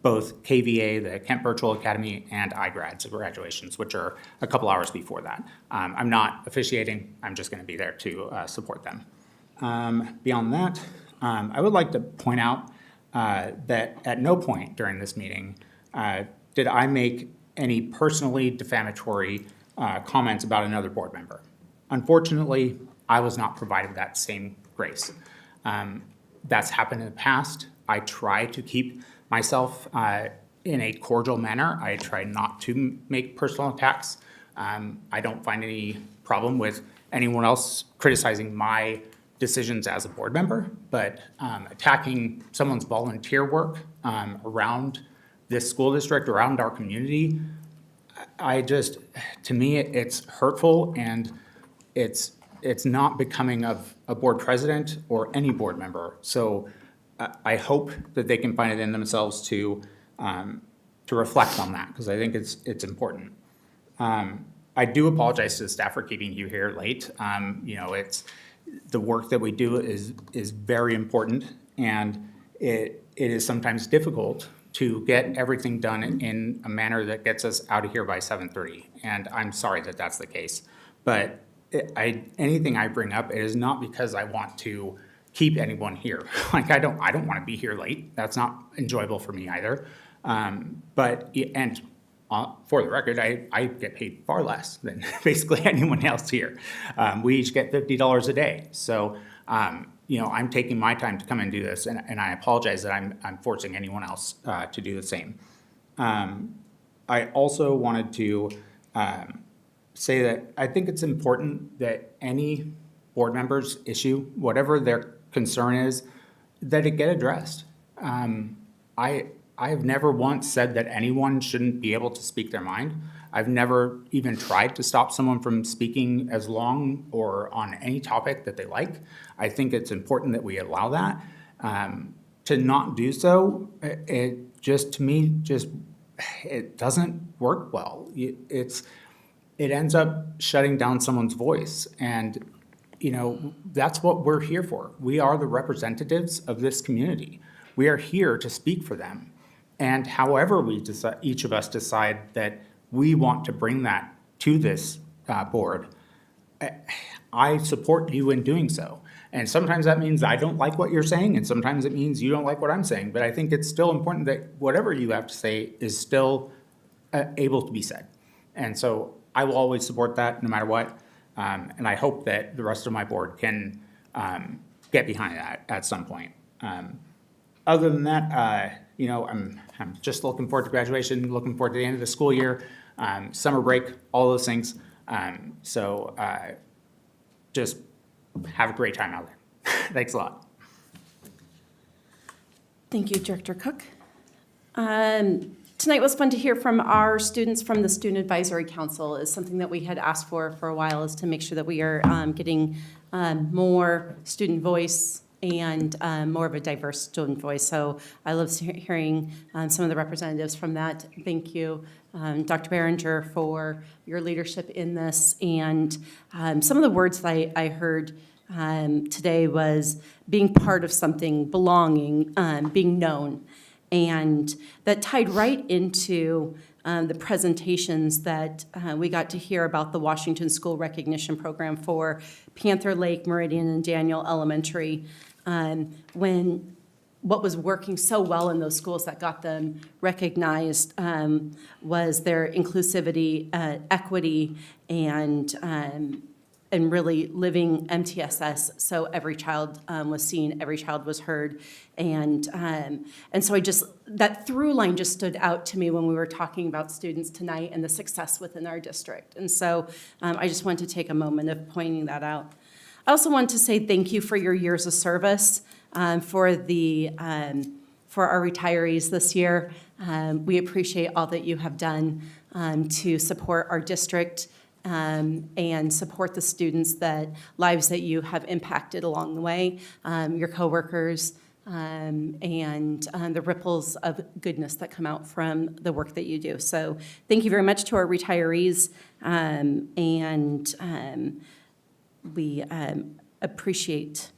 both KVA, the Kent Virtual Academy, and iGrads graduations, which are a couple hours before that. I'm not officiating. I'm just going to be there to support them. Beyond that, I would like to point out that at no point during this meeting did I make any personally defamatory comments about another board member. Unfortunately, I was not provided that same grace. That's happened in the past. I try to keep myself in a cordial manner. I try not to make personal attacks. I don't find any problem with anyone else criticizing my decisions as a board member, but attacking someone's volunteer work around this school district, around our community, to me, it's hurtful, and it's not becoming of a board president or any board member. So I hope that they can find it in themselves to reflect on that, because I think it's important. I do apologize to the staff for keeping you here late. It's the work that we do is very important, and it is sometimes difficult to get everything done in a manner that gets us out of here by 7:30. And I'm sorry that that's the case. But anything I bring up, it is not because I want to keep anyone here. Like, I don't want to be here late. That's not enjoyable for me either. For the record, I get paid far less than basically anyone else here. We each get $50 a day. So, I'm taking my time to come and do this, and I apologize that I'm forcing anyone else to do the same. I also wanted to say that I think it's important that any board member's issue, whatever their concern is, that it get addressed. I have never once said that anyone shouldn't be able to speak their mind. I've never even tried to stop someone from speaking as long or on any topic that they like. I think it's important that we allow that. To not do so, it doesn't work well. It ends up shutting down someone's voice, and that's what we're here for. We are the representatives of this community. We are here to speak for them. And however each of us decide that we want to bring that to this board, I support you in doing so. And sometimes that means I don't like what you're saying, and sometimes it means you don't like what I'm saying. But I think it's still important that whatever you have to say is still able to be said. And so I will always support that no matter what. And I hope that the rest of my board can get behind that at some point. Other than that, you know, I'm just looking forward to graduation, looking forward to the end of the school year, summer break, all those things. So just have a great time out there. Thanks a lot. Thank you, Director Cook. Tonight was fun to hear from our students from the Student Advisory Council. Is something that we had asked for a while, is to make sure that we are getting more student voice and more of a diverse student voice. So I love hearing some of the representatives from that. Thank you, Dr. Behringer, for your leadership in this. And some of the words that I heard today was being part of something, belonging, being known. And that tied right into the presentations that we got to hear about the Washington School Recognition Program for Panther Lake, Meridian, and Daniel Elementary, when what was working so well in those schools that got them recognized was their inclusivity, equity, and really living MTSS, so every child was seen, every child was heard, and so that through line just stood out to me when we were talking about students tonight and the success within our district, and so I just wanted to take a moment of pointing that out. I also want to say thank you for your years of service for our retirees this year. We appreciate all that you have done to support our district. And support the students' lives that you have impacted along the way, your coworkers, and the ripples of goodness that come out from the work that you do. So thank you very much to our retirees, and we appreciate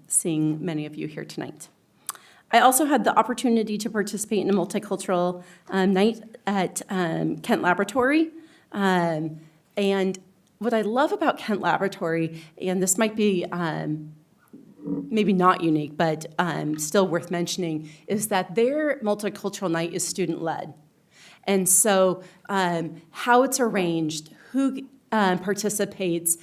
seeing many of you here tonight. I also had the opportunity to participate in a multicultural night at Kent Laboratory. And what I love about Kent Laboratory, and this might be maybe not unique, but still worth mentioning, is that their multicultural night is student-led. And so how it's arranged, who participates,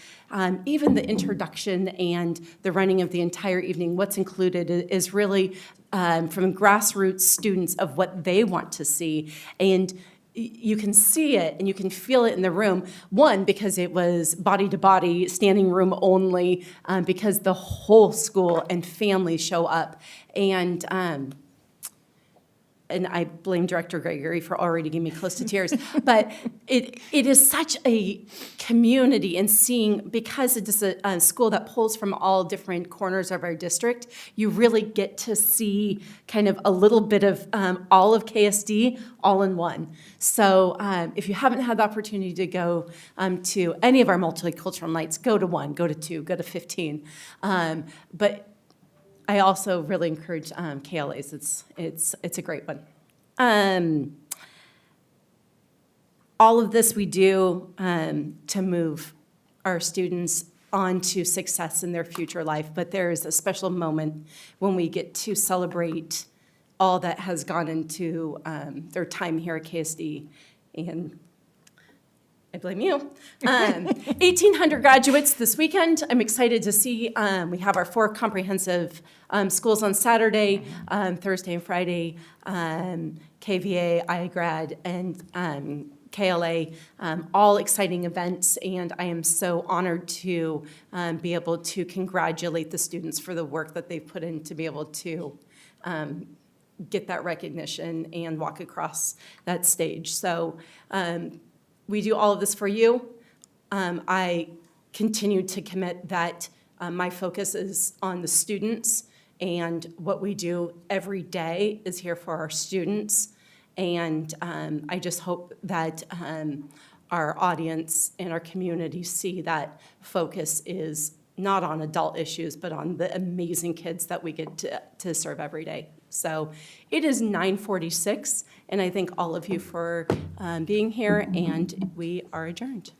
even the introduction and the running of the entire evening, what's included is really from grassroots students of what they want to see. And you can see it and you can feel it in the room. One, because it was body to body, standing room only, because the whole school and family show up. And I blame Director Gregory for already getting me close to tears, but it is such a community, and seeing, because it is a school that pulls from all different corners of our district, you really get to see kind of a little bit of all of KSD all in one. So if you haven't had the opportunity to go to any of our multicultural nights, go to one, go to two, go to 15. But I also really encourage KLAs. It's a great one. All of this we do to move our students on to success in their future life, but there is a special moment when we get to celebrate all that has gone into their time here at KSD, and I blame you. 1,800 graduates this weekend. I'm excited to see. We have our 4 comprehensive schools on Saturday, Thursday and Friday, KVA, iGrad, and KLA, all exciting events, and I am so honored to be able to congratulate the students for the work that they've put in to be able to get that recognition and walk across that stage. So we do all of this for you. I continue to commit that my focus is on the students, and what we do every day is here for our students. And I just hope that our audience and our community see that focus is not on adult issues, but on the amazing kids that we get to serve every day. So it is 9:46, and I thank all of you for being here, and we are adjourned.